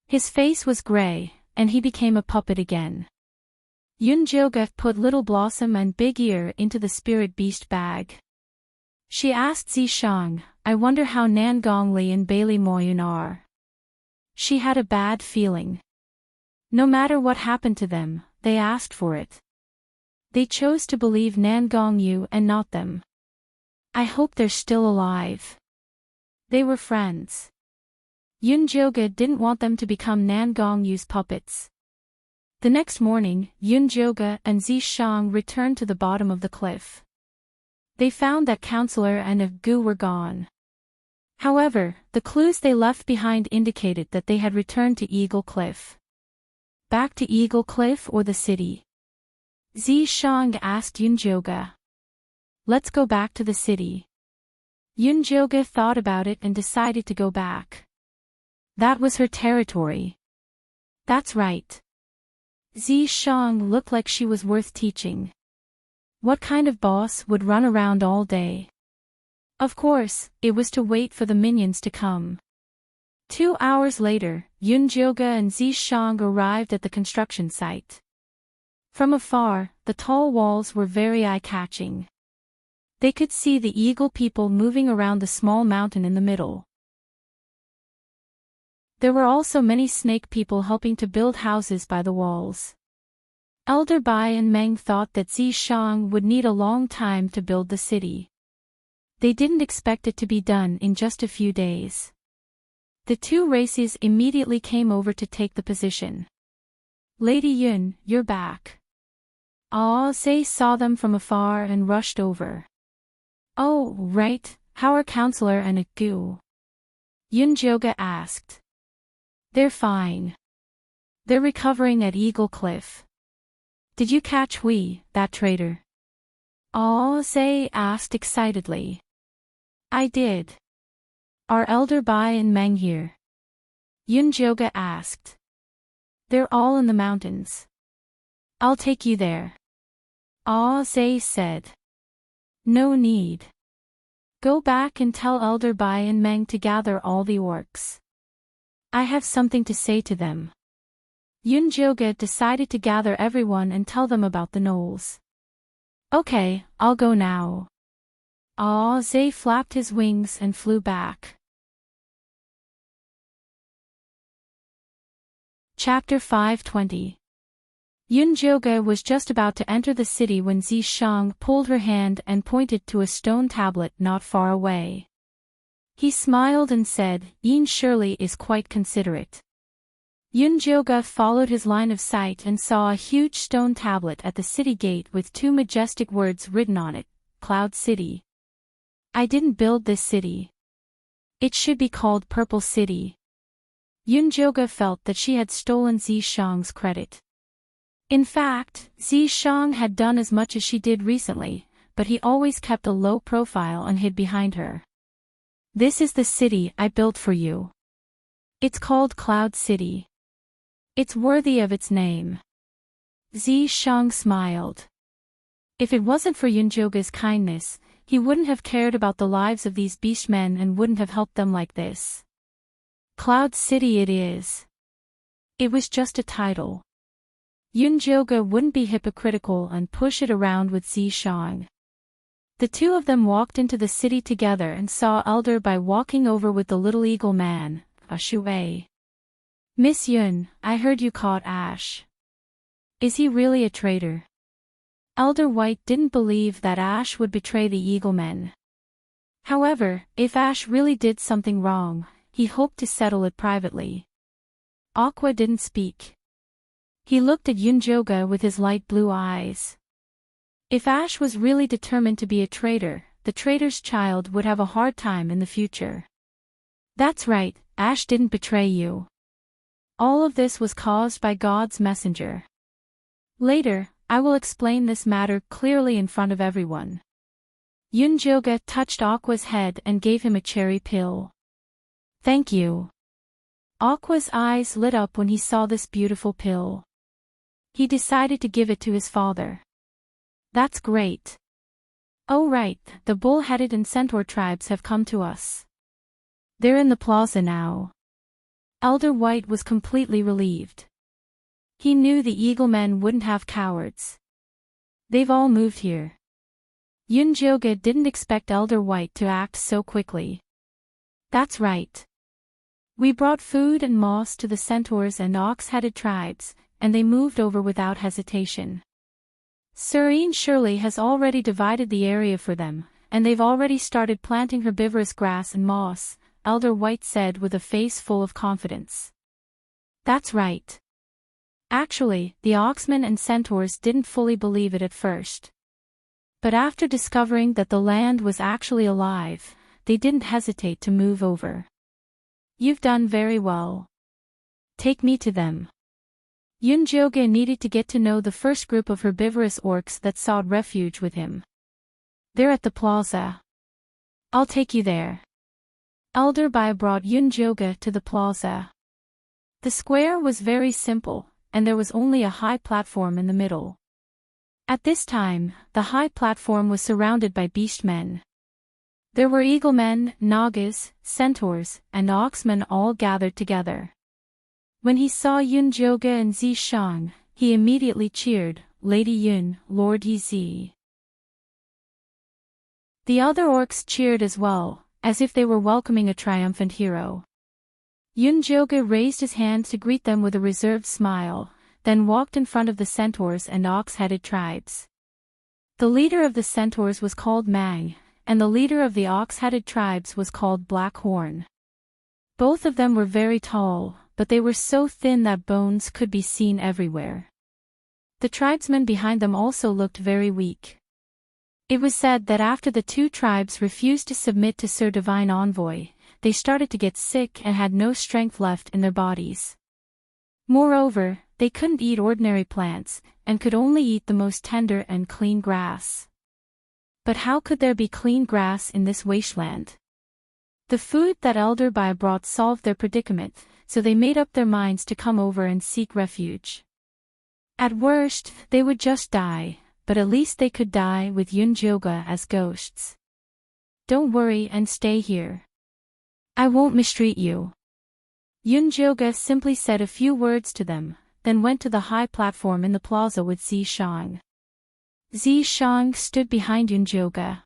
His face was gray, and he became a puppet again. Yunjoga put Little Blossom and Big Ear into the spirit beast bag. She asked Zishang, I wonder how Nangong Li and Bailey Moyun are. She had a bad feeling. No matter what happened to them, they asked for it. They chose to believe Nangongyu and not them. I hope they're still alive. They were friends. Yunjoga didn't want them to become Nangongyu's puppets. The next morning, Yunjoga and Zishang returned to the bottom of the cliff. They found that Counselor and Gu were gone. However, the clues they left behind indicated that they had returned to Eagle Cliff. Back to Eagle Cliff or the city? Zishang asked Yunjoga. Let's go back to the city. Yunjoga thought about it and decided to go back. That was her territory. That's right. Zishang looked like she was worth teaching. What kind of boss would run around all day? Of course, it was to wait for the minions to come. 2 hours later, Yunjoga and Zishang arrived at the construction site. From afar, the tall walls were very eye-catching. They could see the eagle people moving around the small mountain in the middle. There were also many snake people helping to build houses by the walls. Elder Bai and Meng thought that Zishang would need a long time to build the city. They didn't expect it to be done in just a few days. The two races immediately came over to take the position. Lady Yun, you're back. Ah Se saw them from afar and rushed over. Oh, right, how are Counselor and Gu? Yunjoga asked. They're fine. They're recovering at Eagle Cliff. Did you catch Hui, that traitor? Ah Se asked excitedly. I did. Are Elder Bai and Meng here? Yunjoga asked. They're all in the mountains. I'll take you there. Ah Se said. No need. Go back and tell Elder Bai and Meng to gather all the orcs. I have something to say to them. Yunjoga decided to gather everyone and tell them about the gnolls. Okay, I'll go now. Ah Se flapped his wings and flew back. Chapter 520. Yunjoga was just about to enter the city when Zishang pulled her hand and pointed to a stone tablet not far away. He smiled and said, Yin surely is quite considerate. Yunjoga followed his line of sight and saw a huge stone tablet at the city gate with 2 majestic words written on it, Cloud City. I didn't build this city. It should be called Purple City. Yunjoga felt that she had stolen Zishang's credit. In fact, Zishang had done as much as she did recently, but he always kept a low profile and hid behind her. This is the city I built for you. It's called Cloud City. It's worthy of its name. Zishang smiled. If it wasn't for Yunjoga's kindness, he wouldn't have cared about the lives of these beastmen and wouldn't have helped them like this. Cloud City it is. It was just a title. Yunjoga wouldn't be hypocritical and push it around with Zishang. The two of them walked into the city together and saw Elder Bai walking over with the little eagle man, Shui. Miss Yun, I heard you caught Ash. Is he really a traitor? Elder White didn't believe that Ash would betray the eagle men. However, if Ash really did something wrong, he hoped to settle it privately. Aqua didn't speak. He looked at Yunjoga with his light blue eyes. If Ash was really determined to be a traitor, the traitor's child would have a hard time in the future. That's right, Ash didn't betray you. All of this was caused by God's messenger. Later, I will explain this matter clearly in front of everyone. Yunjoga touched Aqua's head and gave him a cherry pill. Thank you. Aqua's eyes lit up when he saw this beautiful pill. He decided to give it to his father. That's great. Oh right, the bull-headed and centaur tribes have come to us. They're in the plaza now. Elder White was completely relieved. He knew the eagle men wouldn't have cowards. They've all moved here. Yunjoga didn't expect Elder White to act so quickly. That's right. We brought food and moss to the centaurs and ox-headed tribes, and they moved over without hesitation. Serene Shirley has already divided the area for them, and they've already started planting herbivorous grass and moss, Elder White said with a face full of confidence. That's right. Actually, the Oxmen and Centaurs didn't fully believe it at first. But after discovering that the land was actually alive, they didn't hesitate to move over. You've done very well. Take me to them. Yunjoga needed to get to know the first group of herbivorous orcs that sought refuge with him. They're at the plaza. I'll take you there. Elder Bai brought Yunjoga to the plaza. The square was very simple, and there was only a high platform in the middle. At this time, the high platform was surrounded by beastmen. There were eaglemen, nagas, centaurs, and oxmen all gathered together. When he saw Yunjoga and Zishang, he immediately cheered, Lady Yun, Lord Yi. The other orcs cheered as well, as if they were welcoming a triumphant hero. Yunjoga raised his hand to greet them with a reserved smile, then walked in front of the centaurs and ox-headed tribes. The leader of the centaurs was called Mang, and the leader of the ox-headed tribes was called Blackhorn. Both of them were very tall, but they were so thin that bones could be seen everywhere. The tribesmen behind them also looked very weak. It was said that after the two tribes refused to submit to Sir Divine Envoy, they started to get sick and had no strength left in their bodies. Moreover, they couldn't eat ordinary plants, and could only eat the most tender and clean grass. But how could there be clean grass in this wasteland? The food that Elder Bai brought solved their predicament, so they made up their minds to come over and seek refuge. At worst, they would just die, but at least they could die with Yunjoga as ghosts. Don't worry and stay here. I won't mistreat you. Yunjoga simply said a few words to them, then went to the high platform in the plaza with Zishang. Zishang stood behind Yunjoga.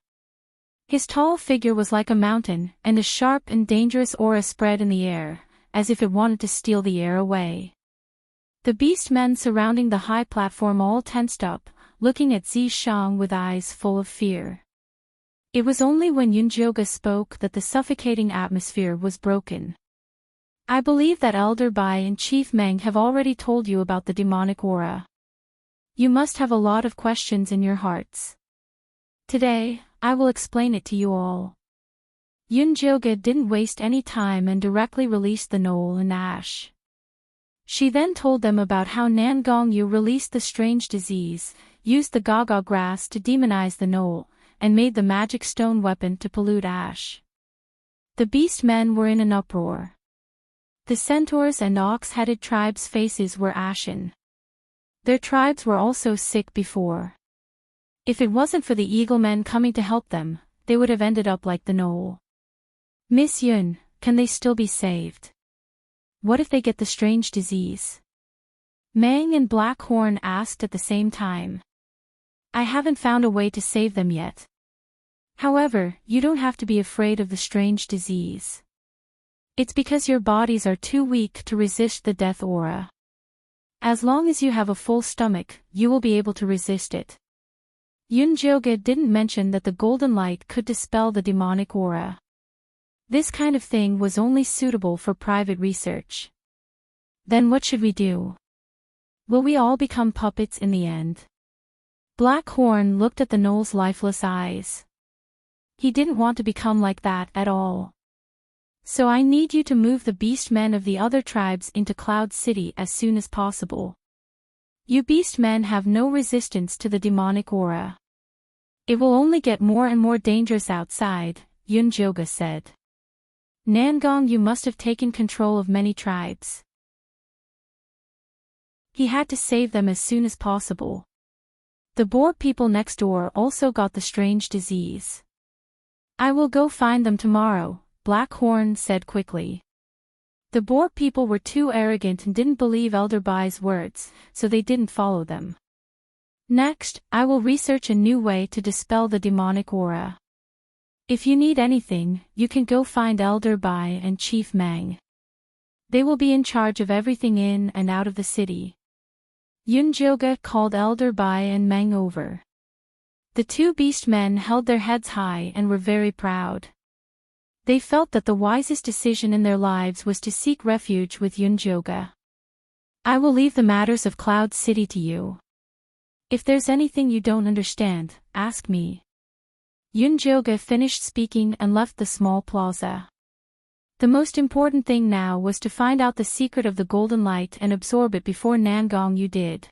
His tall figure was like a mountain, and a sharp and dangerous aura spread in the air, as if it wanted to steal the air away. The beastmen surrounding the high platform all tensed up, looking at Zishang with eyes full of fear. It was only when Yunjoga spoke that the suffocating atmosphere was broken. I believe that Elder Bai and Chief Meng have already told you about the demonic aura. You must have a lot of questions in your hearts. Today, I will explain it to you all. Yunjoga didn't waste any time and directly released the Knoll and Ash. She then told them about how Nangongyu released the strange disease, used the Gaga grass to demonize the Knoll, and made the magic stone weapon to pollute Ash. The beastmen were in an uproar. The centaurs and ox-headed tribes' faces were ashen. Their tribes were also sick before. If it wasn't for the eaglemen coming to help them, they would have ended up like the Knoll. Miss Yun, can they still be saved? What if they get the strange disease? Mang and Blackhorn asked at the same time. I haven't found a way to save them yet. However, you don't have to be afraid of the strange disease. It's because your bodies are too weak to resist the death aura. As long as you have a full stomach, you will be able to resist it. Yunjoga didn't mention that the golden light could dispel the demonic aura. This kind of thing was only suitable for private research. Then what should we do? Will we all become puppets in the end? Blackhorn looked at the Knoll's lifeless eyes. He didn't want to become like that at all. So I need you to move the beastmen of the other tribes into Cloud City as soon as possible. You beastmen have no resistance to the demonic aura. It will only get more and more dangerous outside, Yunjoga said. Nangong, you must have taken control of many tribes. He had to save them as soon as possible. The Boer people next door also got the strange disease. I will go find them tomorrow, Blackhorn said quickly. The Boer people were too arrogant and didn't believe Elder Bai's words, so they didn't follow them. Next, I will research a new way to dispel the demonic aura. If you need anything, you can go find Elder Bai and Chief Meng. They will be in charge of everything in and out of the city. Yunjoga called Elder Bai and Meng over. The two beast men held their heads high and were very proud. They felt that the wisest decision in their lives was to seek refuge with Yunjoga. I will leave the matters of Cloud City to you. If there's anything you don't understand, ask me. Yunjoga finished speaking and left the small plaza. The most important thing now was to find out the secret of the golden light and absorb it before Nangong Yu did.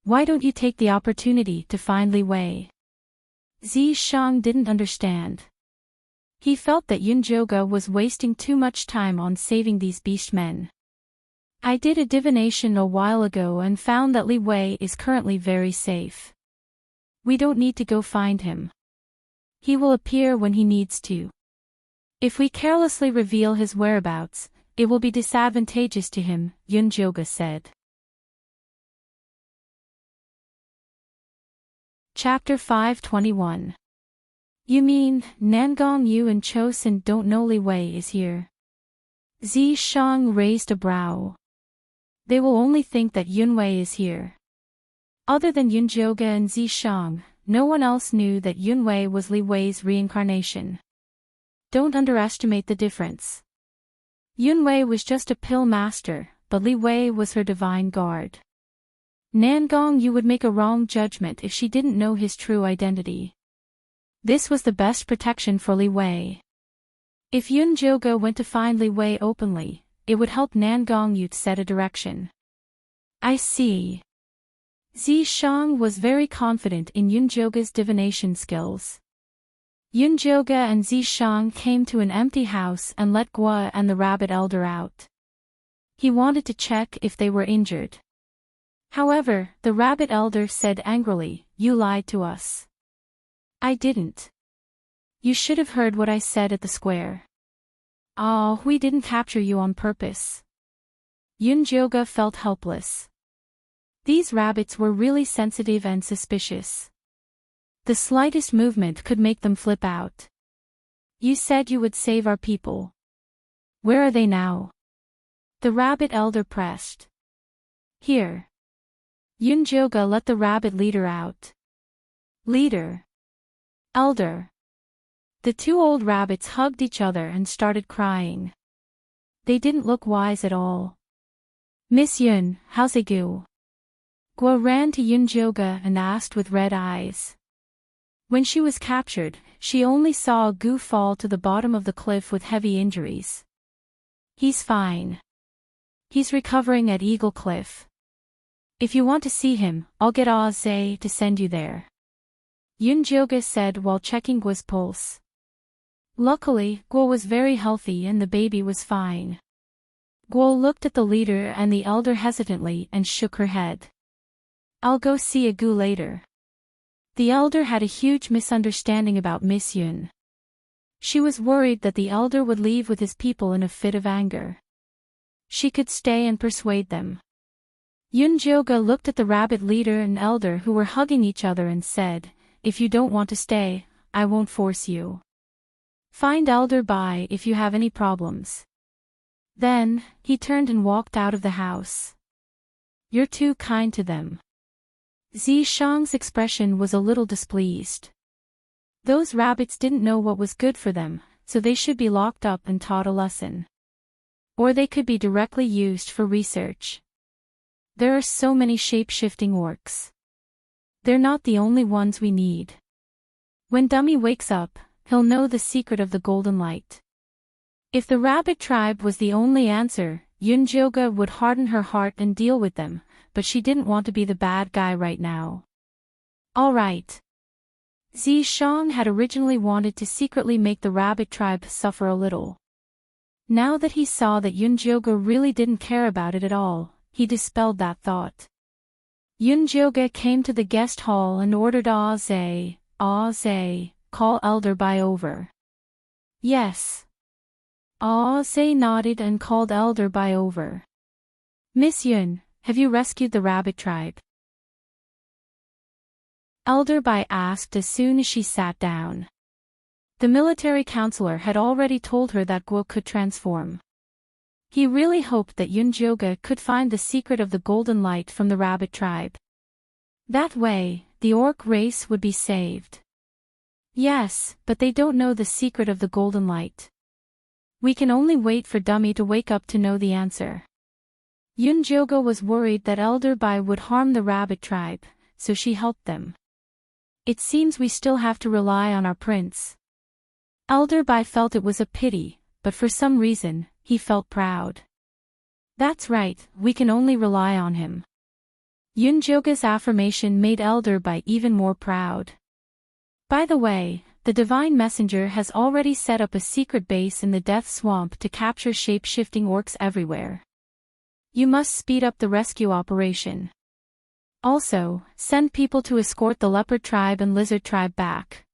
Why don't you take the opportunity to find Li Wei? Zi Shang didn't understand. He felt that Yunjoga was wasting too much time on saving these beast men. I did a divination a while ago and found that Li Wei is currently very safe. We don't need to go find him. He will appear when he needs to. If we carelessly reveal his whereabouts, it will be disadvantageous to him, Yunjoga said. Chapter 521. You mean, Nangong Yu and Chosin don't know Li Wei is here? Zi Shang raised a brow. They will only think that Yun Wei is here. Other than Yunjoga and Zi Shang, no one else knew that Yun Wei was Li Wei's reincarnation. Don't underestimate the difference. Yun Wei was just a pill master, but Li Wei was her divine guard. Nangong Yu would make a wrong judgment if she didn't know his true identity. This was the best protection for Li Wei. If Yunjoga went to find Li Wei openly, it would help Nangong Yu set a direction. I see. Zi Shang was very confident in Yunjoga's divination skills. Yunjoga and Zi Shang came to an empty house and let Gua and the rabbit elder out. He wanted to check if they were injured. However, the rabbit elder said angrily, "You lied to us." I didn't. You should have heard what I said at the square. Oh, we didn't capture you on purpose. Yunjoga felt helpless. These rabbits were really sensitive and suspicious. The slightest movement could make them flip out. You said you would save our people. Where are they now? The rabbit elder pressed. Here. Yunjoga let the rabbit leader out. Leader. Elder. The two old rabbits hugged each other and started crying. They didn't look wise at all. Miss Yun, how's it go? Gua ran to Yunjoga and asked with red eyes. When she was captured, she only saw Gu fall to the bottom of the cliff with heavy injuries. He's fine. He's recovering at Eagle Cliff. If you want to see him, I'll get Zhe to send you there. Yunjoga said while checking Gua's pulse. Luckily, Gua was very healthy and the baby was fine. Gua looked at the leader and the elder hesitantly and shook her head. I'll go see a Gu later. The elder had a huge misunderstanding about Miss Yun. She was worried that the elder would leave with his people in a fit of anger. She could stay and persuade them. Yunjoga looked at the rabbit leader and elder who were hugging each other and said, If you don't want to stay, I won't force you. Find Elder Bai if you have any problems. Then, he turned and walked out of the house. You're too kind to them. Zi Shang's expression was a little displeased. Those rabbits didn't know what was good for them, so they should be locked up and taught a lesson. Or they could be directly used for research. There are so many shape-shifting orcs. They're not the only ones we need. When Dummy wakes up, he'll know the secret of the golden light. If the rabbit tribe was the only answer, Yunjoga would harden her heart and deal with them, but she didn't want to be the bad guy right now. All right. Zi Shang had originally wanted to secretly make the rabbit tribe suffer a little. Now that he saw that Yunjoga really didn't care about it at all, he dispelled that thought. Yunjoga came to the guest hall and ordered Zhe, call Elder Bai over. Yes. Zhe nodded and called Elder Bai over. Miss Yun, have you rescued the rabbit tribe? Elder Bai asked as soon as she sat down. The military counselor had already told her that Guo could transform. He really hoped that Yunjoga could find the secret of the golden light from the rabbit tribe. That way, the orc race would be saved. Yes, but they don't know the secret of the golden light. We can only wait for Dummy to wake up to know the answer. Yunjoga was worried that Elder Bai would harm the rabbit tribe, so she helped them. It seems we still have to rely on our prince. Elder Bai felt it was a pity, but for some reason, he felt proud. That's right, we can only rely on him. Yunjoga's affirmation made Elder Bai even more proud. By the way, the Divine Messenger has already set up a secret base in the Death Swamp to capture shape-shifting orcs everywhere. You must speed up the rescue operation. Also, send people to escort the Leopard Tribe and Lizard Tribe back.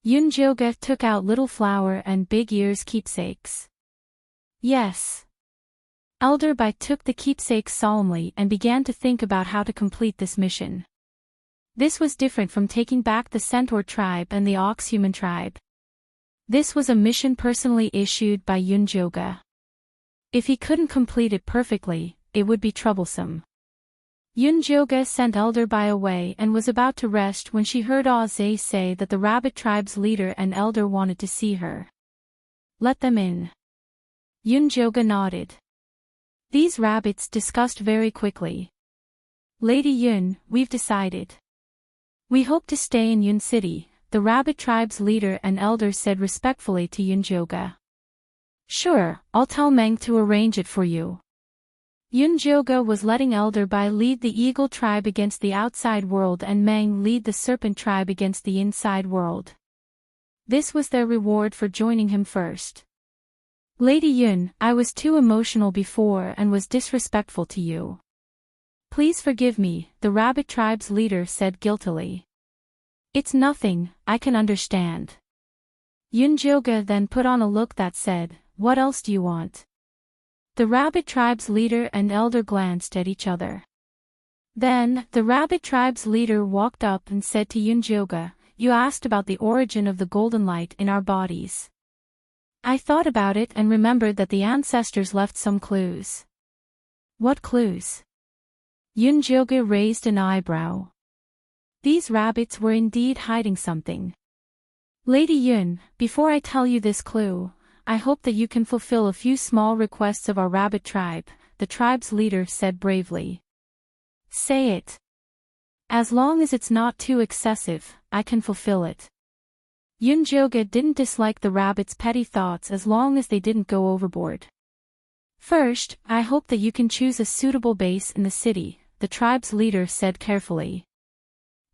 Yunjoga took out Little Flower and Big Ear's keepsakes. Yes. Elder Bai took the keepsakes solemnly and began to think about how to complete this mission. This was different from taking back the Centaur tribe and the Ox-Human tribe. This was a mission personally issued by Yunjoga. If he couldn't complete it perfectly, it would be troublesome. Yunjoga sent Elder Bai away and was about to rest when she heard Aze say that the rabbit tribe's leader and elder wanted to see her. Let them in. Yunjoga nodded. These rabbits discussed very quickly. Lady Yun, we've decided. We hope to stay in Yun City, the rabbit tribe's leader and elder said respectfully to Yunjoga. Sure, I'll tell Meng to arrange it for you. Yunjoga was letting Elder Bai lead the Eagle tribe against the outside world and Meng lead the Serpent tribe against the inside world. This was their reward for joining him first. Lady Yun, I was too emotional before and was disrespectful to you. Please forgive me, the rabbit tribe's leader said guiltily. It's nothing, I can understand. Yunjoga then put on a look that said, what else do you want? The rabbit tribe's leader and elder glanced at each other. Then, the rabbit tribe's leader walked up and said to Yunjoga, you asked about the origin of the golden light in our bodies. I thought about it and remembered that the ancestors left some clues. What clues? Yunjoga raised an eyebrow. These rabbits were indeed hiding something. Lady Yun, before I tell you this clue, I hope that you can fulfill a few small requests of our rabbit tribe, the tribe's leader said bravely. Say it. As long as it's not too excessive, I can fulfill it. Yunjoga didn't dislike the rabbit's petty thoughts as long as they didn't go overboard. First, I hope that you can choose a suitable base in the city, the tribe's leader said carefully.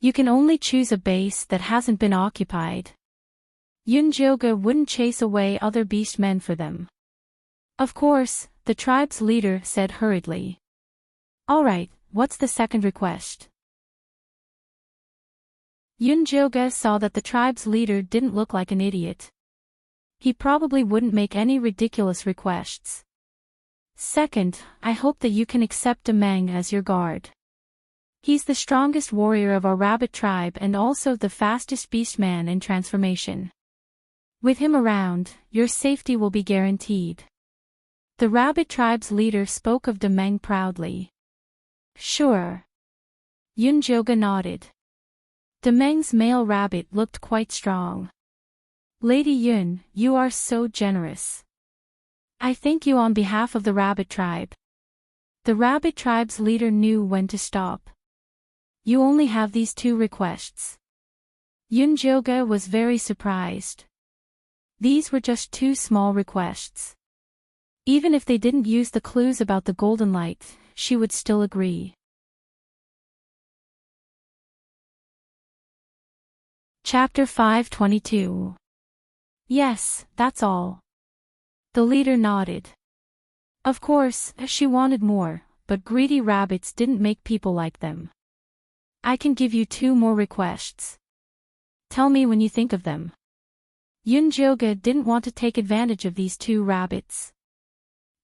You can only choose a base that hasn't been occupied. Yunjoga wouldn't chase away other beastmen for them. Of course, the tribe's leader said hurriedly. Alright, what's the second request? Yunjoga saw that the tribe's leader didn't look like an idiot. He probably wouldn't make any ridiculous requests. Second, I hope that you can accept Demeng as your guard. He's the strongest warrior of our rabbit tribe and also the fastest beastman in transformation. With him around, your safety will be guaranteed. The rabbit tribe's leader spoke of Demeng proudly. Sure. Yunjoga nodded. Demeng's male rabbit looked quite strong. Lady Yun, you are so generous. I thank you on behalf of the rabbit tribe. The rabbit tribe's leader knew when to stop. You only have these two requests. Yunjoga was very surprised. These were just two small requests. Even if they didn't use the clues about the golden light, she would still agree. Chapter 522. Yes, that's all. The leader nodded. Of course, she wanted more, but greedy rabbits didn't make people like them. I can give you two more requests. Tell me when you think of them. Yunjoga didn't want to take advantage of these two rabbits.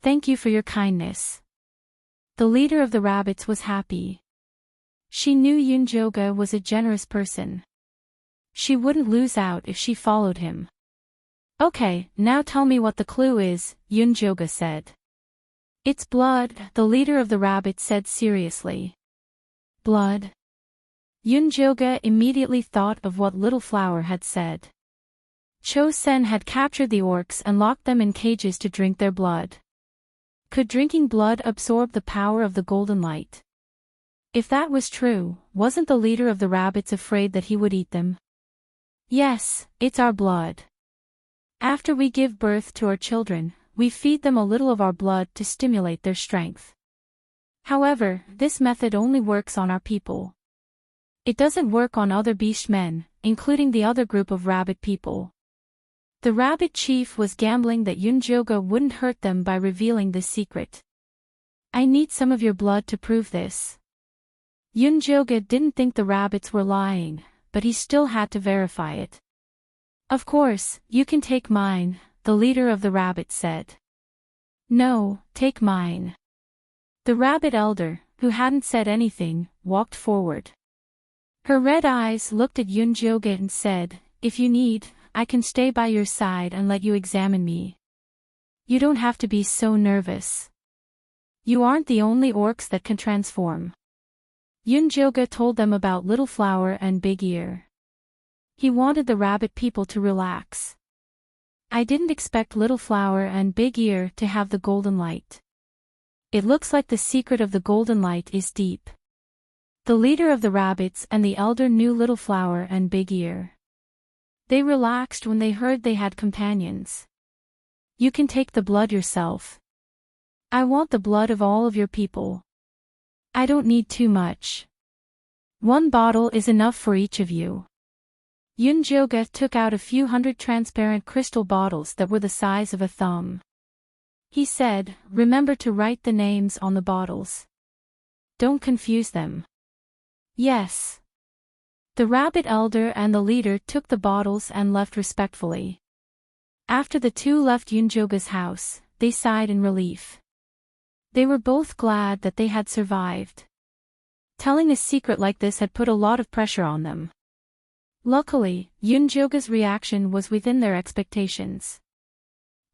Thank you for your kindness. The leader of the rabbits was happy. She knew Yunjoga was a generous person. She wouldn't lose out if she followed him. Okay, now tell me what the clue is, Yunjoga said. It's blood, the leader of the rabbits said seriously. Blood? Yunjoga immediately thought of what Little Flower had said. Cho Sen had captured the orcs and locked them in cages to drink their blood. Could drinking blood absorb the power of the golden light? If that was true, wasn't the leader of the rabbits afraid that he would eat them? Yes, it's our blood. After we give birth to our children, we feed them a little of our blood to stimulate their strength. However, this method only works on our people. It doesn't work on other beast men, including the other group of rabbit people. The rabbit chief was gambling that Yunjoga wouldn't hurt them by revealing this secret. I need some of your blood to prove this. Yunjoga didn't think the rabbits were lying, but he still had to verify it. Of course, you can take mine, the leader of the rabbits said. No, take mine. The rabbit elder, who hadn't said anything, walked forward. Her red eyes looked at Yunjoga and said, if you need, I can stay by your side and let you examine me. You don't have to be so nervous. You aren't the only orcs that can transform. Yunjoga told them about Little Flower and Big Ear. He wanted the rabbit people to relax. I didn't expect Little Flower and Big Ear to have the golden light. It looks like the secret of the golden light is deep. The leader of the rabbits and the elder knew Little Flower and Big Ear. They relaxed when they heard they had companions. You can take the blood yourself. I want the blood of all of your people. I don't need too much. 1 bottle is enough for each of you. Yunjoga took out a few hundred transparent crystal bottles that were the size of a thumb. He said, remember to write the names on the bottles. Don't confuse them. Yes. The rabbit elder and the leader took the bottles and left respectfully. After the two left Yunjoga's house, they sighed in relief. They were both glad that they had survived. Telling a secret like this had put a lot of pressure on them. Luckily, Yunjoga's reaction was within their expectations.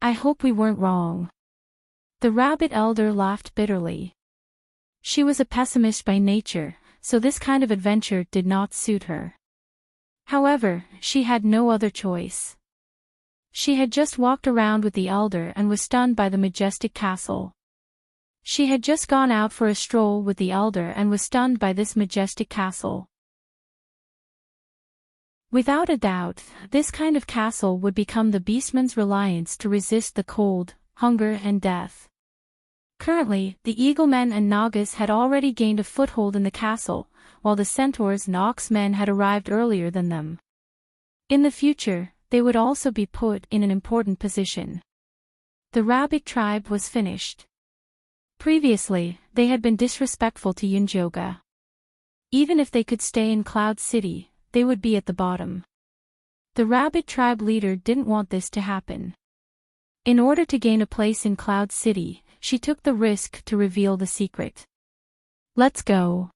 I hope we weren't wrong. The rabbit elder laughed bitterly. She was a pessimist by nature, so this kind of adventure did not suit her. However, she had no other choice. She had just walked around with the elder and was stunned by the majestic castle. She had just gone out for a stroll with the elder and was stunned by this majestic castle. Without a doubt, this kind of castle would become the beastman's reliance to resist the cold, hunger and death. Currently, the eaglemen and nagas had already gained a foothold in the castle, while the centaurs and oxmen had arrived earlier than them. In the future, they would also be put in an important position. The rabbit tribe was finished. Previously, they had been disrespectful to Yunjoga. Even if they could stay in Cloud City, they would be at the bottom. The rabbit tribe leader didn't want this to happen. In order to gain a place in Cloud City, she took the risk to reveal the secret. Let's go.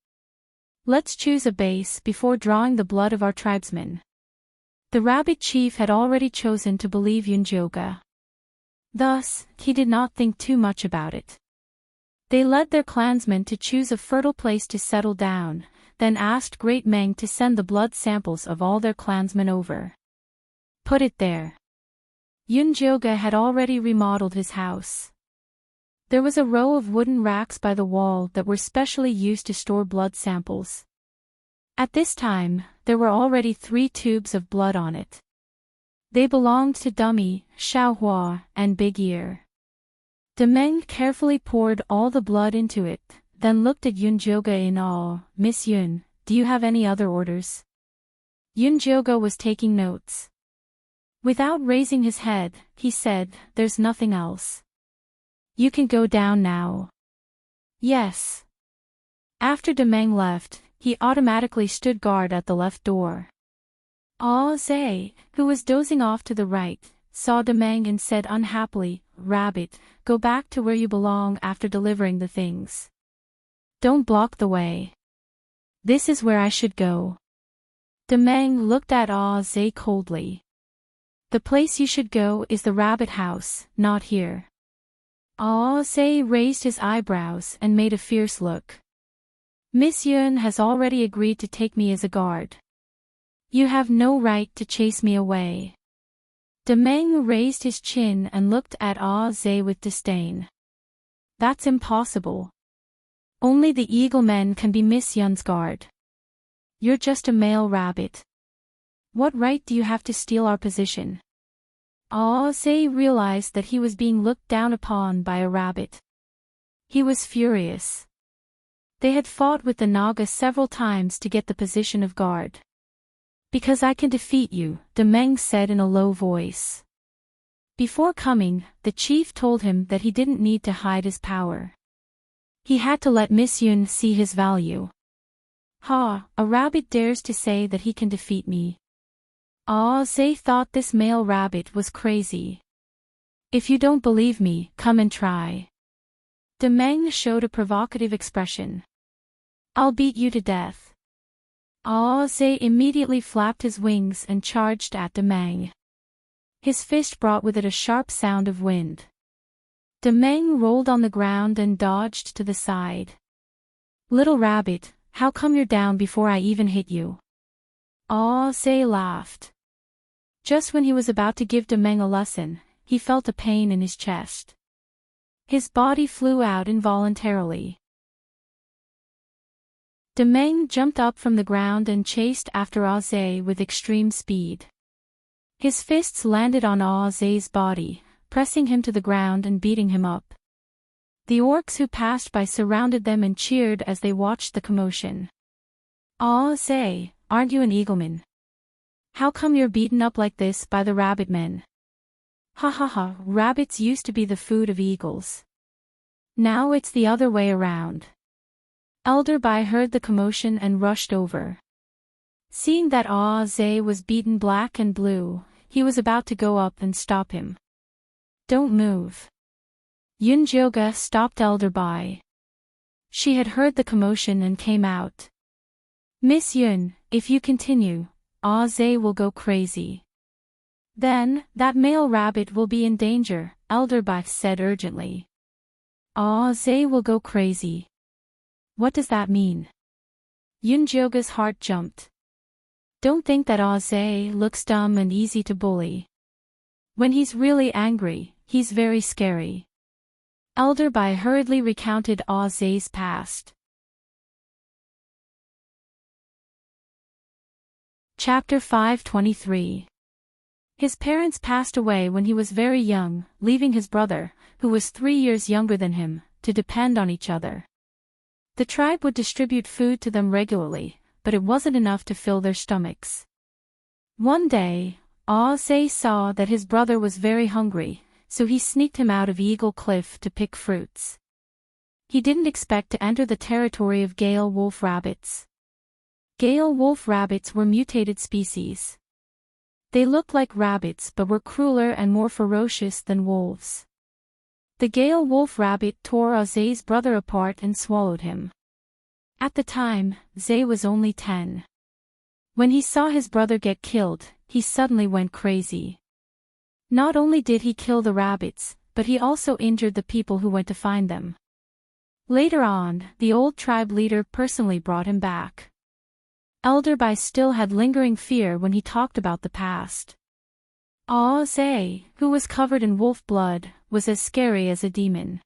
Let's choose a base before drawing the blood of our tribesmen. The rabbit chief had already chosen to believe Yunjoga. Thus, he did not think too much about it. They led their clansmen to choose a fertile place to settle down, then asked Great Meng to send the blood samples of all their clansmen over. Put it there. Yunjoga had already remodeled his house. There was a row of wooden racks by the wall that were specially used to store blood samples. At this time, there were already 3 tubes of blood on it. They belonged to Dummy, Xiaohua, and Big Ear. Demeng carefully poured all the blood into it, then looked at Yunjoga in awe. Miss Yun, do you have any other orders? Yunjoga was taking notes. Without raising his head, he said, there's nothing else. You can go down now. Yes. After Demeng left, he automatically stood guard at the left door. Ah Zhe, who was dozing off to the right, saw Demeng and said unhappily, Rabbit, go back to where you belong after delivering the things. Don't block the way. This is where I should go. Demeng looked at Ah Zhe coldly. The place you should go is the rabbit house, not here. Ah Sei raised his eyebrows and made a fierce look. Miss Yun has already agreed to take me as a guard. You have no right to chase me away. Demeng raised his chin and looked at Ah Sei with disdain. That's impossible. Only the eagle men can be Miss Yun's guard. You're just a male rabbit. What right do you have to steal our position? Ah Sei realized that he was being looked down upon by a rabbit. He was furious. They had fought with the Naga several times to get the position of guard. Because I can defeat you, Demeng said in a low voice. Before coming, the chief told him that he didn't need to hide his power. He had to let Miss Yun see his value. Ha, a rabbit dares to say that he can defeat me. Ah Sei thought this male rabbit was crazy. If you don't believe me, come and try. Demeng showed a provocative expression. I'll beat you to death. Ah Sei immediately flapped his wings and charged at Demeng. His fist brought with it a sharp sound of wind. Demeng rolled on the ground and dodged to the side. Little rabbit, how come you're down before I even hit you? Ah Sei laughed. Just when he was about to give Demeng a lesson, he felt a pain in his chest. His body flew out involuntarily. Demeng jumped up from the ground and chased after Ah Sei with extreme speed. His fists landed on Ah Sei's body, pressing him to the ground and beating him up. The orcs who passed by surrounded them and cheered as they watched the commotion. Ah Sei, aren't you an eagleman? How come you're beaten up like this by the rabbit men? Ha ha ha, rabbits used to be the food of eagles. Now it's the other way around. Elder Bai heard the commotion and rushed over. Seeing that Ah Sei was beaten black and blue, he was about to go up and stop him. Don't move. Yun Jioga stopped Elder Bai. She had heard the commotion and came out. Miss Yun, if you continue, Ah Sei will go crazy. Then, that male rabbit will be in danger, Elder Bai said urgently. Ah Sei will go crazy. What does that mean? Yun Jioga's heart jumped. Don't think that Ah Sei looks dumb and easy to bully. When he's really angry, he's very scary. Elder Bai hurriedly recounted Ah Sei's past. Chapter 523. His parents passed away when he was very young, leaving his brother, who was 3 years younger than him, to depend on each other. The tribe would distribute food to them regularly, but it wasn't enough to fill their stomachs. One day, Ah Sei saw that his brother was very hungry, so he sneaked him out of Eagle Cliff to pick fruits. He didn't expect to enter the territory of Gale wolf rabbits. Gale wolf rabbits were mutated species. They looked like rabbits but were crueler and more ferocious than wolves. The Gale wolf rabbit tore Ah Sei's brother apart and swallowed him. At the time, Sei was only 10. When he saw his brother get killed, he suddenly went crazy. Not only did he kill the rabbits, but he also injured the people who went to find them. Later on, the old tribe leader personally brought him back. Elder Bai still had lingering fear when he talked about the past. Ah Sei, who was covered in wolf blood, was as scary as a demon.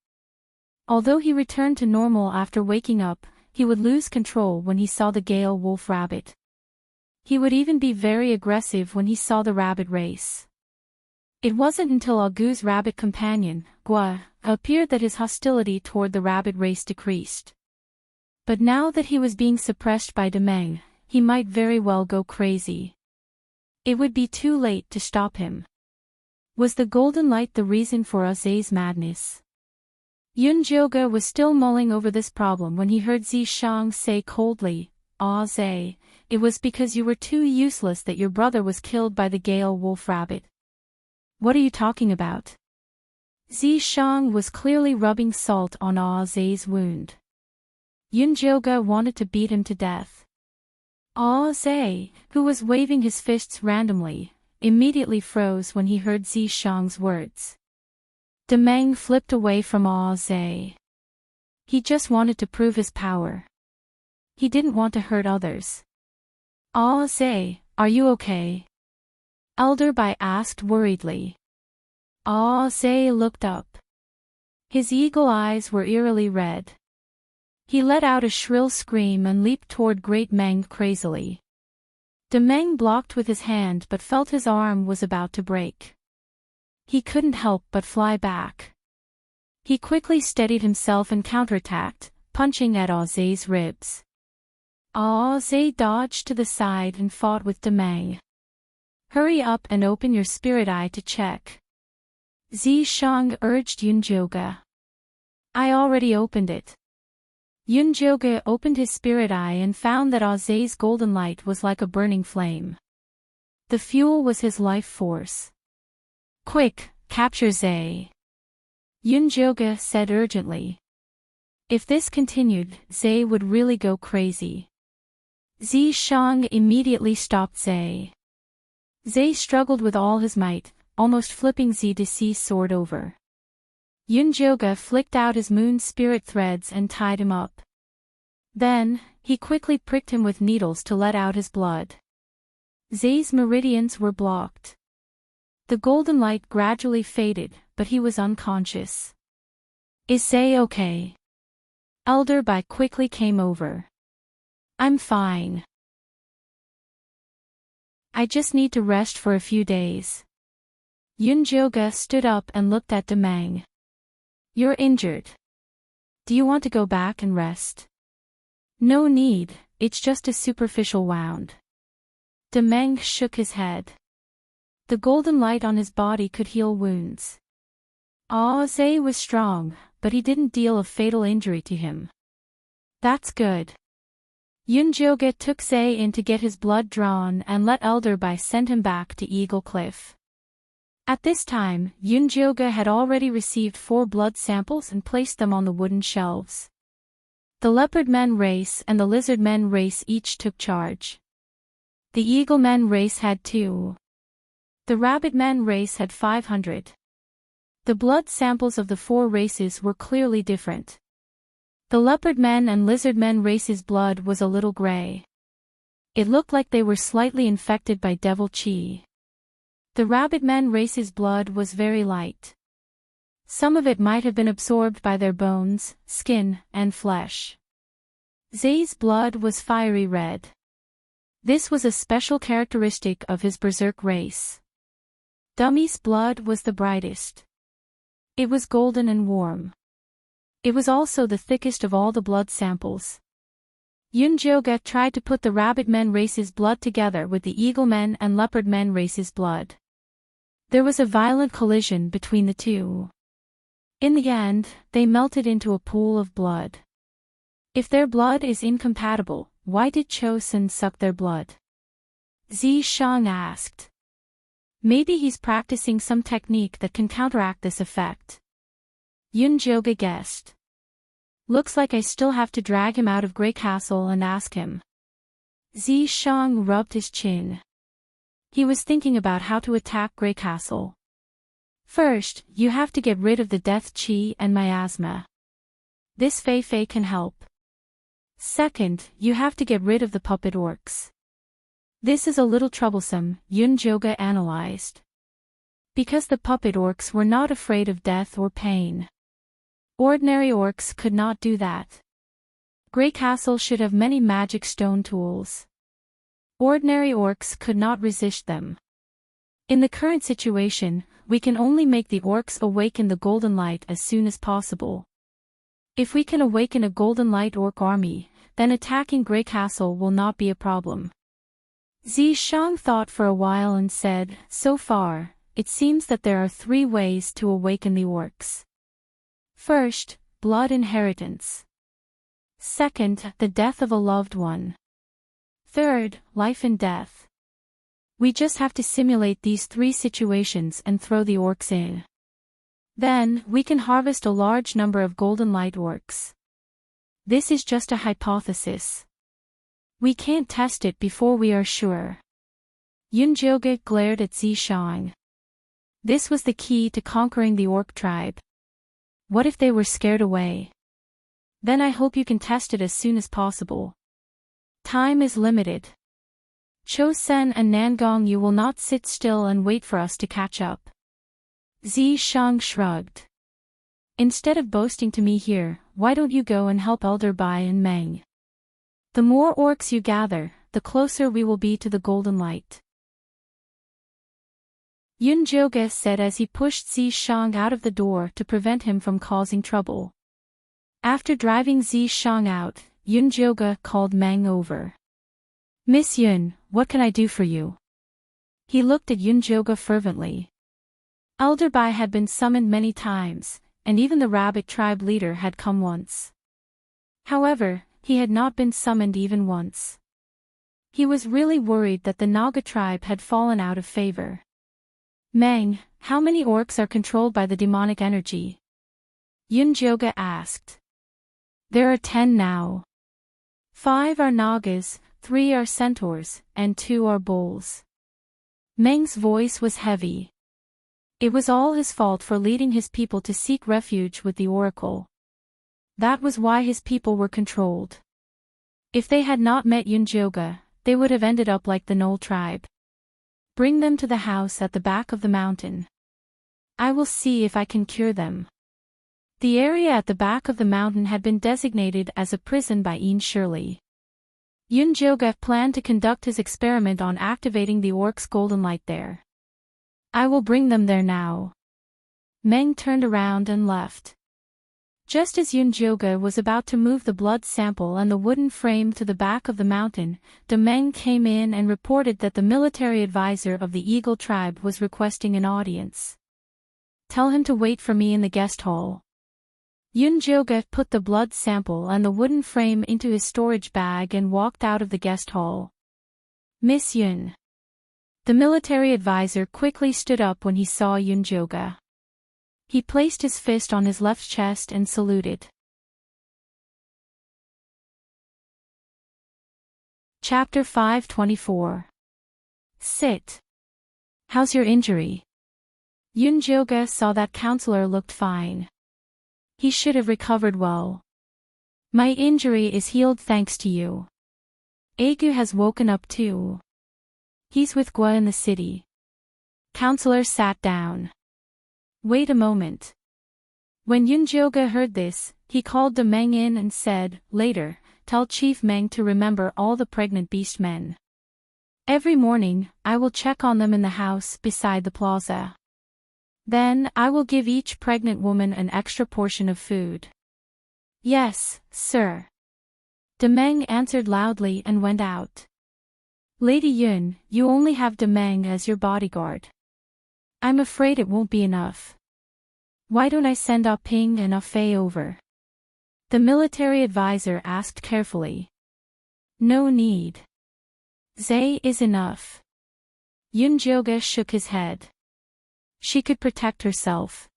Although he returned to normal after waking up, he would lose control when he saw the Gale wolf rabbit. He would even be very aggressive when he saw the rabbit race. It wasn't until Agu's rabbit companion, Gua, appeared that his hostility toward the rabbit race decreased. But now that he was being suppressed by Demeng, he might very well go crazy. It would be too late to stop him. Was the golden light the reason for Ah Sei's madness? Yun Jioga was still mulling over this problem when he heard Zi Shang say coldly, Ah Sei, it was because you were too useless that your brother was killed by the Gale wolf rabbit. What are you talking about? Zi Shang was clearly rubbing salt on Ah Sei's wound. Yun Jioga wanted to beat him to death. Ah Sei, who was waving his fists randomly, immediately froze when he heard Zi Shang's words. Demeng flipped away from Zhe. He just wanted to prove his power. He didn't want to hurt others. Zhe, are you okay? Elder Bai asked worriedly. Zhe looked up. His eagle eyes were eerily red. He let out a shrill scream and leaped toward Great Meng crazily. Demeng blocked with his hand but felt his arm was about to break. He couldn't help but fly back. He quickly steadied himself and counterattacked, punching at Zhe's ribs. Zhe dodged to the side and fought with Demeng. Hurry up and open your spirit eye to check. Zishang urged Yunjoga. I already opened it. Yunjoga opened his spirit eye and found that Zhe's golden light was like a burning flame. The fuel was his life force. Quick, capture Zhe. Yunjoga said urgently. If this continued, Zhe would really go crazy. Zishang immediately stopped Zhe. Zhe struggled with all his might, almost flipping Zhe de Si's sword over. Yunjoga flicked out his moon spirit threads and tied him up. Then, he quickly pricked him with needles to let out his blood. Zhe's meridians were blocked. The golden light gradually faded, but he was unconscious. Is Zhe okay? Elder Bai quickly came over. I'm fine. I just need to rest for a few days. Yunjoga stood up and looked at Demeng. You're injured. Do you want to go back and rest? No need, it's just a superficial wound. Demeng shook his head. The golden light on his body could heal wounds. Zhe was strong, but he didn't deal a fatal injury to him. That's good. Yunjoga took Zhe in to get his blood drawn and let Elder Bai send him back to Eagle Cliff. At this time, Yunjoga had already received 4 blood samples and placed them on the wooden shelves. The Leopard Men race and the Lizard Men race each took charge. The Eagle Men race had 2. The Rabbit Men race had 500. The blood samples of the 4 races were clearly different. The Leopard Men and Lizard Men races' blood was a little gray. It looked like they were slightly infected by devil chi. The Rabbit Men race's blood was very light. Some of it might have been absorbed by their bones, skin, and flesh. Zhe's blood was fiery red. This was a special characteristic of his berserk race. Dummy's blood was the brightest. It was golden and warm. It was also the thickest of all the blood samples. Yunjoga tried to put the Rabbit Men race's blood together with the Eagle Men and Leopard Men race's blood. There was a violent collision between the two. In the end, they melted into a pool of blood. If their blood is incompatible, why did Chosun suck their blood? Zishang asked. Maybe he's practicing some technique that can counteract this effect. Yunjoga guessed. Looks like I still have to drag him out of Grey Castle and ask him. Zishang rubbed his chin. He was thinking about how to attack Grey Castle. First, you have to get rid of the death chi and miasma. This Fei can help. Second, you have to get rid of the puppet orcs. This is a little troublesome, Yunjoga analyzed. Because the puppet orcs were not afraid of death or pain. Ordinary orcs could not do that. Grey Castle should have many magic stone tools. Ordinary orcs could not resist them. In the current situation, we can only make the orcs awaken the golden light as soon as possible. If we can awaken a golden light orc army, then attacking Grey Castle will not be a problem. Zishang thought for a while and said, so far, it seems that there are 3 ways to awaken the orcs. First, blood inheritance. Second, the death of a loved one. Third, life and death. We just have to simulate these 3 situations and throw the orcs in. Then, we can harvest a large number of golden light orcs. This is just a hypothesis. We can't test it before we are sure. Yunjoga glared at Zishang. This was the key to conquering the orc tribe. What if they were scared away? Then I hope you can test it as soon as possible. Time is limited. Chosen and Nangong, you will not sit still and wait for us to catch up. Zi Shang shrugged. Instead of boasting to me here, why don't you go and help Elder Bai and Meng? The more orcs you gather, the closer we will be to the golden light. Yun Joga said as he pushed Zi Shang out of the door to prevent him from causing trouble. After driving Zi Shang out, Yun Joga called Meng over. Miss Yun, what can I do for you? He looked at Yun Joga fervently. Elder Bai had been summoned many times, and even the rabbit tribe leader had come once. However, he had not been summoned even once. He was really worried that the Naga tribe had fallen out of favor. Meng, how many orcs are controlled by the demonic energy? Yun Joga asked. There are 10 now. 5 are Nagas, 3 are centaurs, and 2 are bulls. Meng's voice was heavy. It was all his fault for leading his people to seek refuge with the oracle. That was why his people were controlled. If they had not met Yun Joga, they would have ended up like the Knoll tribe. Bring them to the house at the back of the mountain. I will see if I can cure them. The area at the back of the mountain had been designated as a prison by Ian Shirley. Yun Joga planned to conduct his experiment on activating the orc's golden light there. I will bring them there now. Meng turned around and left. Just as Yun Joga was about to move the blood sample and the wooden frame to the back of the mountain, Meng came in and reported that the military advisor of the Eagle tribe was requesting an audience. Tell him to wait for me in the guest hall. Yun Joga put the blood sample and the wooden frame into his storage bag and walked out of the guest hall. Miss Yun. The military advisor quickly stood up when he saw Yun Joga. He placed his fist on his left chest and saluted. Chapter 524. Sit. How's your injury? Yun Joga saw that counselor looked fine. He should have recovered well. My injury is healed thanks to you. Agu has woken up too. He's with Gua in the city. Counselor sat down. Wait a moment. When Yun Joga heard this, he called Meng in and said, later, tell Chief Meng to remember all the pregnant beast men. Every morning, I will check on them in the house beside the plaza. Then, I will give each pregnant woman an extra portion of food. Yes, sir. Meng answered loudly and went out. Lady Yun, you only have Meng as your bodyguard. I'm afraid it won't be enough. Why don't I send Ah Ping and Ah Fei over? The military advisor asked carefully. No need. Zay is enough. Yun Joga shook his head. She could protect herself.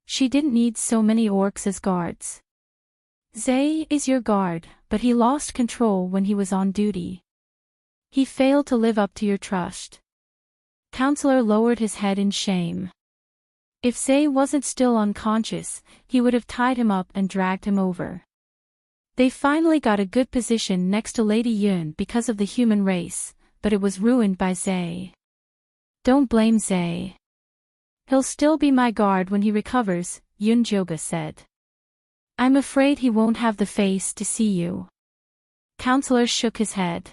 She didn't need so many orcs as guards. Zay is your guard, but he lost control when he was on duty. He failed to live up to your trust. Counselor lowered his head in shame. If Zay wasn't still unconscious, he would have tied him up and dragged him over. They finally got a good position next to Lady Yun because of the human race, but it was ruined by Zay. Don't blame Zay. He'll still be my guard when he recovers, Yun Joga said. I'm afraid he won't have the face to see you. Counselor shook his head.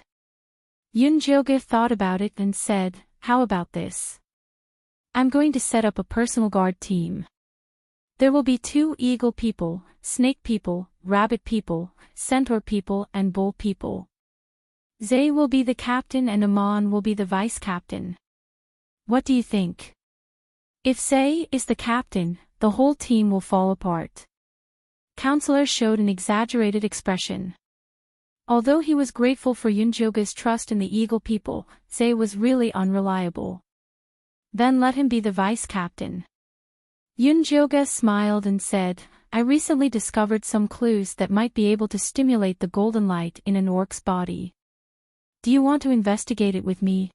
Yun Joga thought about it and said, how about this? I'm going to set up a personal guard team. There will be 2 eagle people, snake people, rabbit people, centaur people and bull people. Zay will be the captain and Amon will be the vice captain. What do you think? If Zay is the captain, the whole team will fall apart. Counselor showed an exaggerated expression. Although he was grateful for Yun Joga's trust in the Eagle people, Zay was really unreliable. Then let him be the vice captain. Yun Joga smiled and said, I recently discovered some clues that might be able to stimulate the golden light in an orc's body. Do you want to investigate it with me?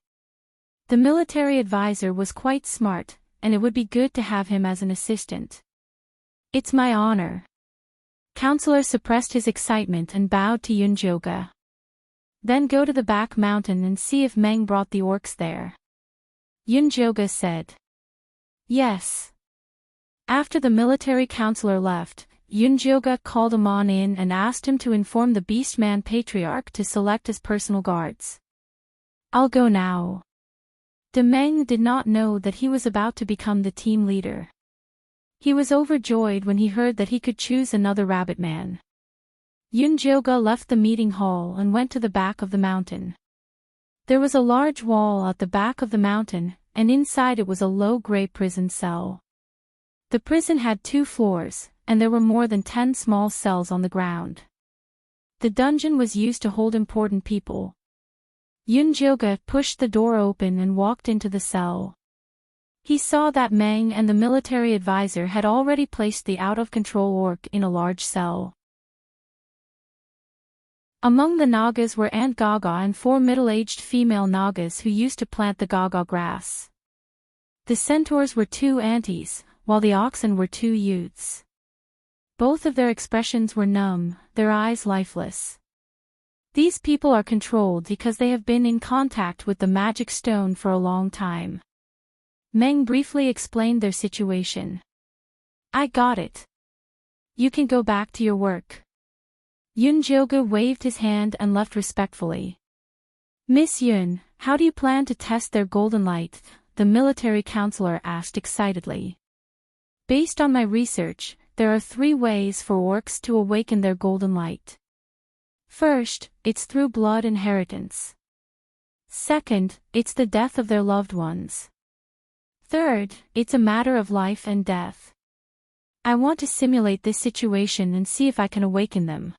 The military advisor was quite smart, and it would be good to have him as an assistant. It's my honor. Counselor suppressed his excitement and bowed to Yunjoga. Then go to the back mountain and see if Meng brought the orcs there. Yunjoga said. Yes. After the military counselor left, Yunjoga called Amon in and asked him to inform the Beastman Patriarch to select his personal guards. I'll go now. De Meng did not know that he was about to become the team leader. He was overjoyed when he heard that he could choose another rabbit man. Yunjoga left the meeting hall and went to the back of the mountain. There was a large wall at the back of the mountain, and inside it was a low-grey prison cell. The prison had 2 floors, and there were more than 10 small cells on the ground. The dungeon was used to hold important people. Yunjoga pushed the door open and walked into the cell. He saw that Meng and the military advisor had already placed the out-of-control orc in a large cell. Among the Nagas were Aunt Gaga and 4 middle-aged female Nagas who used to plant the Gaga grass. The centaurs were 2 aunties, while the oxen were 2 youths. Both of their expressions were numb, their eyes lifeless. These people are controlled because they have been in contact with the magic stone for a long time. Meng briefly explained their situation. I got it. You can go back to your work. Yunjoga waved his hand and left respectfully. Miss Yun, how do you plan to test their golden light? The military counselor asked excitedly. Based on my research, there are 3 ways for orcs to awaken their golden light. First, it's through blood inheritance. Second, it's the death of their loved ones. Third, it's a matter of life and death. I want to simulate this situation and see if I can awaken them.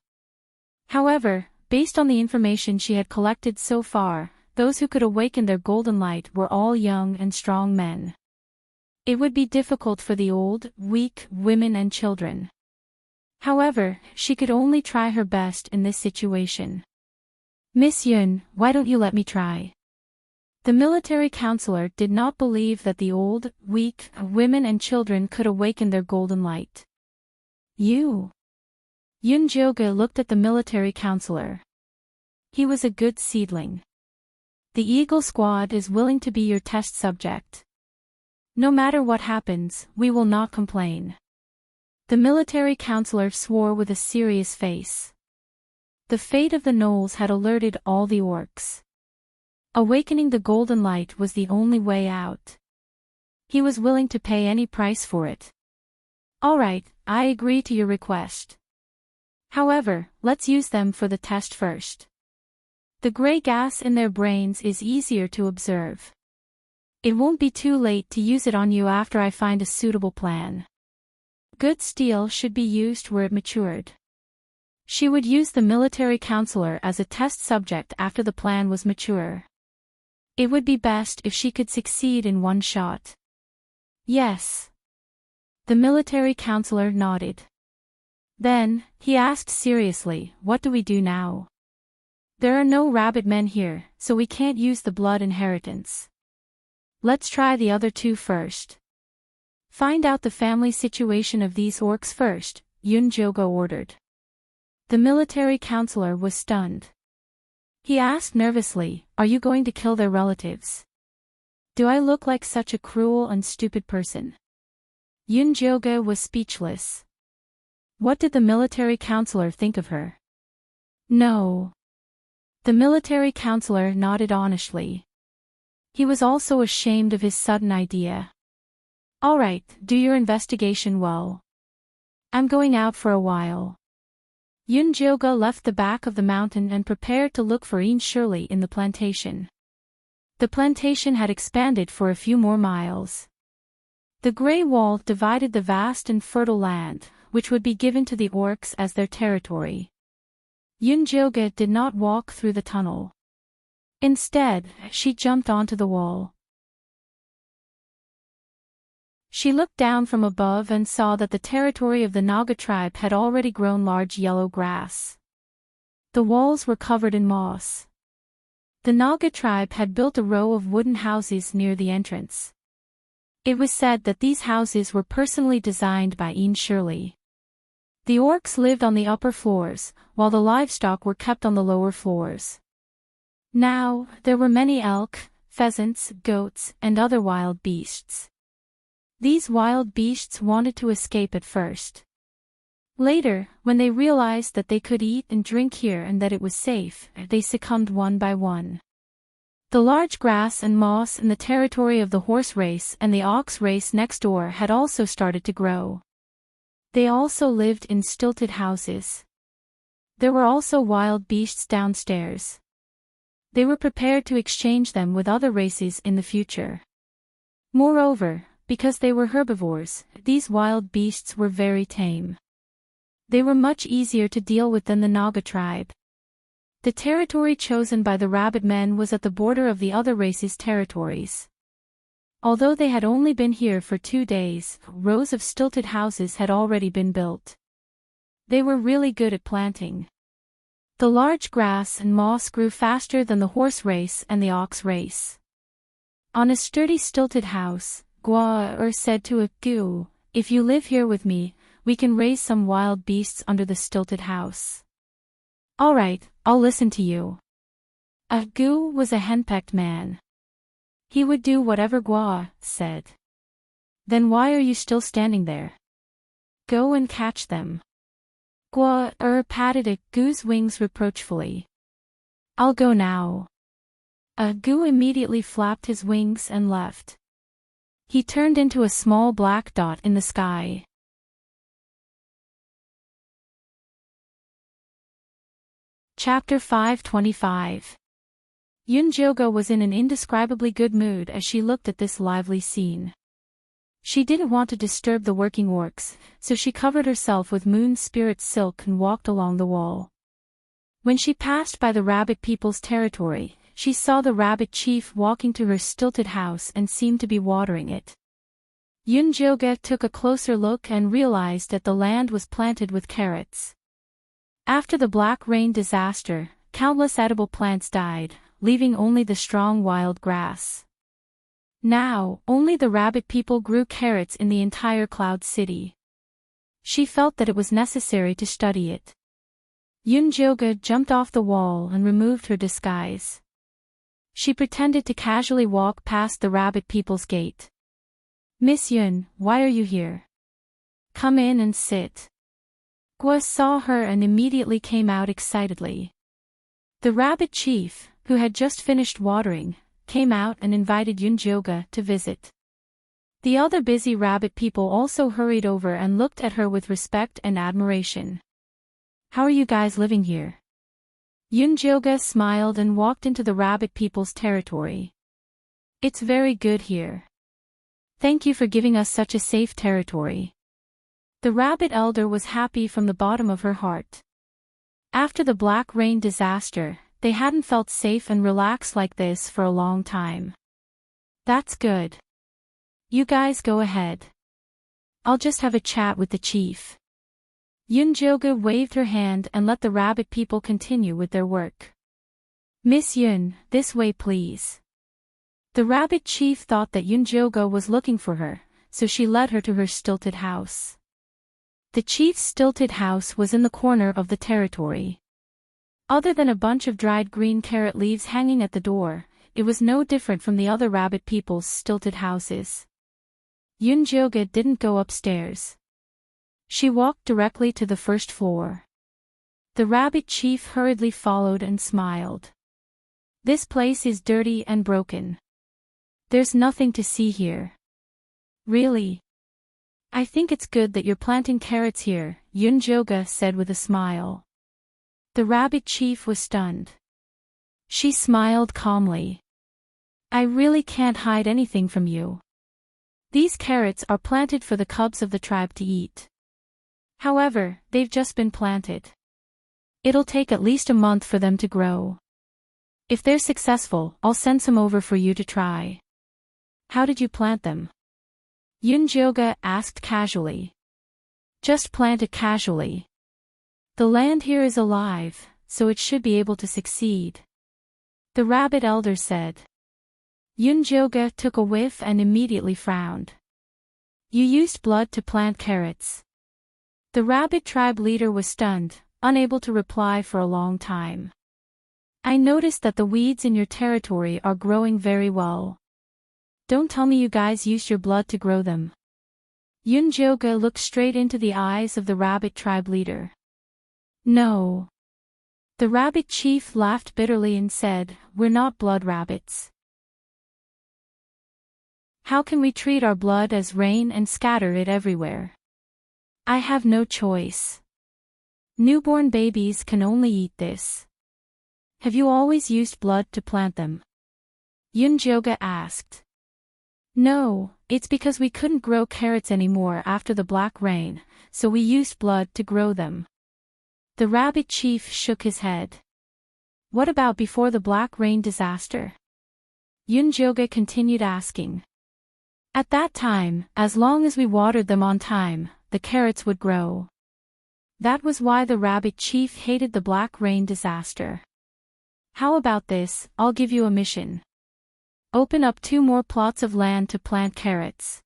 However, based on the information she had collected so far, those who could awaken their golden light were all young and strong men. It would be difficult for the old, weak, women and children. However, she could only try her best in this situation. Miss Yun, why don't you let me try? The military counselor did not believe that the old, weak, women and children could awaken their golden light. You? Yunjoga looked at the military counselor. He was a good seedling. The Eagle Squad is willing to be your test subject. No matter what happens, we will not complain. The military counselor swore with a serious face. The fate of the gnolls had alerted all the orcs. Awakening the golden light was the only way out. He was willing to pay any price for it. All right, I agree to your request. However, let's use them for the test first. The gray gas in their brains is easier to observe. It won't be too late to use it on you after I find a suitable plan. Good steel should be used where it matured. She would use the military counselor as a test subject after the plan was mature. It would be best if she could succeed in one shot. Yes. The military counselor nodded. Then, he asked seriously, what do we do now? There are no rabbit men here, so we can't use the blood inheritance. Let's try the other 2 first. Find out the family situation of these orcs first, Yunjoga ordered. The military counselor was stunned. He asked nervously, are you going to kill their relatives? Do I look like such a cruel and stupid person? Yunjoga was speechless. What did the military counselor think of her? No. The military counselor nodded honestly. He was also ashamed of his sudden idea. All right, do your investigation well. I'm going out for a while. Yunjoga left the back of the mountain and prepared to look for Ian Shirley in the plantation. The plantation had expanded for a few more miles. The grey wall divided the vast and fertile land, which would be given to the orcs as their territory. Yunjoga did not walk through the tunnel. Instead, she jumped onto the wall. She looked down from above and saw that the territory of the Naga tribe had already grown large yellow grass. The walls were covered in moss. The Naga tribe had built a row of wooden houses near the entrance. It was said that these houses were personally designed by Ian Shirley. The orcs lived on the upper floors, while the livestock were kept on the lower floors. Now, there were many elk, pheasants, goats, and other wild beasts. These wild beasts wanted to escape at first. Later, when they realized that they could eat and drink here and that it was safe, they succumbed one by one. The large grass and moss in the territory of the horse race and the ox race next door had also started to grow. They also lived in stilted houses. There were also wild beasts downstairs. They were prepared to exchange them with other races in the future. Moreover, because they were herbivores, these wild beasts were very tame. They were much easier to deal with than the Naga tribe. The territory chosen by the rabbit men was at the border of the other races' territories. Although they had only been here for 2 days, rows of stilted houses had already been built. They were really good at planting. The large grass and moss grew faster than the horse race and the ox race. On a sturdy stilted house, Gwa said to a Gu, "If you live here with me, we can raise some wild beasts under the stilted house." "All right, I'll listen to you." Gu was a henpecked man. He would do whatever Gwa said. "Then why are you still standing there? Go and catch them." Gwa patted Gu's wings reproachfully. "I'll go now." Gu immediately flapped his wings and left. He turned into a small black dot in the sky. Chapter 525. Yunjoga was in an indescribably good mood as she looked at this lively scene. She didn't want to disturb the working orcs, so she covered herself with moon spirit silk and walked along the wall. When she passed by the rabbit people's territory, she saw the rabbit chief walking to her stilted house and seemed to be watering it. Yunjoga took a closer look and realized that the land was planted with carrots. After the black rain disaster, countless edible plants died, leaving only the strong wild grass. Now, only the rabbit people grew carrots in the entire Cloud City. She felt that it was necessary to study it. Yunjoga jumped off the wall and removed her disguise. She pretended to casually walk past the rabbit people's gate. "Miss Yun, why are you here? Come in and sit." Gwa saw her and immediately came out excitedly. The rabbit chief, who had just finished watering, came out and invited Yunjoga to visit. The other busy rabbit people also hurried over and looked at her with respect and admiration. "How are you guys living here?" Yunjoga smiled and walked into the rabbit people's territory. "It's very good here. Thank you for giving us such a safe territory." The rabbit elder was happy from the bottom of her heart. After the black rain disaster, they hadn't felt safe and relaxed like this for a long time. "That's good. You guys go ahead. I'll just have a chat with the chief." Yunjoga waved her hand and let the rabbit people continue with their work. "Miss Yun, this way please." The rabbit chief thought that Yunjoga was looking for her, so she led her to her stilted house. The chief's stilted house was in the corner of the territory. Other than a bunch of dried green carrot leaves hanging at the door, it was no different from the other rabbit people's stilted houses. Yunjoga didn't go upstairs. She walked directly to the first floor. The rabbit chief hurriedly followed and smiled. "This place is dirty and broken. There's nothing to see here." "Really? I think it's good that you're planting carrots here," Yunjoga said with a smile. The rabbit chief was stunned. She smiled calmly. "I really can't hide anything from you. These carrots are planted for the cubs of the tribe to eat. However, they've just been planted. It'll take at least a month for them to grow. If they're successful, I'll send some over for you to try." "How did you plant them?" Yunjoga asked casually. "Just plant it casually. The land here is alive, so it should be able to succeed," the rabbit elder said. Yunjoga took a whiff and immediately frowned. You used blood to plant carrots. The rabbit tribe leader was stunned, unable to reply for a long time. I noticed that the weeds in your territory are growing very well. Don't tell me you guys used your blood to grow them. Yunjoga looked straight into the eyes of the rabbit tribe leader. No. The rabbit chief laughed bitterly and said, We're not blood rabbits. How can we treat our blood as rain and scatter it everywhere? I have no choice. Newborn babies can only eat this. Have you always used blood to plant them? Yunjoga asked. No, it's because we couldn't grow carrots anymore after the black rain, so we used blood to grow them. The rabbit chief shook his head. What about before the black rain disaster? Yunjoga continued asking. At that time, as long as we watered them on time, the carrots would grow. That was why the rabbit chief hated the black rain disaster. How about this? I'll give you a mission. Open up 2 more plots of land to plant carrots.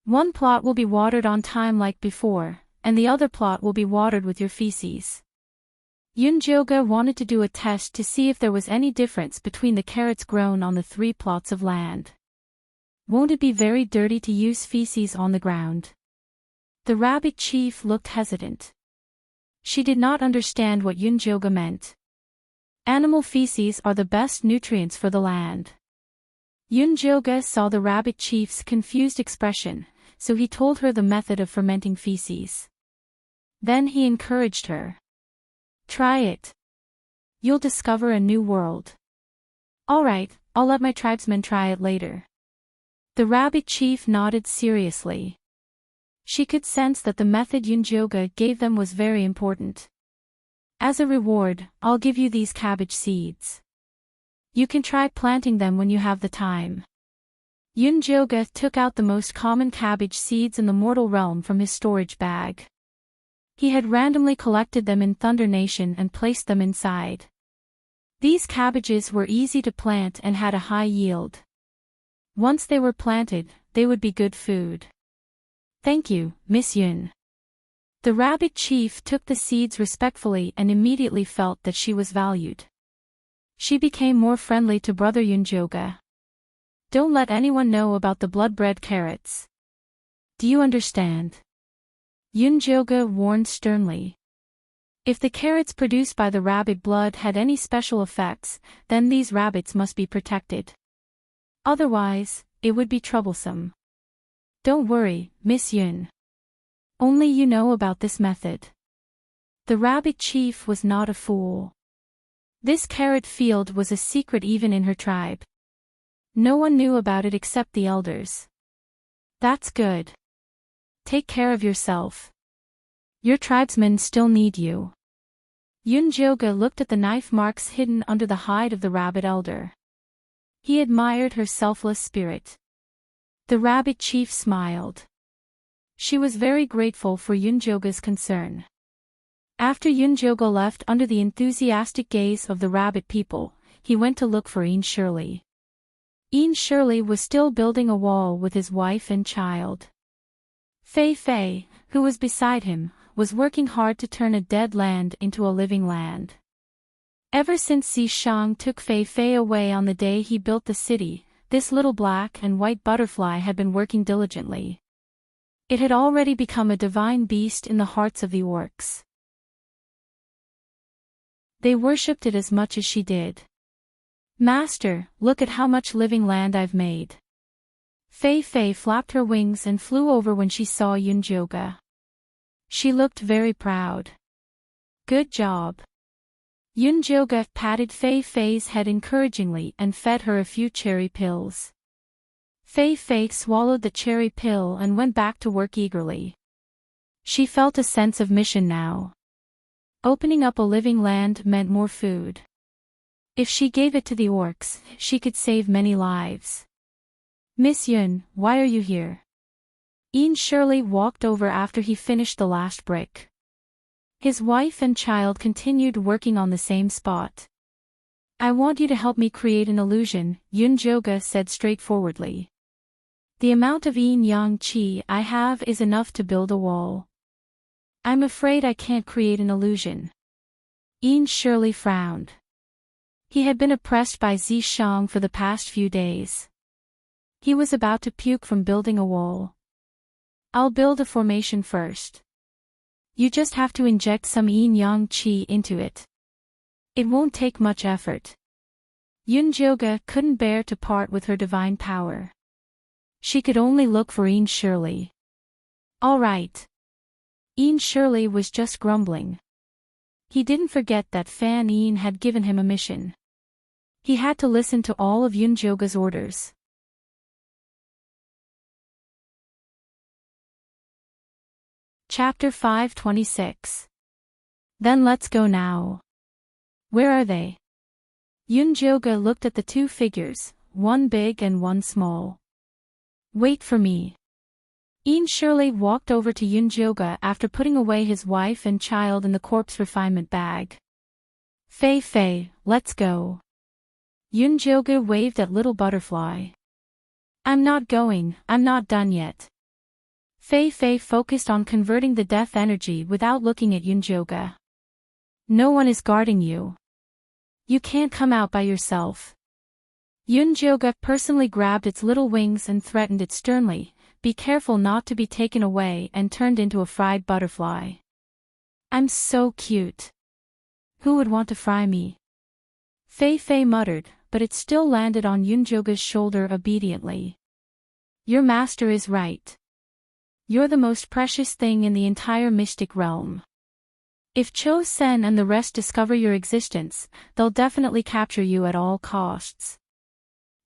One plot will be watered on time like before, and the other plot will be watered with your feces. Yunjoga wanted to do a test to see if there was any difference between the carrots grown on the 3 plots of land. Won't it be very dirty to use feces on the ground? The rabbit chief looked hesitant. She did not understand what Yunjoga meant. Animal feces are the best nutrients for the land. Yunjoga saw the rabbit chief's confused expression, so he told her the method of fermenting feces. Then he encouraged her. Try it. You'll discover a new world. All right, I'll let my tribesmen try it later. The rabbit chief nodded seriously. She could sense that the method Yunjoga gave them was very important. As a reward, I'll give you these cabbage seeds. You can try planting them when you have the time. Yunjoga took out the most common cabbage seeds in the mortal realm from his storage bag. He had randomly collected them in Thunder Nation and placed them inside. These cabbages were easy to plant and had a high yield. Once they were planted, they would be good food. Thank you, Miss Yun. The rabbit chief took the seeds respectfully and immediately felt that she was valued. She became more friendly to Brother Yunjoga. Don't let anyone know about the blood-bred carrots. Do you understand? Yunjoga warned sternly. If the carrots produced by the rabbit blood had any special effects, then these rabbits must be protected. Otherwise, it would be troublesome. Don't worry, Miss Yun. Only you know about this method. The rabbit chief was not a fool. This carrot field was a secret even in her tribe. No one knew about it except the elders. That's good. Take care of yourself. Your tribesmen still need you. Yunjoga looked at the knife marks hidden under the hide of the rabbit elder. He admired her selfless spirit. The rabbit chief smiled. She was very grateful for Yunjoga's concern. After Yunjoga left under the enthusiastic gaze of the rabbit people, he went to look for Ian Shirley. Ian Shirley was still building a wall with his wife and child. Fei Fei, who was beside him, was working hard to turn a dead land into a living land. Ever since Si Shang took Fei Fei away on the day he built the city, this little black and white butterfly had been working diligently. It had already become a divine beast in the hearts of the orcs. They worshipped it as much as she did. Master, look at how much living land I've made. Fei Fei flapped her wings and flew over when she saw Yunjoga. She looked very proud. Good job. Yunjoga patted Fei Fei's head encouragingly and fed her a few cherry pills. Fei Fei swallowed the cherry pill and went back to work eagerly. She felt a sense of mission now. Opening up a living land meant more food. If she gave it to the orcs, she could save many lives. Miss Yun, why are you here? Ian Shirley walked over after he finished the last brick. His wife and child continued working on the same spot. I want you to help me create an illusion, Yunjoga said straightforwardly. The amount of yin-yang qi I have is enough to build a wall. I'm afraid I can't create an illusion. Yin Shirley frowned. He had been oppressed by Zishang for the past few days. He was about to puke from building a wall. I'll build a formation first. You just have to inject some yin-yang qi into it. It won't take much effort. Yunjoga couldn't bear to part with her divine power. She could only look for Yin Shirley. All right. Yin Shirley was just grumbling. He didn't forget that Fan Yin had given him a mission. He had to listen to all of Yunjoga's orders. Chapter 526. Then let's go now. Where are they? Yunjoga looked at the two figures, one big and one small. Wait for me. Yin Shirley walked over to Yunjoga after putting away his wife and child in the corpse refinement bag. Fei Fei, let's go. Yunjoga waved at Little Butterfly. I'm not going, I'm not done yet. Fei Fei focused on converting the death energy without looking at Yunjoga. No one is guarding you. You can't come out by yourself. Yunjoga personally grabbed its little wings and threatened it sternly, be careful not to be taken away, and turned into a fried butterfly. I'm so cute. Who would want to fry me? Fei Fei muttered, but it still landed on Yunjoga's shoulder obediently. Your master is right. You're the most precious thing in the entire mystic realm. If Cho Sen and the rest discover your existence, they'll definitely capture you at all costs.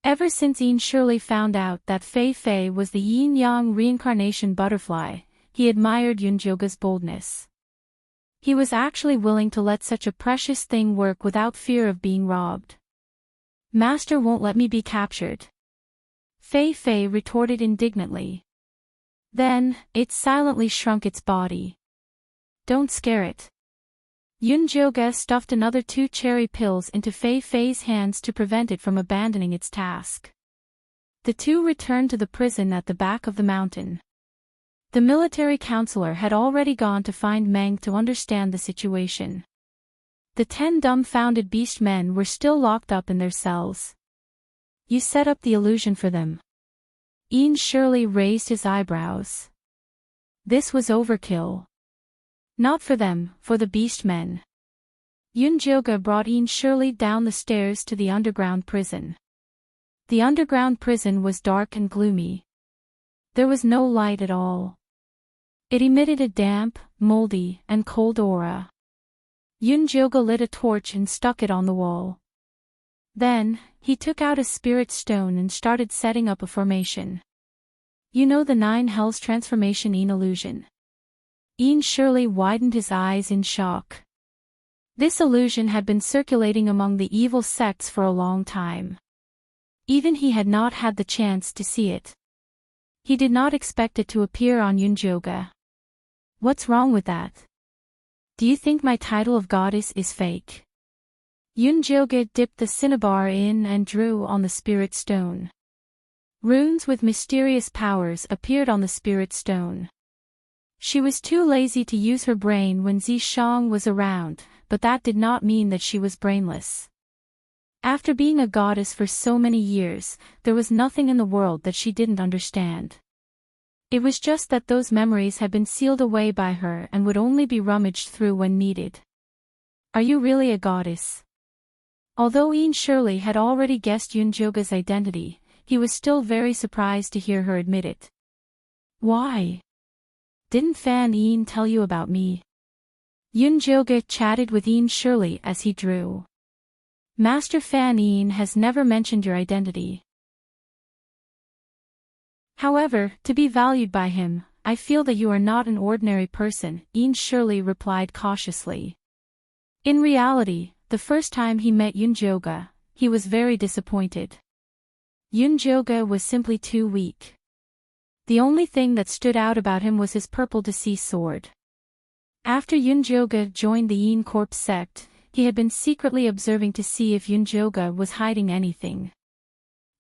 Ever since Yin Shirley found out that Fei Fei was the yin-yang reincarnation butterfly, he admired Yunjoga's boldness. He was actually willing to let such a precious thing work without fear of being robbed. Master won't let me be captured. Fei Fei retorted indignantly. Then, it silently shrunk its body. Don't scare it. Yunjoga stuffed another 2 cherry pills into Fei Fei's hands to prevent it from abandoning its task. The two returned to the prison at the back of the mountain. The military counselor had already gone to find Meng to understand the situation. The 10 dumbfounded beast men were still locked up in their cells. You set up the illusion for them. Yin Shirley raised his eyebrows. This was overkill. Not for them, for the beast men. Yunjoga brought Yin Shirley down the stairs to the underground prison. The underground prison was dark and gloomy. There was no light at all. It emitted a damp, moldy, and cold aura. Yunjoga lit a torch and stuck it on the wall. Then, he took out a spirit stone and started setting up a formation. You know the 9 Hells transformation Yin illusion. Yin Shirley widened his eyes in shock. This illusion had been circulating among the evil sects for a long time. Even he had not had the chance to see it. He did not expect it to appear on Yunjoga. What's wrong with that? Do you think my title of goddess is fake? Yunjoga dipped the cinnabar in and drew on the spirit stone. Runes with mysterious powers appeared on the spirit stone. She was too lazy to use her brain when Zishang was around, but that did not mean that she was brainless. After being a goddess for so many years, there was nothing in the world that she didn't understand. It was just that those memories had been sealed away by her and would only be rummaged through when needed. Are you really a goddess? Although Yin Shirley had already guessed Yunjoga's identity, he was still very surprised to hear her admit it. Why? Didn't Fan Yin tell you about me? Yunjoga chatted with Yin Shirley as he drew. Master Fan Yin has never mentioned your identity. However, to be valued by him, I feel that you are not an ordinary person, Yin Shirley replied cautiously. In reality, the first time he met Yunjoga, he was very disappointed. Yunjoga was simply too weak. The only thing that stood out about him was his purple deceased sword. After Yunjoga joined the Yin Corp sect, he had been secretly observing to see if Yunjoga was hiding anything.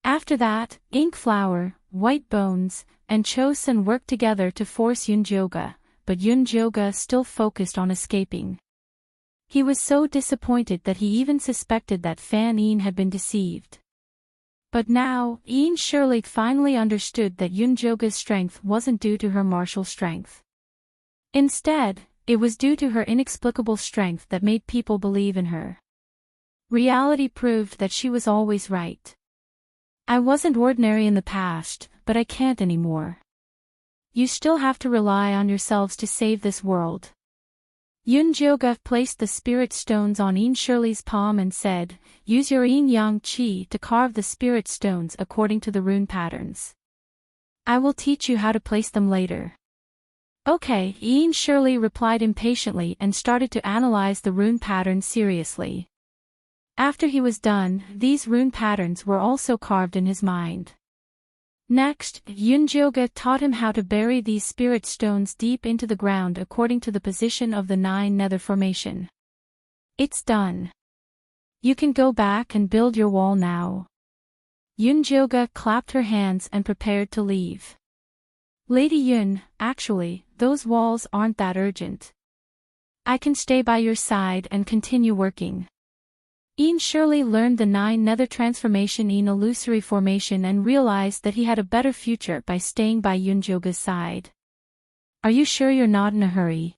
After that, Ink Flower, White Bones, and Chosun worked together to force Yunjoga, but Yunjoga still focused on escaping. He was so disappointed that he even suspected that Fan Yin had been deceived. But now, Yin Shirley finally understood that Yunjoga's strength wasn't due to her martial strength. Instead, it was due to her inexplicable strength that made people believe in her. Reality proved that she was always right. I wasn't ordinary in the past, but I can't anymore. You still have to rely on yourselves to save this world. Yunjoga placed the spirit stones on Yin Shirley's palm and said, use your yin yang qi to carve the spirit stones according to the rune patterns. I will teach you how to place them later. Okay, Yin Shirley replied impatiently and started to analyze the rune pattern seriously. After he was done, these rune patterns were also carved in his mind. Next, Yunjoga taught him how to bury these spirit stones deep into the ground according to the position of the 9 nether formation. It's done. You can go back and build your wall now. Yunjoga clapped her hands and prepared to leave. Lady Yun, actually, those walls aren't that urgent. I can stay by your side and continue working. Yin Shirley learned the 9 nether transformation in illusory formation and realized that he had a better future by staying by Yunjoga's side. Are you sure you're not in a hurry?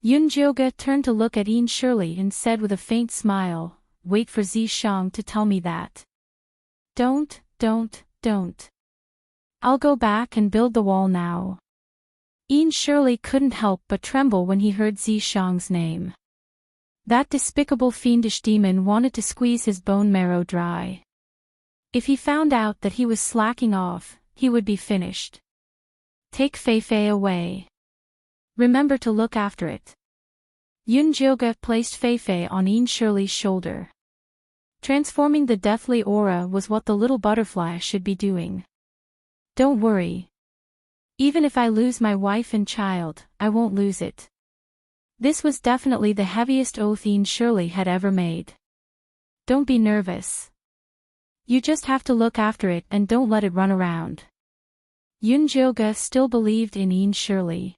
Yunjoga turned to look at Yin Shirley and said with a faint smile, wait for Zishang to tell me that. Don't. I'll go back and build the wall now. Yin Shirley couldn't help but tremble when he heard Zishang's name. That despicable fiendish demon wanted to squeeze his bone marrow dry. If he found out that he was slacking off, he would be finished. Take Feifei away. Remember to look after it. Yunjoga placed Feifei on Yin Shirley's shoulder. Transforming the deathly aura was what the little butterfly should be doing. Don't worry. Even if I lose my wife and child, I won't lose it. This was definitely the heaviest oath Yin Shirley had ever made. Don't be nervous. You just have to look after it and don't let it run around. Yunjoga still believed in Yin Shirley.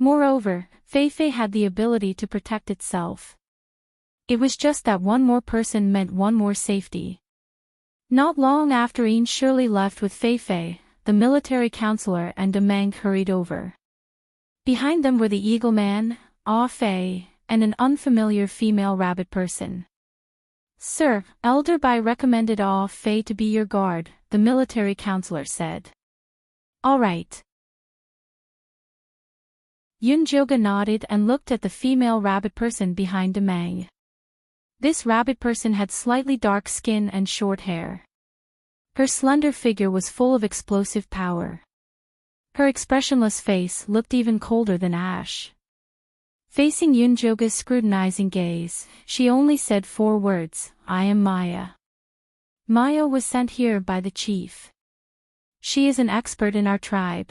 Moreover, Feifei had the ability to protect itself. It was just that one more person meant one more safety. Not long after Yin Shirley left with Feifei, the military counselor and Demang hurried over. Behind them were the Eagle Man, Ah Fei, and an unfamiliar female rabbit person. Sir, Elder Bai recommended Ah Fei to be your guard, the military counselor said. All right. Yunjoga nodded and looked at the female rabbit person behind Demang. This rabbit person had slightly dark skin and short hair. Her slender figure was full of explosive power. Her expressionless face looked even colder than ash. Facing Yunjoga's scrutinizing gaze, she only said 4 words, I am Maya. Maya was sent here by the chief. She is an expert in our tribe.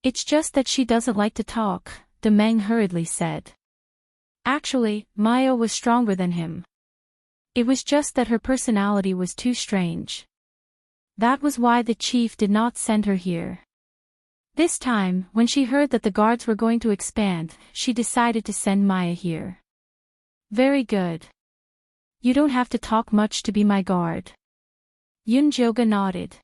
It's just that she doesn't like to talk, Demang hurriedly said. Actually, Maya was stronger than him. It was just that her personality was too strange. That was why the chief did not send her here. This time, when she heard that the guards were going to expand, she decided to send Maya here. Very good. You don't have to talk much to be my guard. Yunjoga nodded.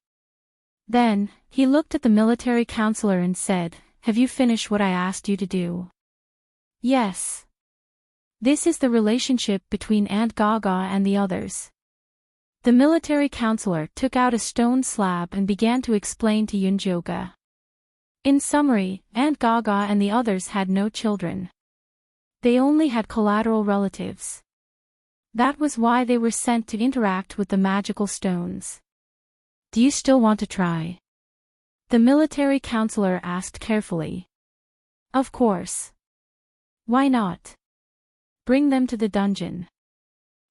Then, he looked at the military counselor and said, have you finished what I asked you to do? Yes. This is the relationship between Aunt Gaga and the others. The military counselor took out a stone slab and began to explain to Yunjoga. In summary, Aunt Gaga and the others had no children. They only had collateral relatives. That was why they were sent to interact with the magical stones. Do you still want to try? The military counselor asked carefully. Of course. Why not? Bring them to the dungeon.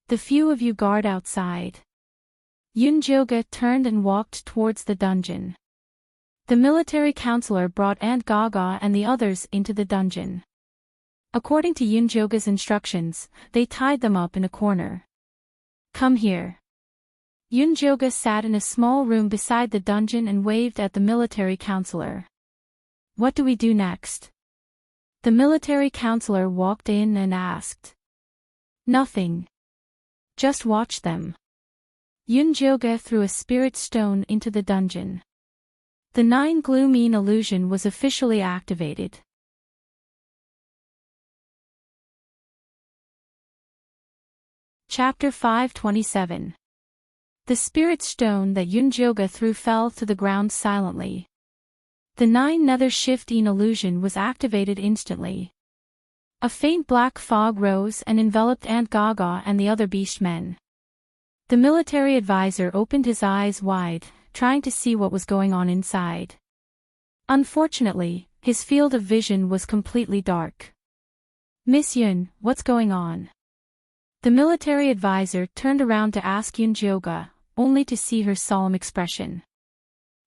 The few of you guard outside. Yunjoga turned and walked towards the dungeon. The military counselor brought Aunt Gaga and the others into the dungeon. According to Yunjoga's instructions, they tied them up in a corner. Come here. Yunjoga sat in a small room beside the dungeon and waved at the military counselor. What do we do next? The military counselor walked in and asked. Nothing. Just watch them. Yunjoga threw a spirit stone into the dungeon. The 9 Gloomine illusion was officially activated. Chapter 527. The spirit stone that Yunjoga threw fell to the ground silently. The 9 Nether Shift-in illusion was activated instantly. A faint black fog rose and enveloped Aunt Gaga and the other beastmen. The military advisor opened his eyes wide, trying to see what was going on inside. Unfortunately, his field of vision was completely dark. Miss Yun, what's going on? The military advisor turned around to ask Yunjoga, only to see her solemn expression.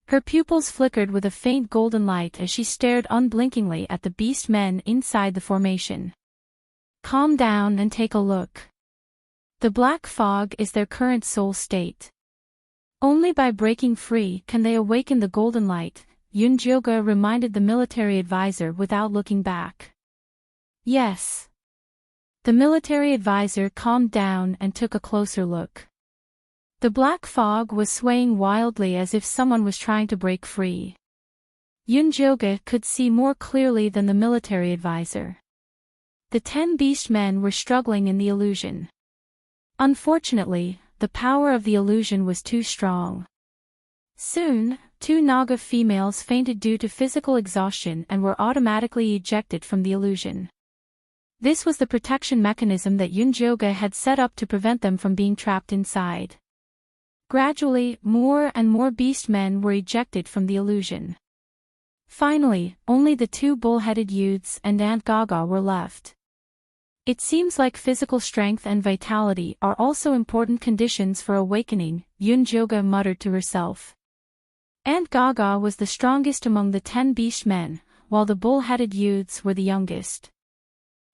Her pupils flickered with a faint golden light as she stared unblinkingly at the beast men inside the formation. Calm down and take a look. The black fog is their current soul state. Only by breaking free can they awaken the golden light, Yunjoga reminded the military advisor without looking back. Yes. The military advisor calmed down and took a closer look. The black fog was swaying wildly as if someone was trying to break free. Yunjoga could see more clearly than the military advisor. The 10 beast men were struggling in the illusion. Unfortunately, the power of the illusion was too strong. Soon, 2 Naga females fainted due to physical exhaustion and were automatically ejected from the illusion. This was the protection mechanism that Yunjoga had set up to prevent them from being trapped inside. Gradually, more and more beast men were ejected from the illusion. Finally, only the 2 bull-headed youths and Aunt Gaga were left. It seems like physical strength and vitality are also important conditions for awakening, Yunjoga muttered to herself. Aunt Gaga was the strongest among the 10 beast men, while the bull-headed youths were the youngest.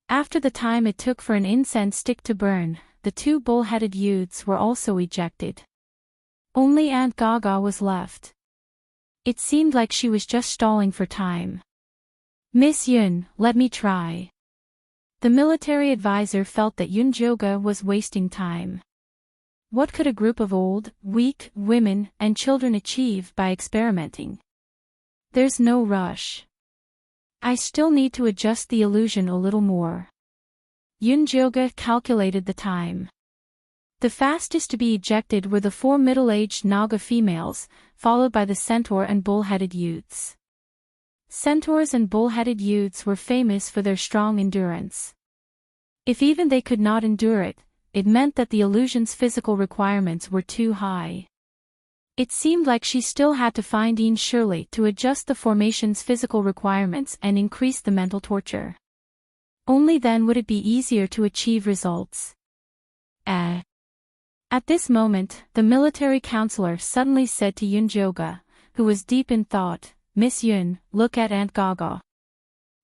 After the time it took for an incense stick to burn, the 2 bull-headed youths were also ejected. Only Aunt Gaga was left. It seemed like she was just stalling for time. Miss Yun, let me try. The military advisor felt that Yunjoga was wasting time. What could a group of old, weak, women, and children achieve by experimenting? There's no rush. I still need to adjust the illusion a little more. Yunjoga calculated the time. The fastest to be ejected were the 4 middle-aged Naga females, followed by the centaur and bull-headed youths. Centaurs and bull-headed youths were famous for their strong endurance. If even they could not endure it, it meant that the illusion's physical requirements were too high. It seemed like she still had to find Ian Shirley to adjust the formation's physical requirements and increase the mental torture. Only then would it be easier to achieve results. At this moment, the military counselor suddenly said to Yunjoga, who was deep in thought, Miss Yun, look at Aunt Gaga.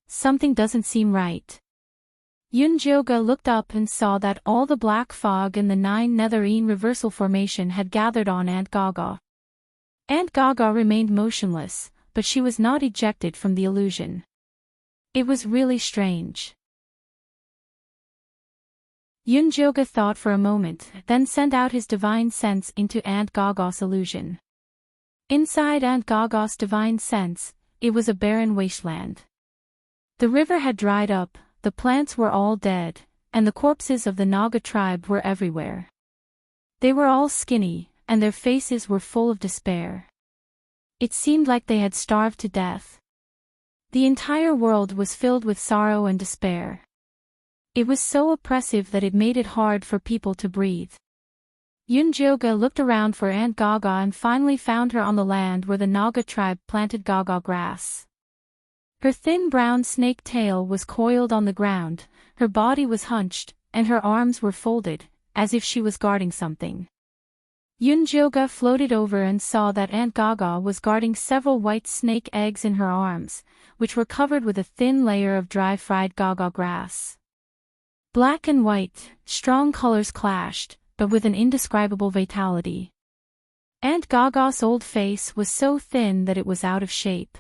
Something doesn't seem right. Yunjoga looked up and saw that all the black fog in the 9 Netherine reversal formation had gathered on Aunt Gaga. Aunt Gaga remained motionless, but she was not ejected from the illusion. It was really strange. Yunjoga thought for a moment, then sent out his divine sense into Aunt Gaga's illusion. Inside Aunt Gaga's divine sense, it was a barren wasteland. The river had dried up, the plants were all dead, and the corpses of the Naga tribe were everywhere. They were all skinny, and their faces were full of despair. It seemed like they had starved to death. The entire world was filled with sorrow and despair. It was so oppressive that it made it hard for people to breathe. Yunjoga looked around for Aunt Gaga and finally found her on the land where the Naga tribe planted Gaga grass. Her thin brown snake tail was coiled on the ground, her body was hunched, and her arms were folded, as if she was guarding something. Yunjoga floated over and saw that Aunt Gaga was guarding several white snake eggs in her arms, which were covered with a thin layer of dry fried gaga grass. Black and white, strong colors clashed, but with an indescribable vitality. Aunt Gaga's old face was so thin that it was out of shape.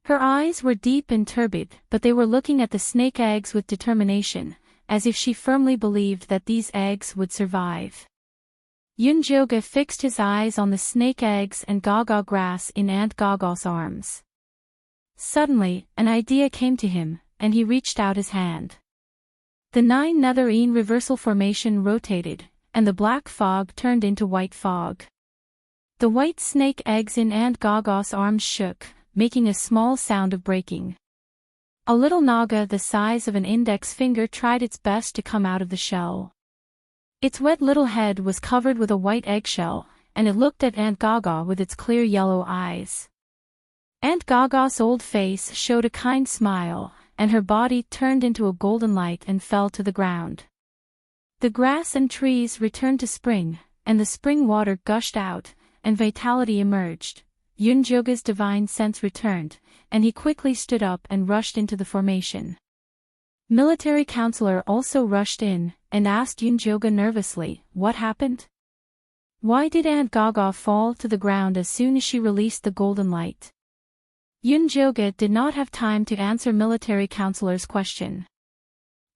Her eyes were deep and turbid, but they were looking at the snake eggs with determination, as if she firmly believed that these eggs would survive. Yunjoga fixed his eyes on the snake eggs and gaga grass in Aunt Gaga's arms. Suddenly, an idea came to him, and he reached out his hand. The 9 netherine reversal formation rotated, and the black fog turned into white fog. The white snake eggs in Aunt Gaga's arms shook, making a small sound of breaking. A little naga the size of an index finger tried its best to come out of the shell. Its wet little head was covered with a white eggshell, and it looked at Aunt Gaga with its clear yellow eyes. Aunt Gaga's old face showed a kind smile, and her body turned into a golden light and fell to the ground. The grass and trees returned to spring, and the spring water gushed out, and vitality emerged. Yunjoga's divine sense returned, and he quickly stood up and rushed into the formation. Military counselor also rushed in, and asked Yunjoga nervously, "What happened? Why did Aunt Gaga fall to the ground as soon as she released the golden light?" Yunjoga did not have time to answer military counselor's question.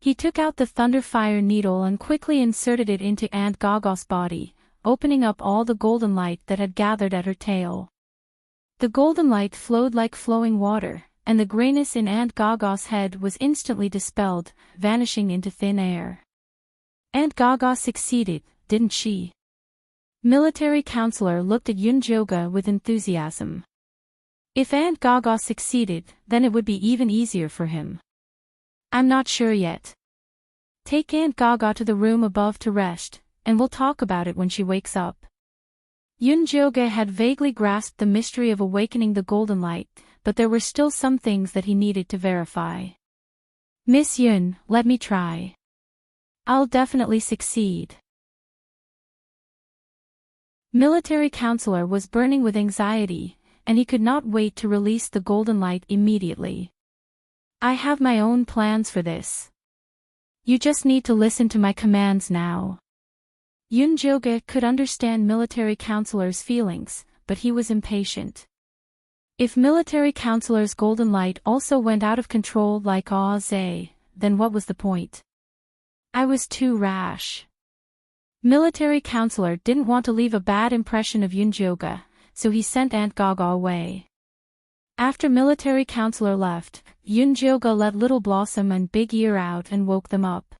He took out the thunderfire needle and quickly inserted it into Aunt Gaga's body, opening up all the golden light that had gathered at her tail. The golden light flowed like flowing water, and the grayness in Aunt Gaga's head was instantly dispelled, vanishing into thin air. Aunt Gaga succeeded, didn't she? Military counselor looked at Yunjoga with enthusiasm. If Aunt Gaga succeeded, then it would be even easier for him. "I'm not sure yet. Take Aunt Gaga to the room above to rest, and we'll talk about it when she wakes up." Yunjoga had vaguely grasped the mystery of awakening the golden light, but there were still some things that he needed to verify. "Miss Yun, let me try. I'll definitely succeed." Military counselor was burning with anxiety, and he could not wait to release the golden light immediately. "I have my own plans for this. You just need to listen to my commands now." Yunjoga could understand military counselor's feelings, but he was impatient. If military counselor's golden light also went out of control like Aze, then what was the point? "I was too rash." Military counselor didn't want to leave a bad impression of Yunjoga, so he sent Aunt Gaga away. After military counselor left, Yunjoga let Little Blossom and Big Ear out and woke them up.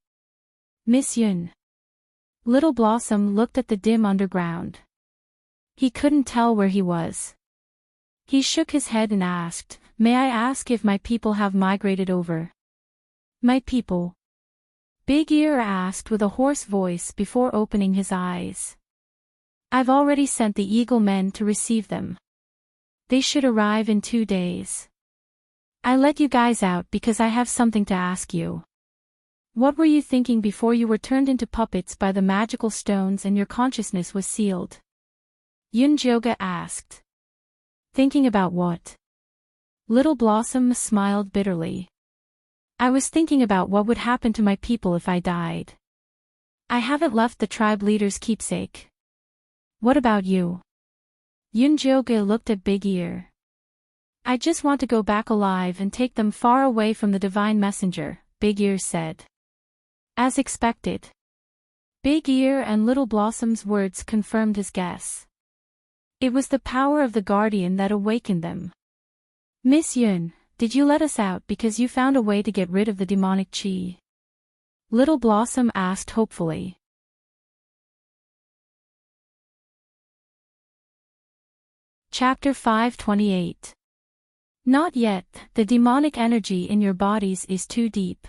"Miss Yun." Little Blossom looked at the dim underground. He couldn't tell where he was. He shook his head and asked, "May I ask if my people have migrated over?" "My people?" Big Ear asked with a hoarse voice before opening his eyes. "I've already sent the Eagle Men to receive them. They should arrive in 2 days. I let you guys out because I have something to ask you. What were you thinking before you were turned into puppets by the magical stones and your consciousness was sealed?" Yunjoga asked. "Thinking about what?" Little Blossom smiled bitterly. "I was thinking about what would happen to my people if I died. I haven't left the tribe leader's keepsake. What about you?" Yunjoga looked at Big Ear. "I just want to go back alive and take them far away from the divine messenger," Big Ear said. As expected. Big Ear and Little Blossom's words confirmed his guess. It was the power of the guardian that awakened them. "Miss Yun, did you let us out because you found a way to get rid of the demonic chi?" Little Blossom asked hopefully. Chapter 528. Not yet, the demonic energy in your bodies is too deep.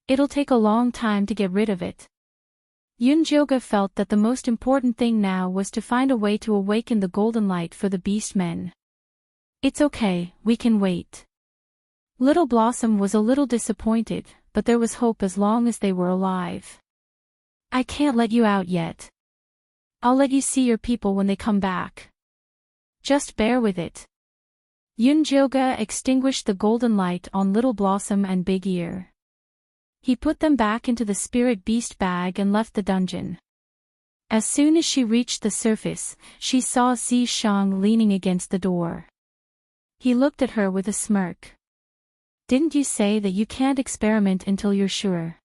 It'll take a long time to get rid of it. Yunjoga felt that the most important thing now was to find a way to awaken the golden light for the beast men. "It's okay, we can wait." Little Blossom was a little disappointed, but there was hope as long as they were alive. "I can't let you out yet. I'll let you see your people when they come back. Just bear with it. Yunjoga extinguished the golden light on Little Blossom and Big Ear. He put them back into the spirit beast bag and left the dungeon. As soon as she reached the surface, she saw Zishang leaning against the door. He looked at her with a smirk. Didn't you say that you can't experiment until you're sure?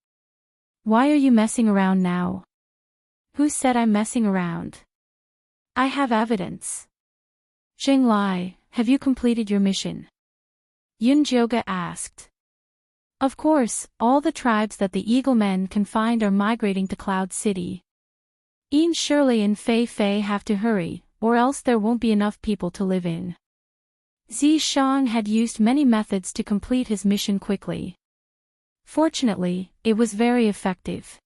Why are you messing around now? Who said I'm messing around? I have evidence. Zhenglai, have you completed your mission? Yunjoga asked. Of course, all the tribes that the Eagle Men can find are migrating to Cloud City. Ian Shirley and Fei Fei have to hurry, or else there won't be enough people to live in. Zishang had used many methods to complete his mission quickly. Fortunately, it was very effective.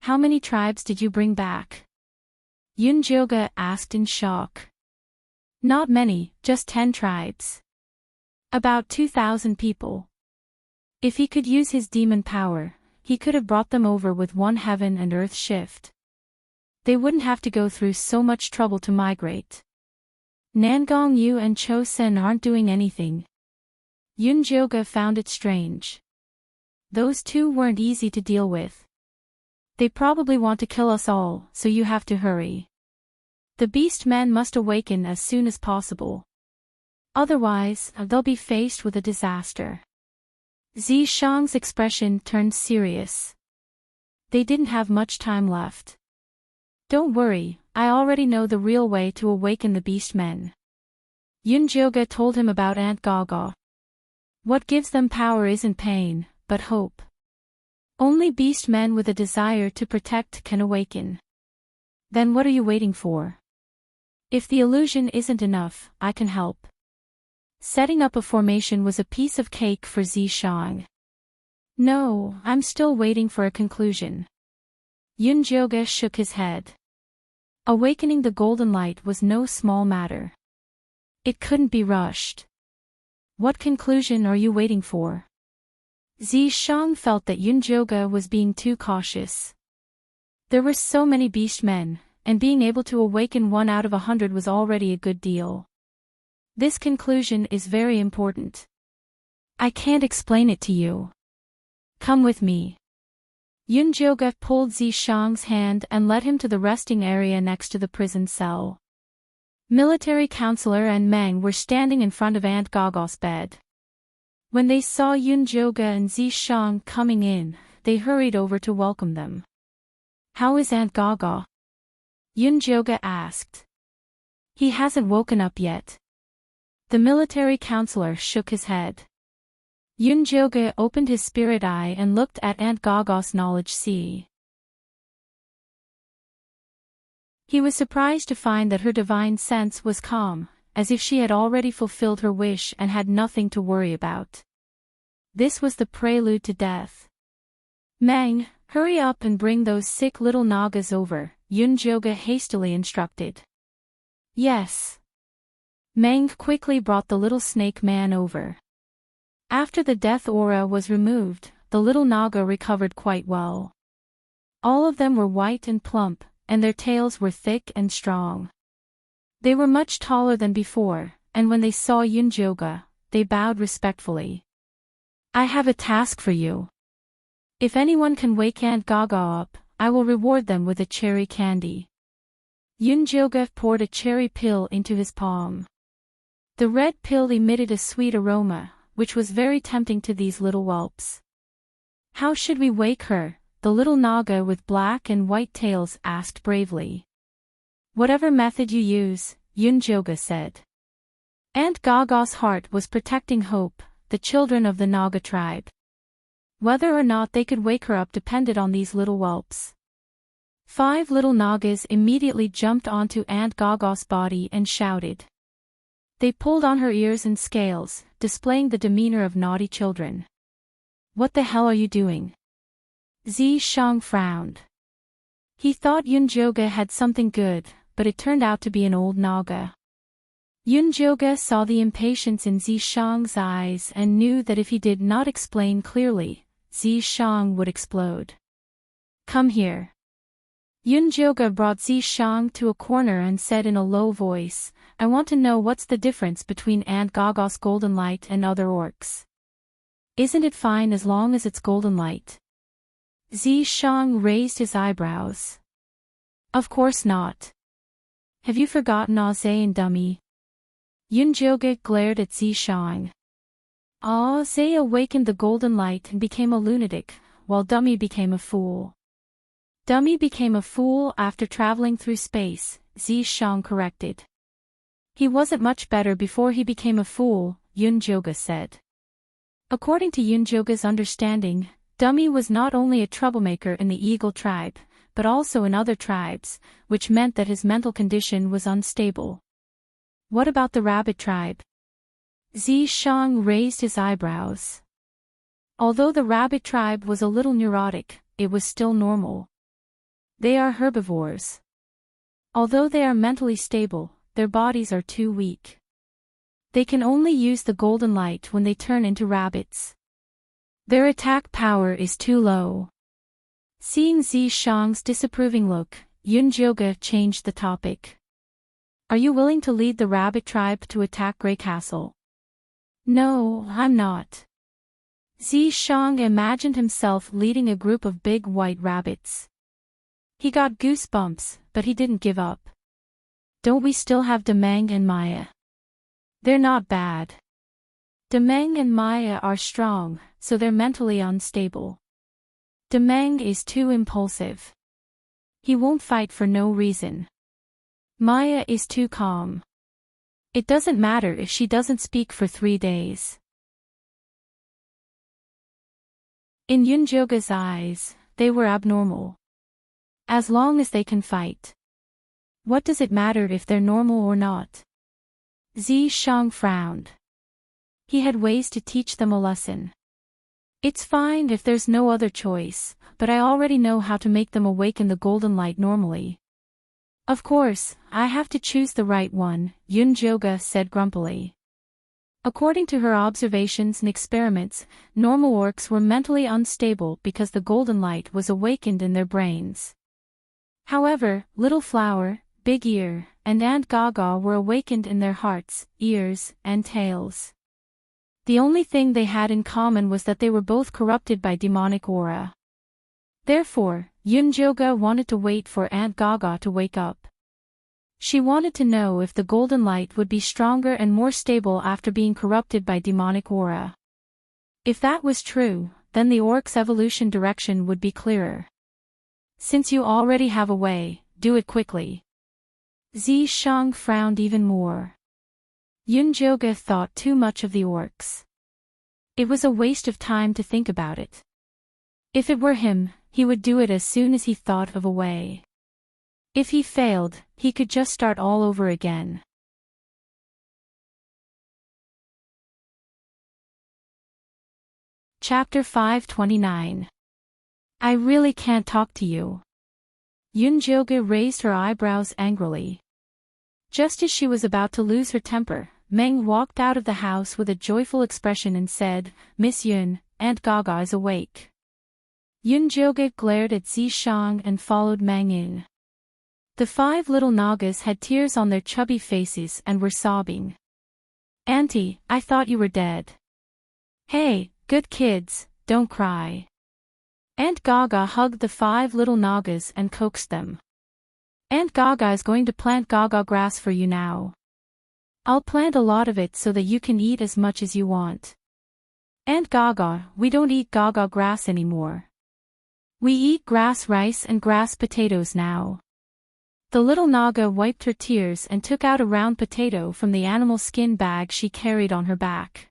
How many tribes did you bring back? Yunjoga asked in shock. Not many, just 10 tribes. About 2,000 people. If he could use his demon power, he could have brought them over with one heaven and earth shift. They wouldn't have to go through so much trouble to migrate. Nangong Yu and Cho Sen aren't doing anything. Yunjoga found it strange. Those two weren't easy to deal with. They probably want to kill us all, so you have to hurry. The beast men must awaken as soon as possible. Otherwise, they'll be faced with a disaster. Zishang's expression turned serious. They didn't have much time left. Don't worry, I already know the real way to awaken the beast men. Yunjoga told him about Aunt Gaga. What gives them power isn't pain, but hope. Only beast men with a desire to protect can awaken. Then what are you waiting for? If the illusion isn't enough, I can help. Setting up a formation was a piece of cake for Zishang. No, I'm still waiting for a conclusion. Yunjoga shook his head. Awakening the golden light was no small matter. It couldn't be rushed. What conclusion are you waiting for? Zishang felt that Yunjoga was being too cautious. There were so many beast men, and being able to awaken 1 out of 100 was already a good deal. This conclusion is very important. I can't explain it to you. Come with me. Yunjoga pulled Zishang's hand and led him to the resting area next to the prison cell. Military counselor and Meng were standing in front of Aunt Gaga's bed. When they saw Yunjoga and Zishang coming in, they hurried over to welcome them. How is Aunt Gaga? Yunjoga asked. He hasn't woken up yet. The military counselor shook his head. Yunjoga opened his spirit eye and looked at Aunt Gaga's knowledge sea. He was surprised to find that her divine sense was calm, as if she had already fulfilled her wish and had nothing to worry about. This was the prelude to death. Meng, hurry up and bring those sick little Nagas over, Yunjoga hastily instructed. Yes. Meng quickly brought the little snake man over. After the death aura was removed, the little Naga recovered quite well. All of them were white and plump, and their tails were thick and strong. They were much taller than before, and when they saw Yunjoga, they bowed respectfully. I have a task for you. If anyone can wake Aunt Gaga up, I will reward them with a cherry candy. Yunjoga poured a cherry pill into his palm. The red pill emitted a sweet aroma, which was very tempting to these little whelps. How should we wake her? The little Naga with black and white tails asked bravely. Whatever method you use, Yunjoga said. Aunt Gaga's heart was protecting Hope, the children of the Naga tribe. Whether or not they could wake her up depended on these little whelps. 5 little Nagas immediately jumped onto Aunt Gaga's body and shouted. They pulled on her ears and scales, displaying the demeanor of naughty children. What the hell are you doing? Zishang frowned. He thought Yunjoga had something good, but it turned out to be an old Naga. Yunjoga saw the impatience in Zishang's eyes and knew that if he did not explain clearly, Zishang would explode. Come here. Yunjoga brought Zishang to a corner and said in a low voice, I want to know what's the difference between Aunt Gaga's golden light and other orcs. Isn't it fine as long as it's golden light? Zishang raised his eyebrows. Of course not. Have you forgotten Oze and Dummy? Yunjoga glared at Zishang. Oze awakened the golden light and became a lunatic, while Dummy became a fool. Dummy became a fool after traveling through space, Zishang corrected. He wasn't much better before he became a fool, Yunjoga said. According to Yunjoga's understanding, Dummy was not only a troublemaker in the Eagle tribe, but also in other tribes, which meant that his mental condition was unstable. What about the Rabbit tribe? Zishang raised his eyebrows. Although the Rabbit tribe was a little neurotic, it was still normal. They are herbivores. Although they are mentally stable, their bodies are too weak. They can only use the golden light when they turn into rabbits. Their attack power is too low. Seeing Zishang's disapproving look, Yunjoga changed the topic. Are you willing to lead the Rabbit tribe to attack Grey Castle? No, I'm not. Zishang imagined himself leading a group of big white rabbits. He got goosebumps, but he didn't give up. Don't we still have Demeng and Maya? They're not bad. Demeng and Maya are strong, so they're mentally unstable. Demeng is too impulsive. He won't fight for no reason. Maya is too calm. It doesn't matter if she doesn't speak for 3 days. In Yunjoga's eyes, they were abnormal. As long as they can fight. What does it matter if they're normal or not? Zishang frowned. He had ways to teach them a lesson. It's fine if there's no other choice, but I already know how to make them awaken the golden light normally. Of course, I have to choose the right one, Yunjoga said grumpily. According to her observations and experiments, normal orcs were mentally unstable because the golden light was awakened in their brains. However, Little Flower, Big Ear, and Aunt Gaga were awakened in their hearts, ears, and tails. The only thing they had in common was that they were both corrupted by demonic aura. Therefore, Yunjoga wanted to wait for Aunt Gaga to wake up. She wanted to know if the golden light would be stronger and more stable after being corrupted by demonic aura. If that was true, then the orc's evolution direction would be clearer. Since you already have a way, do it quickly. Zishang frowned even more. Yunjoga thought too much of the orcs. It was a waste of time to think about it. If it were him, he would do it as soon as he thought of a way. If he failed, he could just start all over again. Chapter 529. I really can't talk to you. Yunjoga raised her eyebrows angrily. Just as she was about to lose her temper, Meng walked out of the house with a joyful expression and said, Miss Yun, Aunt Gaga is awake. Yunjoga glared at Zishang and followed Meng in. The 5 little Nagas had tears on their chubby faces and were sobbing. Auntie, I thought you were dead. Hey, good kids, don't cry. Aunt Gaga hugged the 5 little Nagas and coaxed them. Aunt Gaga is going to plant Gaga grass for you now. I'll plant a lot of it so that you can eat as much as you want. Aunt Gaga, we don't eat Gaga grass anymore. We eat grass rice and grass potatoes now. The little Naga wiped her tears and took out a round potato from the animal skin bag she carried on her back.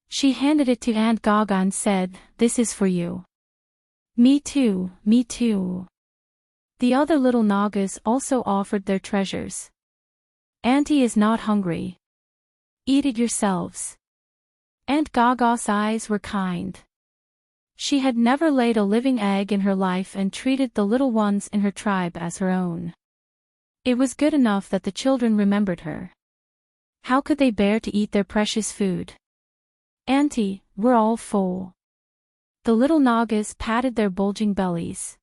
She handed it to Aunt Gaga and said, This is for you. Me too, me too. The other little Nagas also offered their treasures. Auntie is not hungry. Eat it yourselves. Aunt Gaga's eyes were kind. She had never laid a living egg in her life and treated the little ones in her tribe as her own. It was good enough that the children remembered her. How could they bear to eat their precious food? Auntie, we're all full. The little Nagas patted their bulging bellies.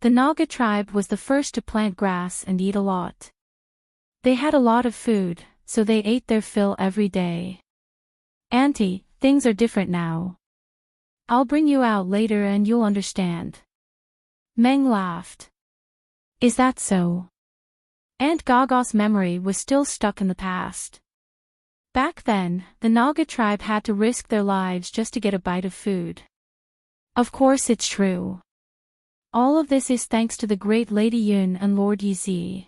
The Naga tribe was the first to plant grass and eat a lot. They had a lot of food, so they ate their fill every day. Auntie, things are different now. I'll bring you out later and you'll understand. Meng laughed. Is that so? Aunt Gaga's memory was still stuck in the past. Back then, the Naga tribe had to risk their lives just to get a bite of food. Of course it's true. All of this is thanks to the great Lady Yun and Lord Yizi.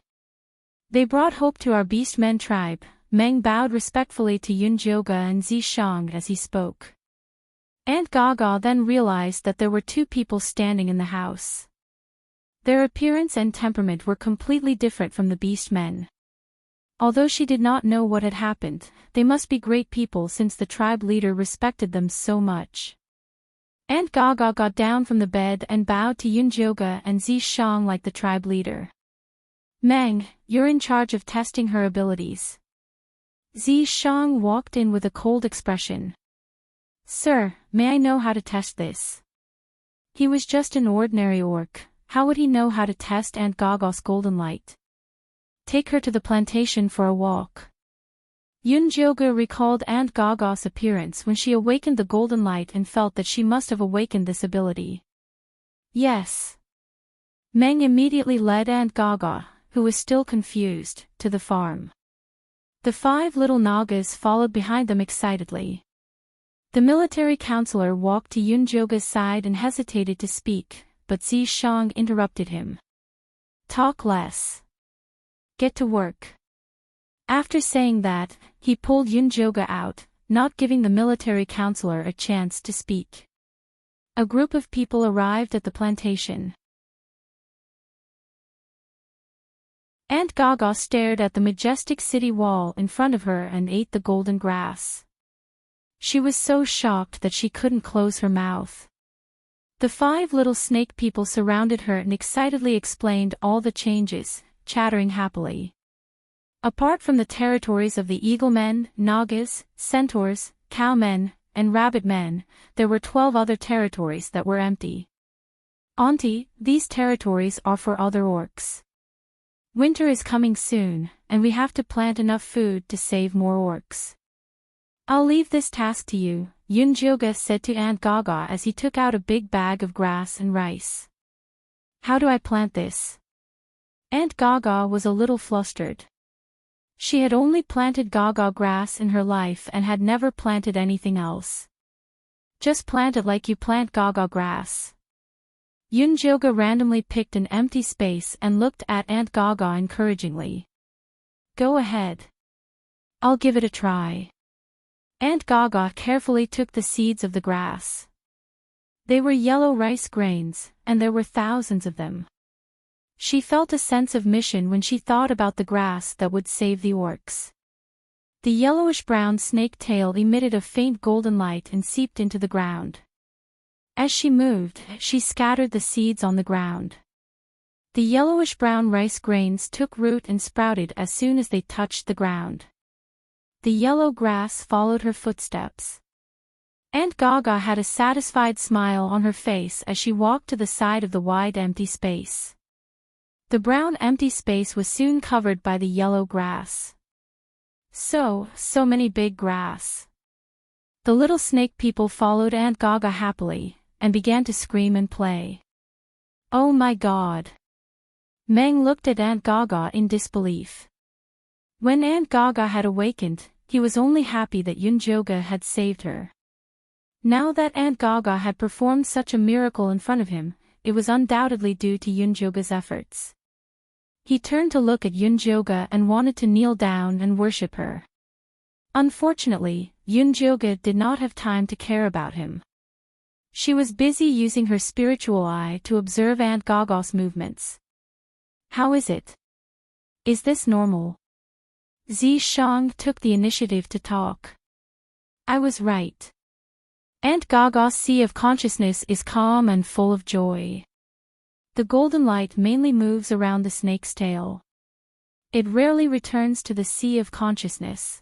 They brought hope to our Beastmen tribe. Meng bowed respectfully to Yun Jioga and Zi Shang as he spoke. Aunt Gaga then realized that there were two people standing in the house. Their appearance and temperament were completely different from the Beastmen. Although she did not know what had happened, they must be great people since the tribe leader respected them so much. Aunt Gaga got down from the bed and bowed to Yun Jioga and Zi Shang like the tribe leader. Meng, you're in charge of testing her abilities. Zi Shang walked in with a cold expression. Sir, may I know how to test this? He was just an ordinary orc. How would he know how to test Aunt Gaga's golden light? Take her to the plantation for a walk. Yun Jioga recalled Aunt Gaga's appearance when she awakened the golden light and felt that she must have awakened this ability. Yes. Meng immediately led Aunt Gaga, who was still confused, to the farm. The 5 little Nagas followed behind them excitedly. The military counselor walked to Yun Jioga's side and hesitated to speak, but Zi Shang interrupted him. Talk less. Get to work. After saying that, he pulled Yun Jioga out, not giving the military counselor a chance to speak. A group of people arrived at the plantation. Aunt Gaga stared at the majestic city wall in front of her and ate the golden grass. She was so shocked that she couldn't close her mouth. The 5 little snake people surrounded her and excitedly explained all the changes, chattering happily. Apart from the territories of the Eaglemen, Nagas, Centaurs, Cowmen, and Rabbitmen, there were 12 other territories that were empty. Auntie, these territories are for other orcs. Winter is coming soon, and we have to plant enough food to save more orcs. I'll leave this task to you, Yun Jioga said to Aunt Gaga as he took out a big bag of grass and rice. How do I plant this? Aunt Gaga was a little flustered. She had only planted Gaga grass in her life and had never planted anything else. Just plant it like you plant Gaga grass. Yun Jioga randomly picked an empty space and looked at Aunt Gaga encouragingly. Go ahead. I'll give it a try. Aunt Gaga carefully took the seeds of the grass. They were yellow rice grains, and there were thousands of them. She felt a sense of mission when she thought about the grass that would save the orcs. The yellowish-brown snake tail emitted a faint golden light and seeped into the ground. As she moved, she scattered the seeds on the ground. The yellowish-brown rice grains took root and sprouted as soon as they touched the ground. The yellow grass followed her footsteps. Aunt Gaga had a satisfied smile on her face as she walked to the side of the wide empty space. The brown empty space was soon covered by the yellow grass. So many big grass. The little snake people followed Aunt Gaga happily, and began to scream and play. Oh my God! Meng looked at Aunt Gaga in disbelief. When Aunt Gaga had awakened, he was only happy that Yun Jioga had saved her. Now that Aunt Gaga had performed such a miracle in front of him, it was undoubtedly due to Yun Jioga's efforts. He turned to look at Yun Jioga and wanted to kneel down and worship her. Unfortunately, Yun Jioga did not have time to care about him. She was busy using her spiritual eye to observe Aunt Gaga's movements. How is it? Is this normal? Zi Shang took the initiative to talk. I was right. Aunt Gaga's sea of consciousness is calm and full of joy. The golden light mainly moves around the snake's tail. It rarely returns to the sea of consciousness.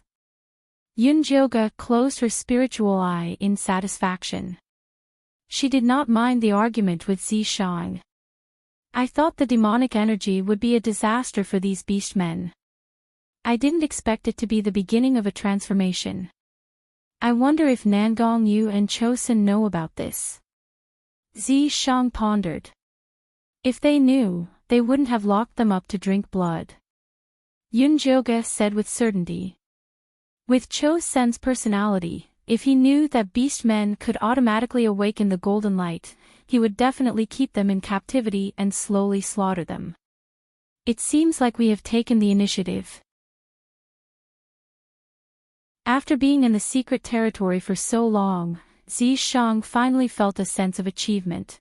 Yun Jioga closed her spiritual eye in satisfaction. She did not mind the argument with Zi Shang. I thought the demonic energy would be a disaster for these beast men. I didn't expect it to be the beginning of a transformation. I wonder if Nangong Yu and Chosun know about this. Zi Shang pondered. If they knew, they wouldn't have locked them up to drink blood. Yun Joga said with certainty. With Cho Sen's personality, if he knew that beast men could automatically awaken the golden light, he would definitely keep them in captivity and slowly slaughter them. It seems like we have taken the initiative. After being in the secret territory for so long, Zi Shang finally felt a sense of achievement.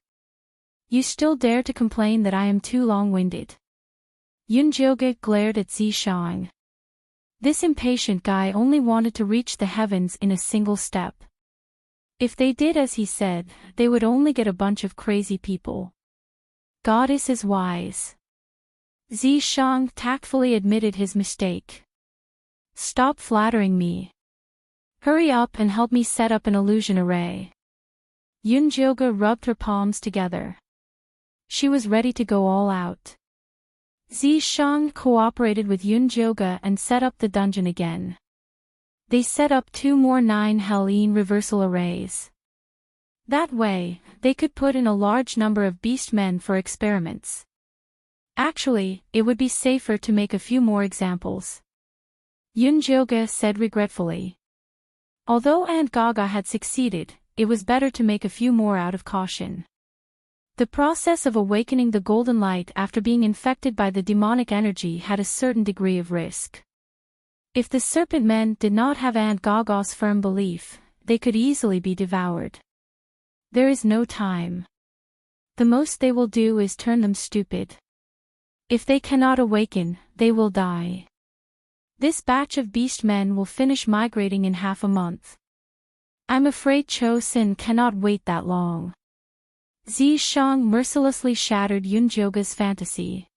You still dare to complain that I am too long-winded? Yun Joga glared at Zi Shang. This impatient guy only wanted to reach the heavens in a single step. If they did as he said, they would only get a bunch of crazy people. Goddess is wise. Zi Shang tactfully admitted his mistake. Stop flattering me. Hurry up and help me set up an illusion array. Yun Joga rubbed her palms together. She was ready to go all out. Zi Shang cooperated with Yun Joga and set up the dungeon again. They set up 2 more 9 Helene reversal arrays. That way, they could put in a large number of beast men for experiments. Actually, it would be safer to make a few more examples. Yun Joga said regretfully. Although Aunt Gaga had succeeded, it was better to make a few more out of caution. The process of awakening the golden light after being infected by the demonic energy had a certain degree of risk. If the serpent men did not have Aunt Gaga's firm belief, they could easily be devoured. There is no time. The most they will do is turn them stupid. If they cannot awaken, they will die. This batch of beast men will finish migrating in half a month. I'm afraid Cho Sin cannot wait that long. Zi Shang mercilessly shattered Yun Joga's fantasy.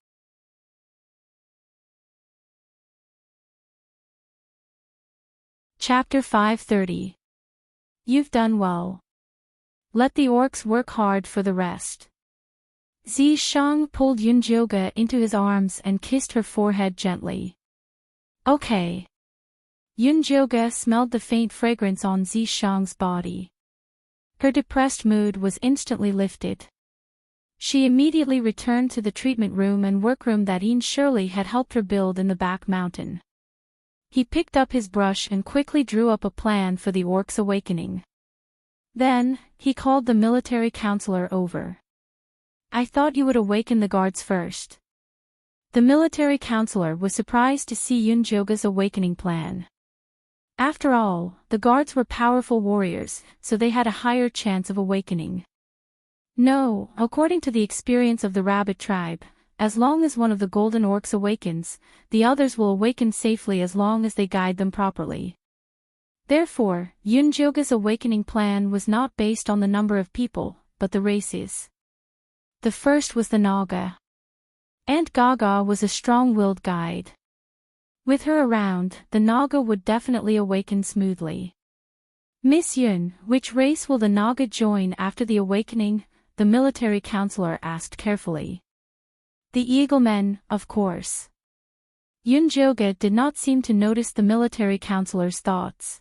Chapter 530. You've done well. Let the orcs work hard for the rest. Zi Shang pulled Yun Joga into his arms and kissed her forehead gently. Okay. Yun Joga smelled the faint fragrance on Zi Shang's body. Her depressed mood was instantly lifted. She immediately returned to the treatment room and workroom that Ian Shirley had helped her build in the back mountain. He picked up his brush and quickly drew up a plan for the orcs' awakening. Then, he called the military counselor over. I thought you would awaken the guards first. The military counselor was surprised to see Yun Joga's awakening plan. After all, the guards were powerful warriors, so they had a higher chance of awakening. No, according to the experience of the rabbit tribe, as long as one of the golden orcs awakens, the others will awaken safely as long as they guide them properly. Therefore, Yun Joga's awakening plan was not based on the number of people, but the races. The first was the Naga. Aunt Gaga was a strong-willed guide. With her around, the Naga would definitely awaken smoothly. Miss Yun, which race will the Naga join after the awakening? The military counselor asked carefully. The Eaglemen, of course. Yun Joga did not seem to notice the military counselor's thoughts.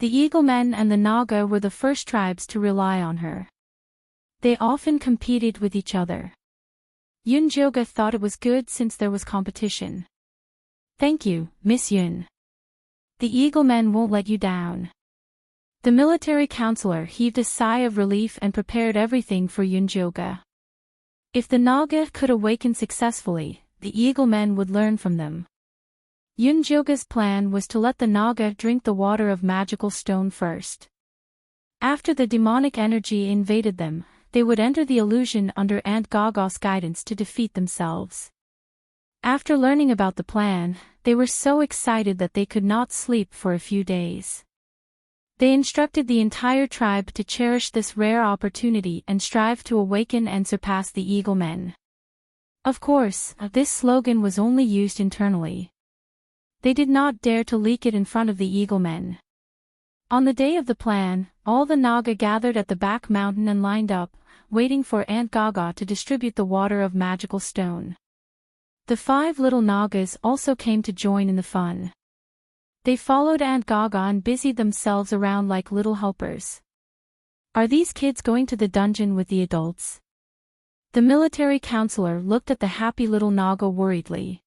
The Eaglemen and the Naga were the first tribes to rely on her. They often competed with each other. Yun Joga thought it was good since there was competition. Thank you, Miss Yun. The Eaglemen won't let you down. The military counselor heaved a sigh of relief and prepared everything for Yun Joga. If the Naga could awaken successfully, the Eaglemen would learn from them. Yun Joga's plan was to let the Naga drink the water of magical stone first. After the demonic energy invaded them, they would enter the illusion under Aunt Gaga's guidance to defeat themselves. After learning about the plan, they were so excited that they could not sleep for a few days. They instructed the entire tribe to cherish this rare opportunity and strive to awaken and surpass the Eaglemen. Of course, this slogan was only used internally. They did not dare to leak it in front of the Eaglemen. On the day of the plan, all the Naga gathered at the back mountain and lined up, waiting for Aunt Gaga to distribute the water of magical stone. The 5 little Nagas also came to join in the fun. They followed Aunt Gaga and busied themselves around like little helpers. Are these kids going to the dungeon with the adults? The military counselor looked at the happy little Naga worriedly.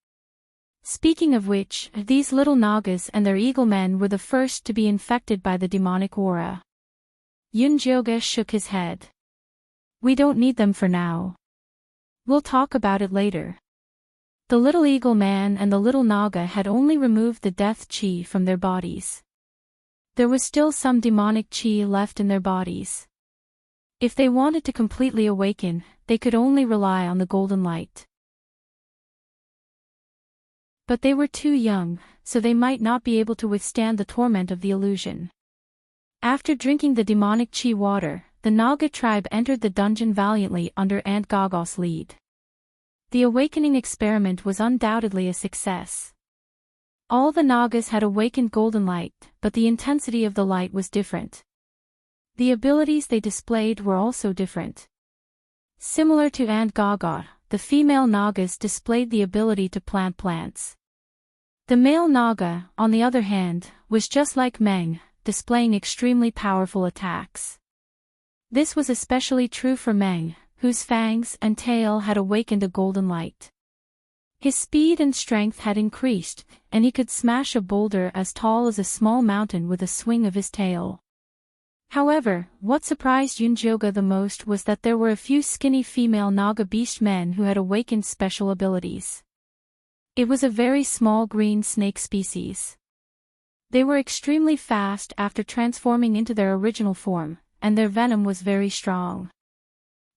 Speaking of which, these little Nagas and their eagle men were the first to be infected by the demonic aura. Yunjoga shook his head. We don't need them for now. We'll talk about it later. The little eagle man and the little Naga had only removed the death chi from their bodies. There was still some demonic chi left in their bodies. If they wanted to completely awaken, they could only rely on the golden light. But they were too young, so they might not be able to withstand the torment of the illusion. After drinking the demonic chi water, the Naga tribe entered the dungeon valiantly under Aunt Gaga's lead. The awakening experiment was undoubtedly a success. All the Nagas had awakened golden light, but the intensity of the light was different. The abilities they displayed were also different. Similar to Aunt Gaga, the female Nagas displayed the ability to plant plants. The male Naga, on the other hand, was just like Meng, displaying extremely powerful attacks. This was especially true for Meng, whose fangs and tail had awakened a golden light. His speed and strength had increased, and he could smash a boulder as tall as a small mountain with a swing of his tail. However, what surprised Yunjoga the most was that there were a few skinny female Naga beast men who had awakened special abilities. It was a very small green snake species. They were extremely fast after transforming into their original form, and their venom was very strong.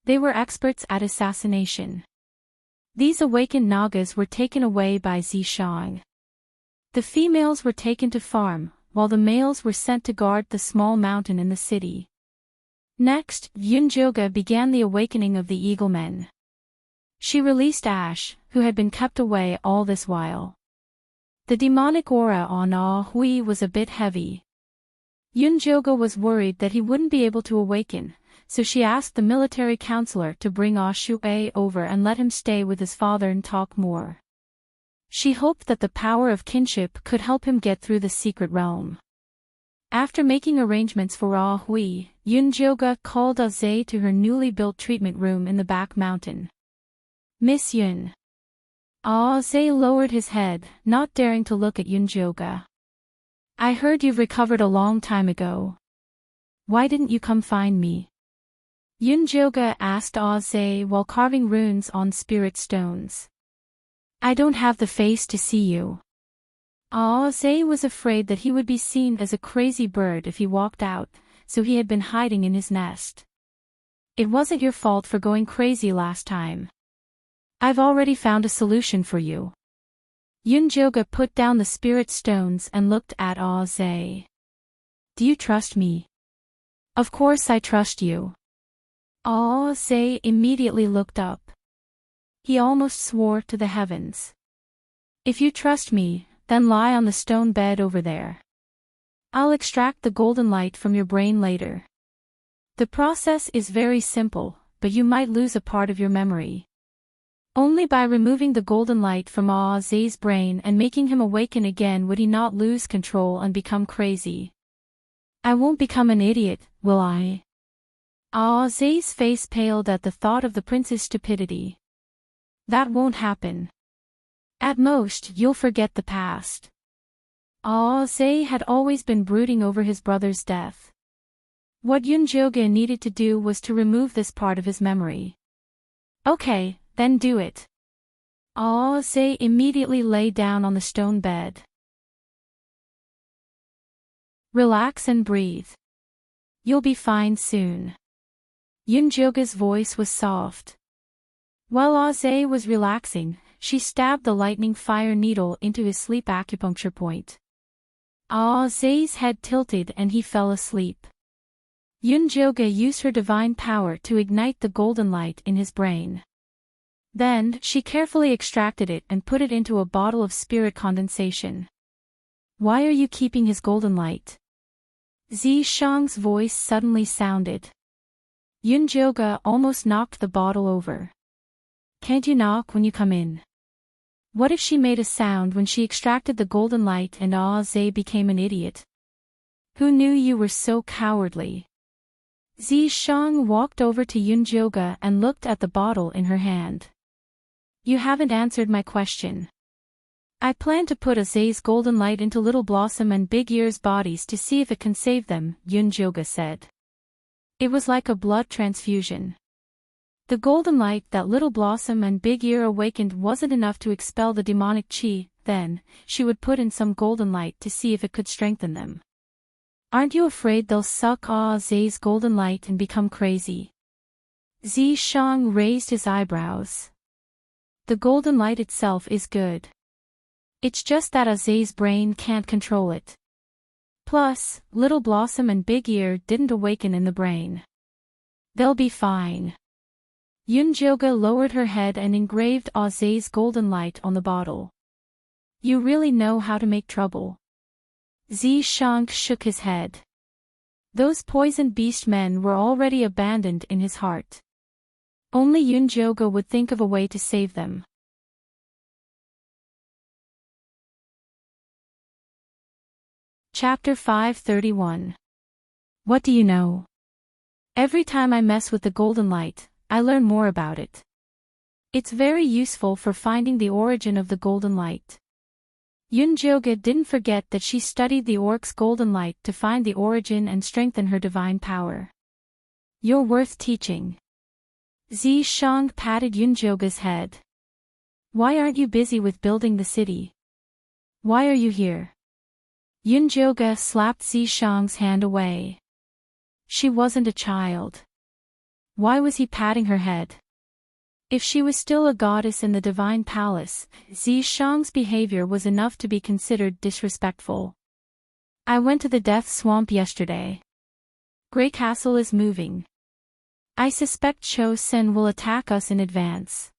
They were experts at assassination. These awakened Nagas were taken away by Zishang. The females were taken to farm, while the males were sent to guard the small mountain in the city. Next, Yunjoga began the awakening of the eagle men. She released Ash, who had been kept away all this while. The demonic aura on Ah Hui was a bit heavy. Yunjoga was worried that he wouldn't be able to awaken, so she asked the military counselor to bring Ah Shui over and let him stay with his father and talk more. She hoped that the power of kinship could help him get through the secret realm. After making arrangements for Ah Hui, Yunjoga called Ah Zhe to her newly built treatment room in the back mountain. Miss Yun. Ah Zhe lowered his head, not daring to look at Yunjoga. I heard you've recovered a long time ago. Why didn't you come find me? Yunjoga asked Ah Zhe while carving runes on spirit stones. I don't have the face to see you. Ah Zhe was afraid that he would be seen as a crazy bird if he walked out, so he had been hiding in his nest. It wasn't your fault for going crazy last time. I've already found a solution for you. Yunjoga put down the spirit stones and looked at Ah Zhe. Do you trust me? Of course I trust you. Ah Zhe immediately looked up. He almost swore to the heavens. If you trust me, then lie on the stone bed over there. I'll extract the golden light from your brain later. The process is very simple, but you might lose a part of your memory. Only by removing the golden light from Ah Zhe's brain and making him awaken again would he not lose control and become crazy. I won't become an idiot, will I? Ah Zhe's face paled at the thought of the prince's stupidity. That won't happen. At most, you'll forget the past. Ah Zhe had always been brooding over his brother's death. What Yunjoga needed to do was to remove this part of his memory. Okay, then do it. Ah Zhe immediately lay down on the stone bed. Relax and breathe. You'll be fine soon. Yunjoga's voice was soft. While Ah Zhe was relaxing, she stabbed the lightning fire needle into his sleep acupuncture point. Ah Zhe's head tilted and he fell asleep. Yunjoga used her divine power to ignite the golden light in his brain. Then, she carefully extracted it and put it into a bottle of spirit condensation. Why are you keeping his golden light? Zishang's voice suddenly sounded. Yunjoga almost knocked the bottle over. Can't you knock when you come in? What if she made a sound when she extracted the golden light and Zay became an idiot? Who knew you were so cowardly? Zishang walked over to Yunjoga and looked at the bottle in her hand. You haven't answered my question. I plan to put Zay's golden light into Little Blossom and Big Ear's bodies to see if it can save them, Yunjoga said. It was like a blood transfusion. The golden light that Little Blossom and Big Ear awakened wasn't enough to expel the demonic qi, then, she would put in some golden light to see if it could strengthen them. Aren't you afraid they'll suck Zay's golden light and become crazy? Zishang raised his eyebrows. The golden light itself is good. It's just that Zay's brain can't control it. Plus, Little Blossom and Big Ear didn't awaken in the brain. They'll be fine. Yunjoga lowered her head and engraved Zay's golden light on the bottle. You really know how to make trouble. Zishang shook his head. Those poisoned beast men were already abandoned in his heart. Only Yunjoga would think of a way to save them. Chapter 531. What do you know? Every time I mess with the golden light, I learn more about it. It's very useful for finding the origin of the golden light. Yunjoga didn't forget that she studied the orc's golden light to find the origin and strengthen her divine power. You're worth teaching. Zishang patted Yunjoga's head. Why aren't you busy with building the city? Why are you here? Yunjoga slapped Zishang's hand away. She wasn't a child. Why was he patting her head? If she was still a goddess in the divine palace, Zishang's behavior was enough to be considered disrespectful. I went to the Death Swamp yesterday. Grey Castle is moving. I suspect Cho Sen will attack us in advance.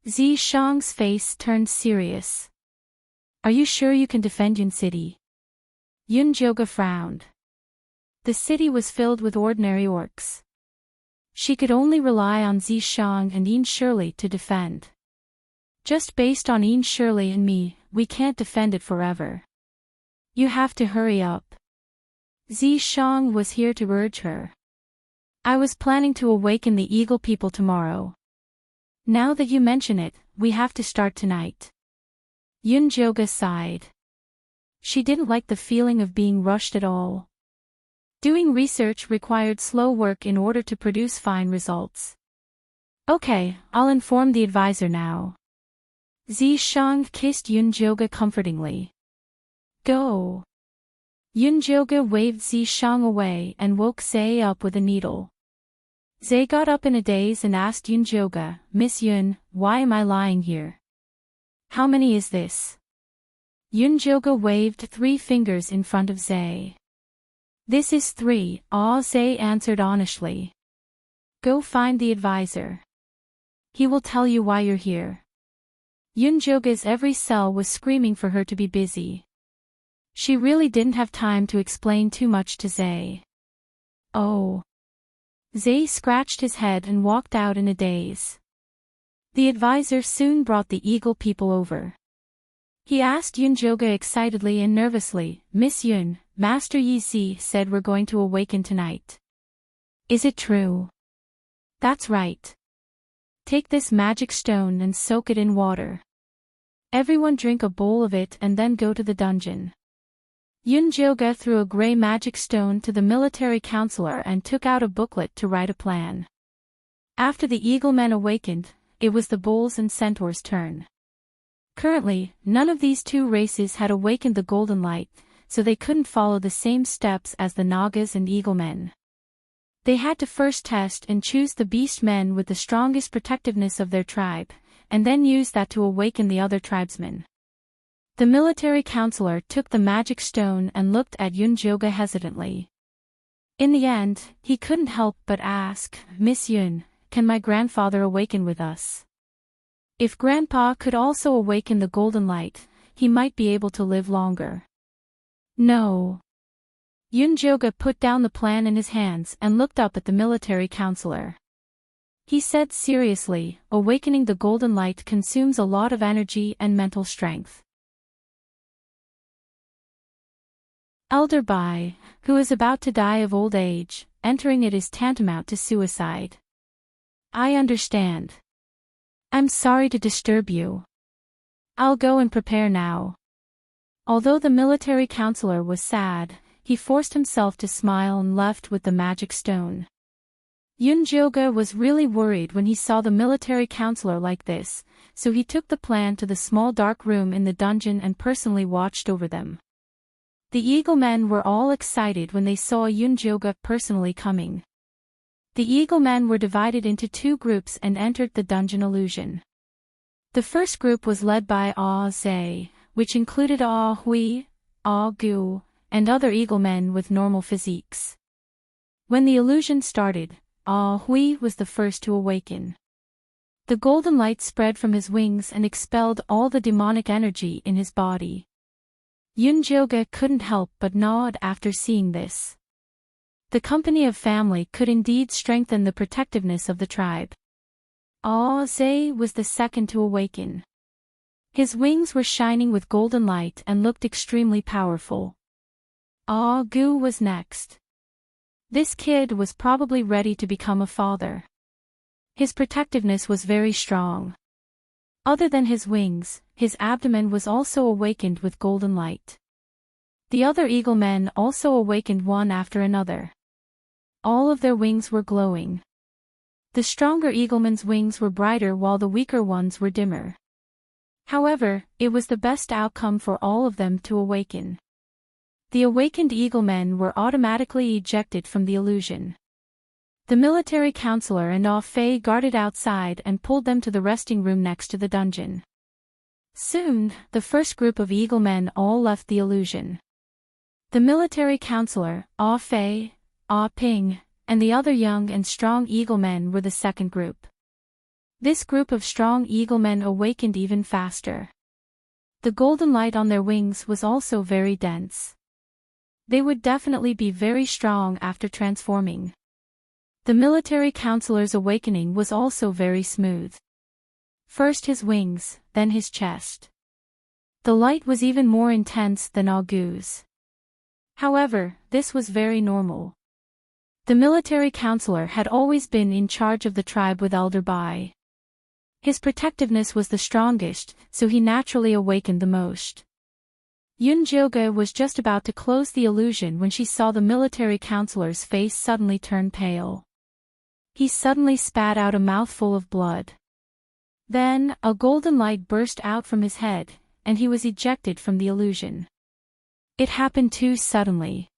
Zishang's face turned serious. Are you sure you can defend Yun City? Yunjoga frowned. The city was filled with ordinary orcs. She could only rely on Zishang and Yin Shirley to defend. Just based on Yin Shirley and me, we can't defend it forever. You have to hurry up. Zishang was here to urge her. I was planning to awaken the Eagle people tomorrow. Now that you mention it, we have to start tonight. Yunjoga sighed. She didn't like the feeling of being rushed at all. Doing research required slow work in order to produce fine results. Okay, I'll inform the advisor now. Zishang kissed Yunjoga comfortingly. Go. Yunjoga waved Zishang away and woke Zay up with a needle. Zay got up in a daze and asked Yunjoga, Miss Yun, why am I lying here? How many is this? Yunjoga waved 3 fingers in front of Zay. This is 3, Zay answered honestly. Go find the advisor. He will tell you why you're here. Yunjoga's every cell was screaming for her to be busy. She really didn't have time to explain too much to Zay. Oh. Zay scratched his head and walked out in a daze. The advisor soon brought the Eagle people over. He asked Yunjoga excitedly and nervously, Miss Yun, Master Yi Zi said we're going to awaken tonight. Is it true? That's right. Take this magic stone and soak it in water. Everyone drink a bowl of it and then go to the dungeon. Yunjoga threw a gray magic stone to the military counselor and took out a booklet to write a plan. After the Eagle men awakened, it was the bulls and centaurs' turn. Currently, none of these 2 races had awakened the golden light, so they couldn't follow the same steps as the Nagas and Eagle men. They had to first test and choose the beast men with the strongest protectiveness of their tribe, and then use that to awaken the other tribesmen. The military counselor took the magic stone and looked at Yunjoga hesitantly. In the end, he couldn't help but ask, Miss Yun, can my grandfather awaken with us? If Grandpa could also awaken the golden light, he might be able to live longer. No. Yunjoga put down the plan in his hands and looked up at the military counselor. He said seriously, awakening the golden light consumes a lot of energy and mental strength. Elder Bai, who is about to die of old age, entering it is tantamount to suicide. I understand. I'm sorry to disturb you. I'll go and prepare now. Although the military counselor was sad, he forced himself to smile and left with the magic stone. Yunjoga was really worried when he saw the military counselor like this, so he took the plan to the small dark room in the dungeon and personally watched over them. The Eagle Men were all excited when they saw Yunjoga personally coming. The Eagle Men were divided into two groups and entered the dungeon illusion. The first group was led by Zhe, which included Hui, Gu, and other Eagle Men with normal physiques. When the illusion started, Hui was the first to awaken. The golden light spread from his wings and expelled all the demonic energy in his body. Yunjoga couldn't help but nod after seeing this. The company of family could indeed strengthen the protectiveness of the tribe. Zhe was the second to awaken. His wings were shining with golden light and looked extremely powerful. Gu was next. This kid was probably ready to become a father. His protectiveness was very strong. Other than his wings, his abdomen was also awakened with golden light. The other Eagle Men also awakened one after another. All of their wings were glowing. The stronger Eagleman's wings were brighter while the weaker ones were dimmer. However, it was the best outcome for all of them to awaken. The awakened Eagle Men were automatically ejected from the illusion. The military counselor and Fei guarded outside and pulled them to the resting room next to the dungeon. Soon, the first group of Eagle Men all left the illusion. The military counselor, Fei, Ping, and the other young and strong Eagle Men were the second group. This group of strong Eagle Men awakened even faster. The golden light on their wings was also very dense. They would definitely be very strong after transforming. The military counselor's awakening was also very smooth. First his wings, then his chest. The light was even more intense than Gu's. However, this was very normal. The military counselor had always been in charge of the tribe with Elder Bai. His protectiveness was the strongest, so he naturally awakened the most. Yunjoga was just about to close the illusion when she saw the military counselor's face suddenly turn pale. He suddenly spat out a mouthful of blood. Then, a golden light burst out from his head, and he was ejected from the illusion. It happened too suddenly.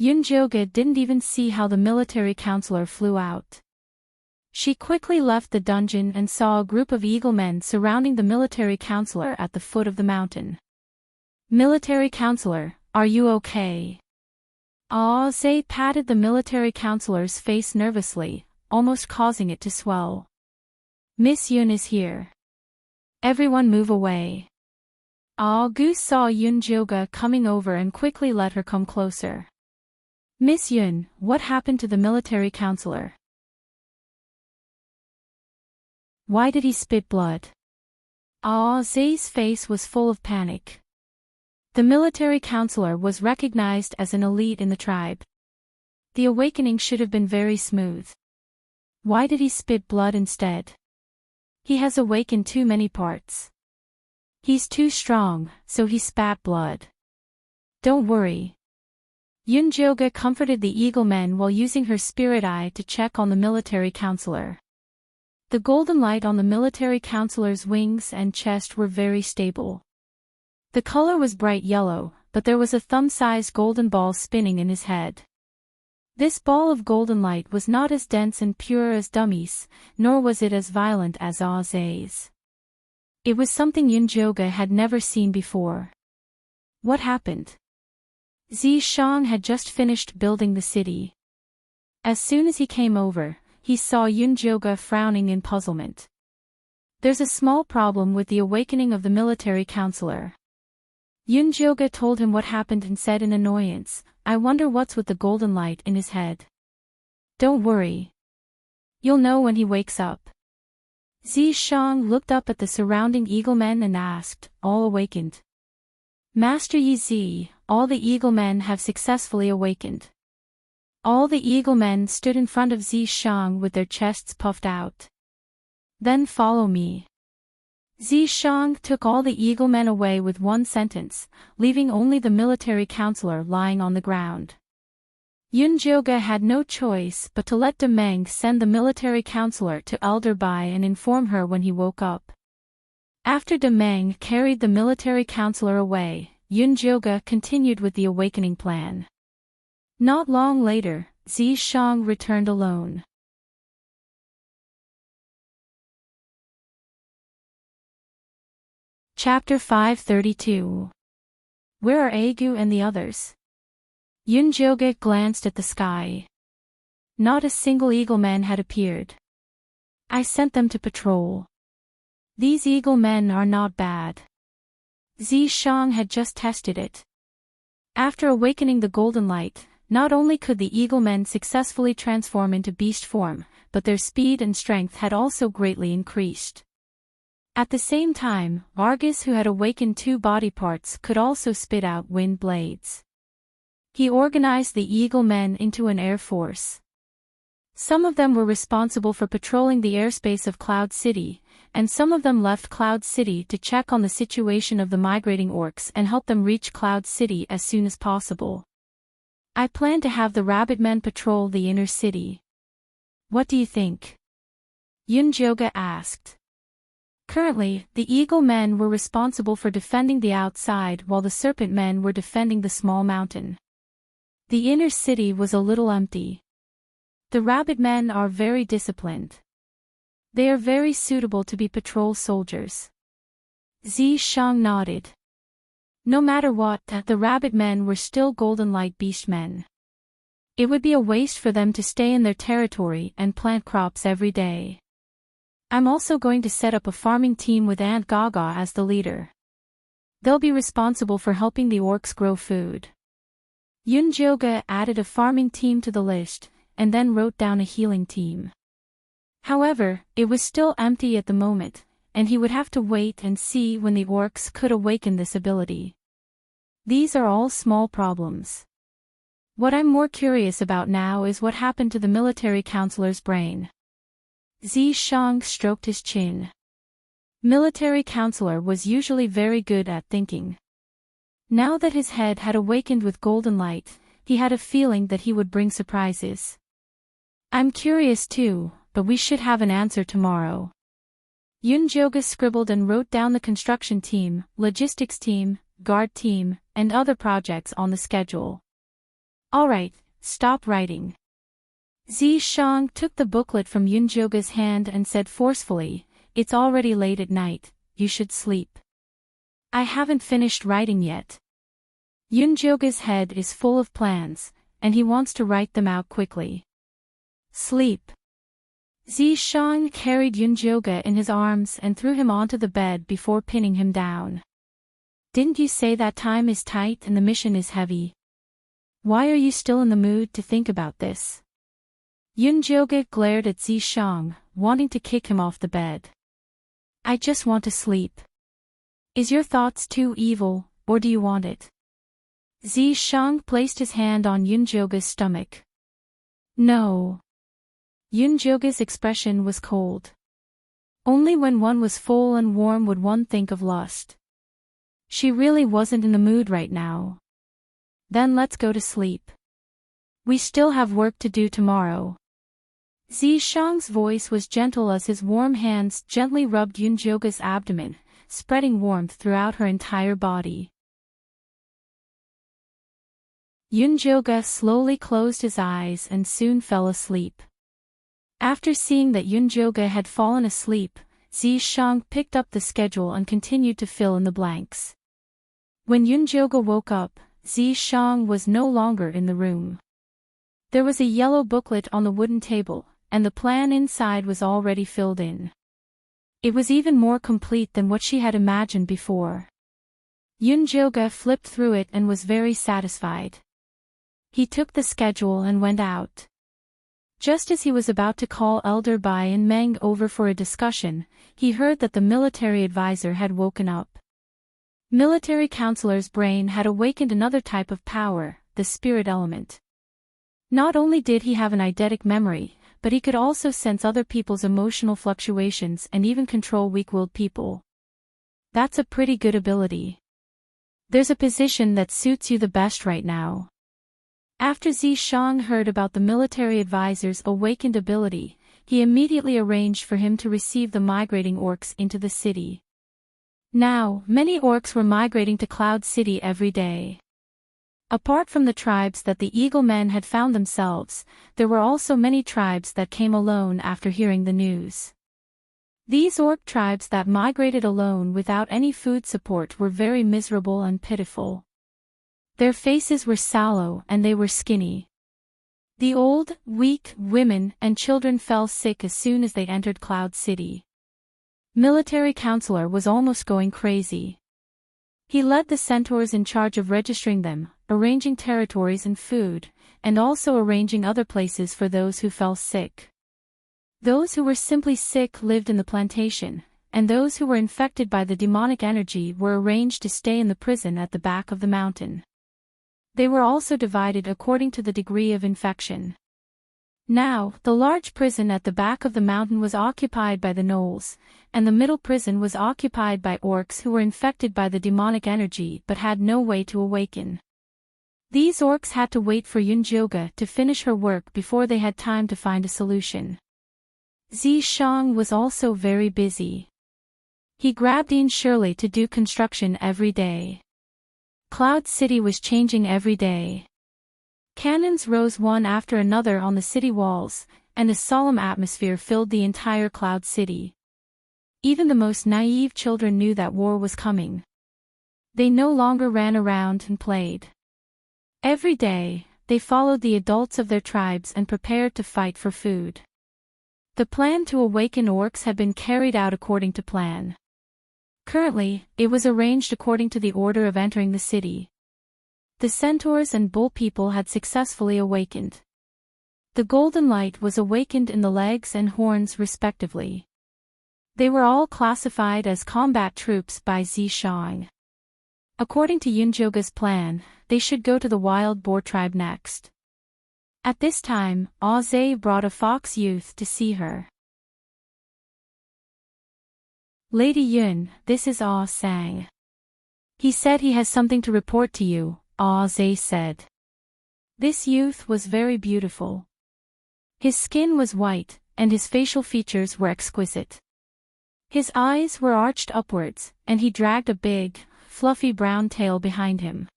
Yunjoga didn't even see how the military counselor flew out. She quickly left the dungeon and saw a group of Eagle Men surrounding the military counselor at the foot of the mountain. Military counselor, are you okay? Zhe patted the military counselor's face nervously, almost causing it to swell. Miss Yun is here. Everyone move away. Gu saw Yunjoga coming over and quickly let her come closer. Miss Yun, what happened to the military counselor? Why did he spit blood? Zhe's face was full of panic. The military counselor was recognized as an elite in the tribe. The awakening should have been very smooth. Why did he spit blood instead? He has awakened too many parts. He's too strong, so he spat blood. Don't worry. Yunjoga comforted the Eagle Men while using her spirit eye to check on the military counselor. The golden light on the military counselor's wings and chest were very stable. The color was bright yellow, but there was a thumb-sized golden ball spinning in his head. This ball of golden light was not as dense and pure as Dummy's, nor was it as violent as Zhe's. It was something Yunjoga had never seen before. What happened? Zishang had just finished building the city. As soon as he came over, he saw Yunjoga frowning in puzzlement. There's a small problem with the awakening of the military counselor. Yunjoga told him what happened and said in annoyance, I wonder what's with the golden light in his head. Don't worry. You'll know when he wakes up. Zishang looked up at the surrounding eaglemen and asked, all awakened. Master Yi Zi, all the eaglemen have successfully awakened. All the eaglemen stood in front of Zishang with their chests puffed out. Then follow me. Zishang took all the eaglemen away with one sentence, leaving only the military counselor lying on the ground. Yunjoga had no choice but to let Demeng send the military counselor to Elder Bai and inform her when he woke up. After Demeng carried the military counselor away, Yunjoga continued with the awakening plan. Not long later, Zishang returned alone. Chapter 532. Where are Agu and the others? Yunjoga glanced at the sky. Not a single eagleman had appeared. I sent them to patrol. These eaglemen are not bad. Zishang had just tested it. After awakening the golden light, not only could the eaglemen successfully transform into beast form, but their speed and strength had also greatly increased. At the same time, Argus, who had awakened 2 body parts, could also spit out wind blades. He organized the eaglemen into an air force. Some of them were responsible for patrolling the airspace of Cloud City, and some of them left Cloud City to check on the situation of the migrating orcs and help them reach Cloud City as soon as possible. I plan to have the rabbit men patrol the inner city. What do you think? Yunjoga asked. Currently, the eagle men were responsible for defending the outside while the serpent men were defending the small mountain. The inner city was a little empty. The rabbit men are very disciplined. They are very suitable to be patrol soldiers. Zishang nodded. No matter what, the rabbit men were still golden light beast men. It would be a waste for them to stay in their territory and plant crops every day. I'm also going to set up a farming team with Aunt Gaga as the leader. They'll be responsible for helping the orcs grow food. Yunjoga added a farming team to the list, and then wrote down a healing team. However, it was still empty at the moment, and he would have to wait and see when the orcs could awaken this ability. These are all small problems. What I'm more curious about now is what happened to the military counselor's brain. Zishang stroked his chin. Military counselor was usually very good at thinking. Now that his head had awakened with golden light, he had a feeling that he would bring surprises. I'm curious too, but we should have an answer tomorrow. Yunjoga scribbled and wrote down the construction team, logistics team, guard team, and other projects on the schedule. Alright, stop writing. Zishang took the booklet from Yunjoga's hand and said forcefully, It's already late at night, you should sleep. I haven't finished writing yet. Yunjoga's head is full of plans, and he wants to write them out quickly. Sleep. Zishang carried Yunjoga in his arms and threw him onto the bed before pinning him down. Didn't you say that time is tight and the mission is heavy? Why are you still in the mood to think about this? Yunjoga glared at Zishang, wanting to kick him off the bed. I just want to sleep. Is your thoughts too evil, or do you want it? Zishang placed his hand on Yunjoga's stomach. No. Yunjoga's expression was cold. Only when one was full and warm would one think of lust. She really wasn't in the mood right now. Then let's go to sleep. We still have work to do tomorrow. Zishang's voice was gentle as his warm hands gently rubbed Yunjoga's abdomen, spreading warmth throughout her entire body. Yunjoga slowly closed his eyes and soon fell asleep. After seeing that Yunjoga had fallen asleep, Zishang picked up the schedule and continued to fill in the blanks. When Yunjoga woke up, Zishang was no longer in the room. There was a yellow booklet on the wooden table, and the plan inside was already filled in. It was even more complete than what she had imagined before. Yunjoga flipped through it and was very satisfied. He took the schedule and went out. Just as he was about to call Elder Bai and Meng over for a discussion, he heard that the military advisor had woken up. Military counselor's brain had awakened another type of power, the spirit element. Not only did he have an eidetic memory, but he could also sense other people's emotional fluctuations and even control weak-willed people. That's a pretty good ability. There's a position that suits you the best right now. After Zishang heard about the military advisor's awakened ability, he immediately arranged for him to receive the migrating orcs into the city. Now, many orcs were migrating to Cloud City every day. Apart from the tribes that the Eagle Men had found themselves, there were also many tribes that came alone after hearing the news. These orc tribes that migrated alone without any food support were very miserable and pitiful. Their faces were sallow and they were skinny. The old, weak, women and children fell sick as soon as they entered Cloud City. Military counselor was almost going crazy. He led the centaurs in charge of registering them, arranging territories and food, and also arranging other places for those who fell sick. Those who were simply sick lived in the plantation, and those who were infected by the demonic energy were arranged to stay in the prison at the back of the mountain. They were also divided according to the degree of infection. Now, the large prison at the back of the mountain was occupied by the gnolls, and the middle prison was occupied by orcs who were infected by the demonic energy but had no way to awaken. These orcs had to wait for Yunjoga to finish her work before they had time to find a solution. Zishang was also very busy. He grabbed Ian Shirley to do construction every day. Cloud City was changing every day. Cannons rose one after another on the city walls, and a solemn atmosphere filled the entire Cloud City. Even the most naive children knew that war was coming. They no longer ran around and played. Every day, they followed the adults of their tribes and prepared to fight for food. The plan to awaken orcs had been carried out according to plan. Currently, it was arranged according to the order of entering the city. The centaurs and bull people had successfully awakened. The golden light was awakened in the legs and horns respectively. They were all classified as combat troops by Zishang. According to Yunjoga's plan, they should go to the wild boar tribe next. At this time, Aze brought a fox youth to see her. Lady Yun, this is Ah Sang. He said he has something to report to you, Ah Ze said. This youth was very beautiful. His skin was white, and his facial features were exquisite. His eyes were arched upwards, and he dragged a big, fluffy brown tail behind him.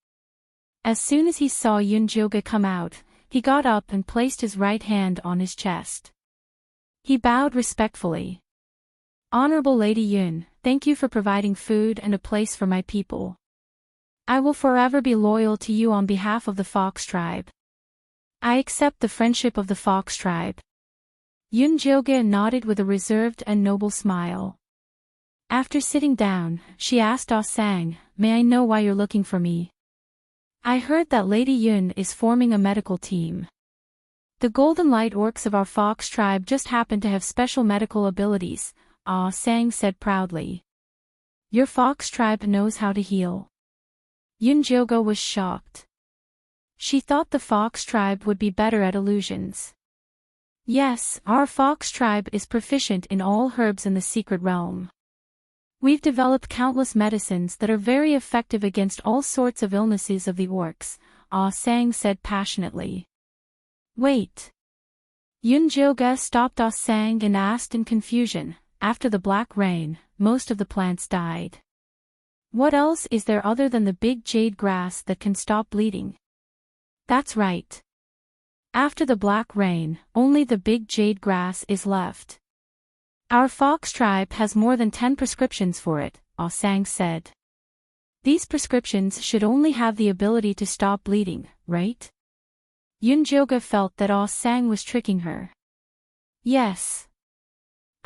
As soon as he saw Yunjoga come out, he got up and placed his right hand on his chest. He bowed respectfully. Honorable Lady Yun, thank you for providing food and a place for my people. I will forever be loyal to you on behalf of the Fox tribe. I accept the friendship of the Fox tribe. Yunjoga nodded with a reserved and noble smile. After sitting down, she asked Ah Sang, may I know why you're looking for me? I heard that Lady Yun is forming a medical team. The Golden Light Orcs of our Fox tribe just happen to have special medical abilities, Ah Sang said proudly. Your Fox tribe knows how to heal. Yunjoga was shocked. She thought the Fox tribe would be better at illusions. Yes, our Fox tribe is proficient in all herbs in the secret realm. We've developed countless medicines that are very effective against all sorts of illnesses of the orcs, Ah Sang said passionately. Wait. Yunjoga stopped Ah Sang and asked in confusion, after the black rain, most of the plants died. What else is there other than the big jade grass that can stop bleeding? That's right. After the black rain, only the big jade grass is left. Our Fox tribe has more than 10 prescriptions for it, Ah Sang said. These prescriptions should only have the ability to stop bleeding, right? Yunjoga felt that Ah Sang was tricking her. Yes.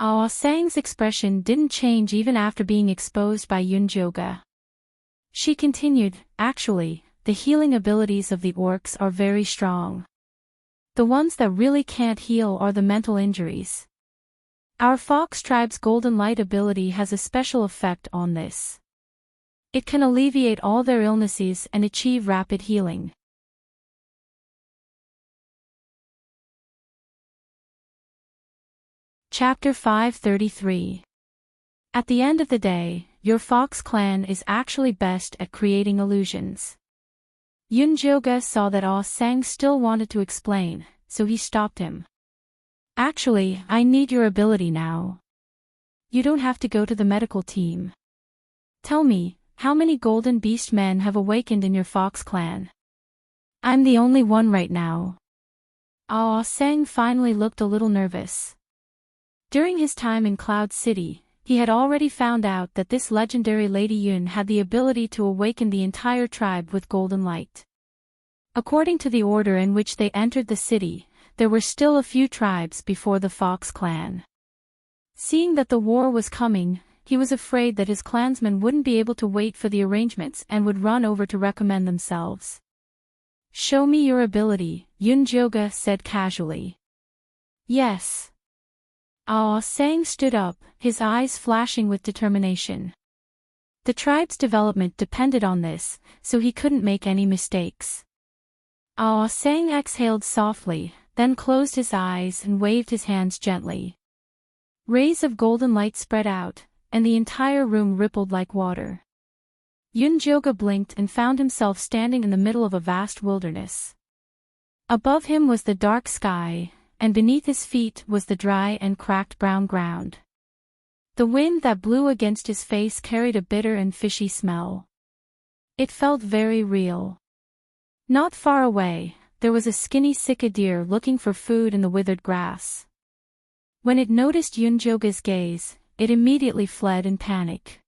Ah Sang's expression didn't change even after being exposed by Yunjoga. She continued, actually, the healing abilities of the orcs are very strong. The ones that really can't heal are the mental injuries. Our fox tribe's golden light ability has a special effect on this. It can alleviate all their illnesses and achieve rapid healing. Chapter 533. At the end of the day, your fox clan is actually best at creating illusions. Yunjoga saw that Ah Sang still wanted to explain, so he stopped him. Actually, I need your ability now. You don't have to go to the medical team. Tell me, how many golden beast men have awakened in your fox clan? I'm the only one right now. Ah Sang finally looked a little nervous. During his time in Cloud City, he had already found out that this legendary Lady Yun had the ability to awaken the entire tribe with golden light. According to the order in which they entered the city, there were still a few tribes before the Fox clan. Seeing that the war was coming, he was afraid that his clansmen wouldn't be able to wait for the arrangements and would run over to recommend themselves. Show me your ability, Yunjoga said casually. Yes. Ah Sang stood up, his eyes flashing with determination. The tribe's development depended on this, so he couldn't make any mistakes. Ah Sang exhaled softly, then closed his eyes and waved his hands gently. Rays of golden light spread out, and the entire room rippled like water. Yunjoga blinked and found himself standing in the middle of a vast wilderness. Above him was the dark sky, and beneath his feet was the dry and cracked brown ground. The wind that blew against his face carried a bitter and fishy smell. It felt very real. Not far away, there was a skinny sika deer looking for food in the withered grass. When it noticed Yunjoga's gaze, it immediately fled in panic.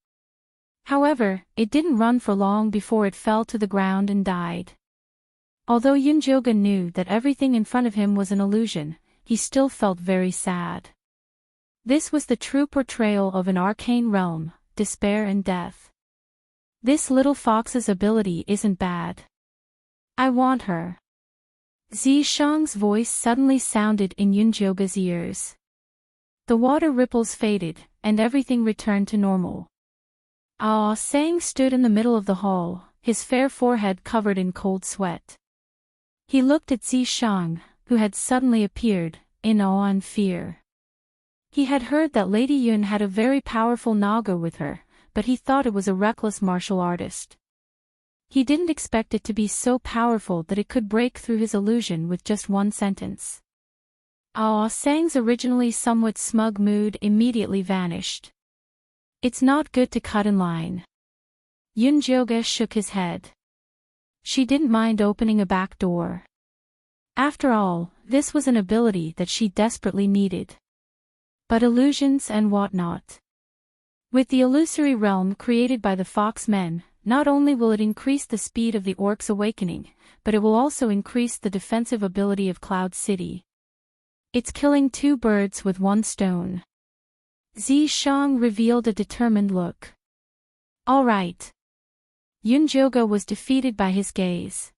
However, it didn't run for long before it fell to the ground and died. Although Yunjoga knew that everything in front of him was an illusion, he still felt very sad. This was the true portrayal of an arcane realm, despair and death. This little fox's ability isn't bad. I want her. Zishang's voice suddenly sounded in Yunjoga's ears. The water ripples faded, and everything returned to normal. Ah Sang stood in the middle of the hall, his fair forehead covered in cold sweat. He looked at Zishang, who had suddenly appeared, in awe and fear. He had heard that Lady Yun had a very powerful Naga with her, but he thought it was a reckless martial artist. He didn't expect it to be so powerful that it could break through his illusion with just one sentence. Ah Sang's originally somewhat smug mood immediately vanished. It's not good to cut in line. Yunjoga shook his head. She didn't mind opening a back door. After all, this was an ability that she desperately needed. But illusions and whatnot. With the illusory realm created by the Fox Men, not only will it increase the speed of the Orcs' awakening, but it will also increase the defensive ability of Cloud City. It's killing two birds with one stone. Zishang revealed a determined look. All right. Yunjoga was defeated by his gaze.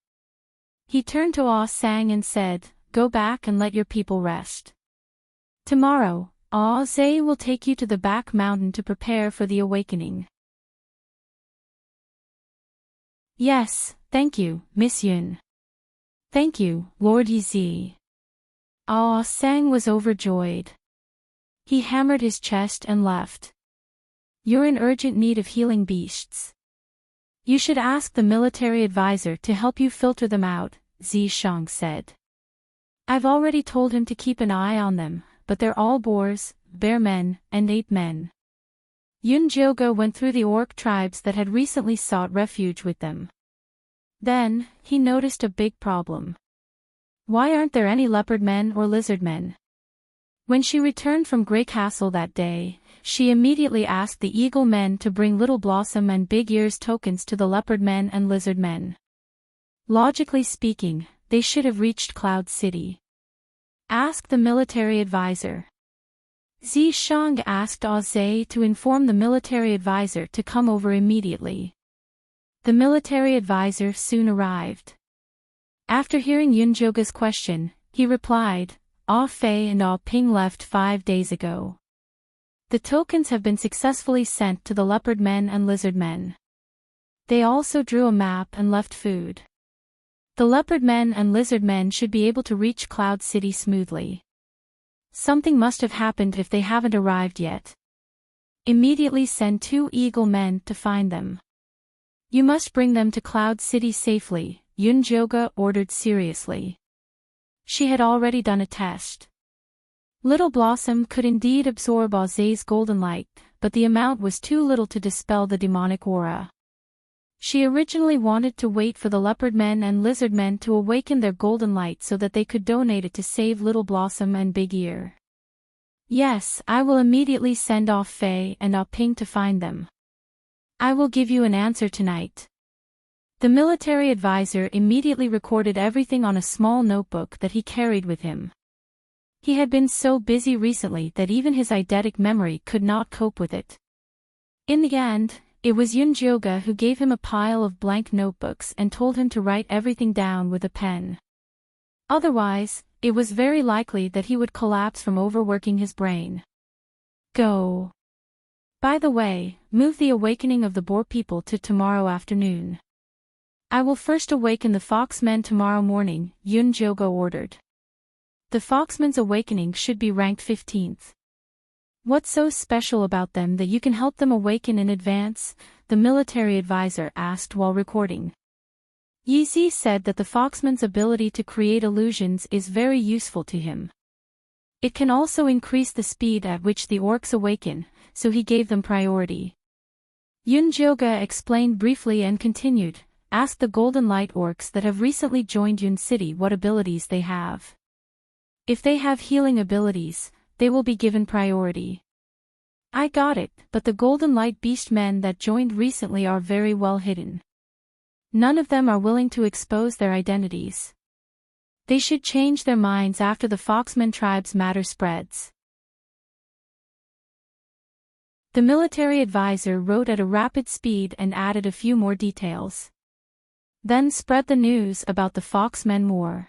He turned to Ah Sang and said, "Go back and let your people rest. Tomorrow, Ah Zhe will take you to the back mountain to prepare for the awakening." Yes, thank you, Miss Yun. Thank you, Lord Yi. Ah Sang was overjoyed. He hammered his chest and left. You're in urgent need of healing beasts. You should ask the military advisor to help you filter them out, Zishang said. I've already told him to keep an eye on them, but they're all boars, bear men, and ape men. Yunjoga went through the orc tribes that had recently sought refuge with them. Then, he noticed a big problem. Why aren't there any leopard men or lizard men? When she returned from Grey Castle that day, she immediately asked the eagle men to bring Little Blossom and Big Ears tokens to the leopard men and lizard men. Logically speaking, they should have reached Cloud City. Ask the military advisor. Zishang asked Aze to inform the military advisor to come over immediately. The military advisor soon arrived. After hearing Yunjoga's question, he replied, Ah Fei and Ah Ping left 5 days ago. The tokens have been successfully sent to the leopard men and lizard men. They also drew a map and left food. The leopard men and lizard men should be able to reach Cloud City smoothly. Something must have happened if they haven't arrived yet. Immediately send 2 eagle men to find them. You must bring them to Cloud City safely, Yunjoga ordered seriously. She had already done a test. Little Blossom could indeed absorb Aze's golden light, but the amount was too little to dispel the demonic aura. She originally wanted to wait for the leopard men and lizard men to awaken their golden light so that they could donate it to save Little Blossom and Big Ear. Yes, I will immediately send off Fei and Ah Ping to find them. I will give you an answer tonight. The military advisor immediately recorded everything on a small notebook that he carried with him. He had been so busy recently that even his eidetic memory could not cope with it. In the end, it was Yunjoga who gave him a pile of blank notebooks and told him to write everything down with a pen. Otherwise, it was very likely that he would collapse from overworking his brain. Go. By the way, move the awakening of the Boar people to tomorrow afternoon. I will first awaken the Foxmen tomorrow morning, Yunjoga ordered. The Foxmen's awakening should be ranked 15th. What's so special about them that you can help them awaken in advance? The military advisor asked while recording. Yizi said that the Foxman's ability to create illusions is very useful to him. It can also increase the speed at which the orcs awaken, so he gave them priority. Yunjoga explained briefly and continued, ask the Golden Light orcs that have recently joined Yun City what abilities they have. If they have healing abilities, they will be given priority. I got it, but the Golden Light Beast men that joined recently are very well hidden. None of them are willing to expose their identities. They should change their minds after the Foxman tribe's matter spreads. The military advisor wrote at a rapid speed and added a few more details. Then spread the news about the Foxmen more.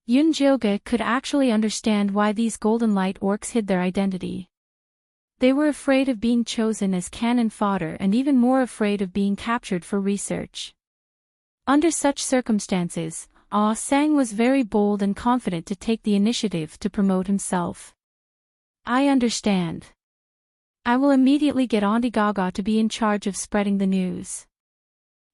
Yunjoga could actually understand why these Golden Light orcs hid their identity. They were afraid of being chosen as cannon fodder and even more afraid of being captured for research. Under such circumstances, Ah Sang was very bold and confident to take the initiative to promote himself. I understand. I will immediately get Auntie Gaga to be in charge of spreading the news.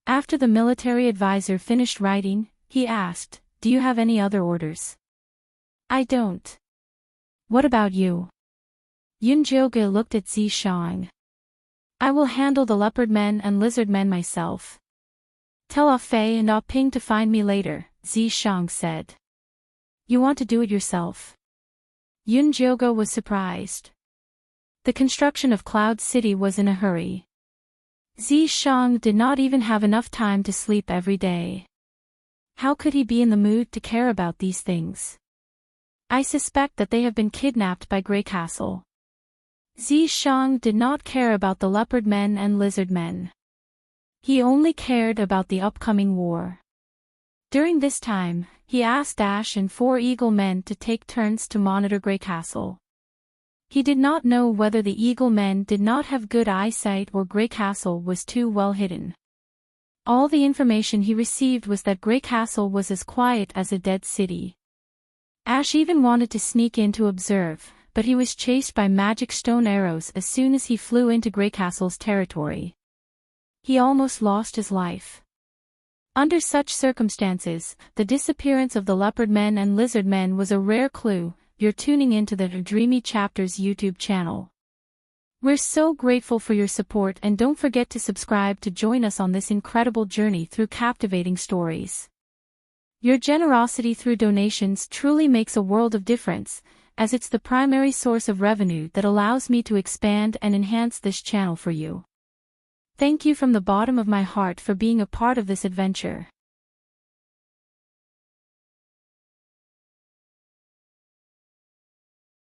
After the military advisor finished writing, he asked, do you have any other orders? I don't. What about you? Yunjoga looked at Zishang. I will handle the leopard men and lizard men myself. Tell Ah Fei and Ah Ping to find me later, Zishang said. You want to do it yourself? Yunjoga was surprised. The construction of Cloud City was in a hurry. Zishang did not even have enough time to sleep every day. How could he be in the mood to care about these things? I suspect that they have been kidnapped by Grey Castle. Zishang did not care about the leopard men and lizard men. He only cared about the upcoming war. During this time, he asked Ash and 4 eagle men to take turns to monitor Grey Castle. He did not know whether the eagle men did not have good eyesight or Grey Castle was too well hidden. All the information he received was that Grey Castle was as quiet as a dead city. Ash even wanted to sneak in to observe, but he was chased by magic stone arrows as soon as he flew into Grey Castle's territory. He almost lost his life. Under such circumstances, the disappearance of the leopard men and lizard men was a rare clue. You're tuning into the Dreamy Chapters YouTube channel. We're so grateful for your support and don't forget to subscribe to join us on this incredible journey through captivating stories. Your generosity through donations truly makes a world of difference, as it's the primary source of revenue that allows me to expand and enhance this channel for you. Thank you from the bottom of my heart for being a part of this adventure.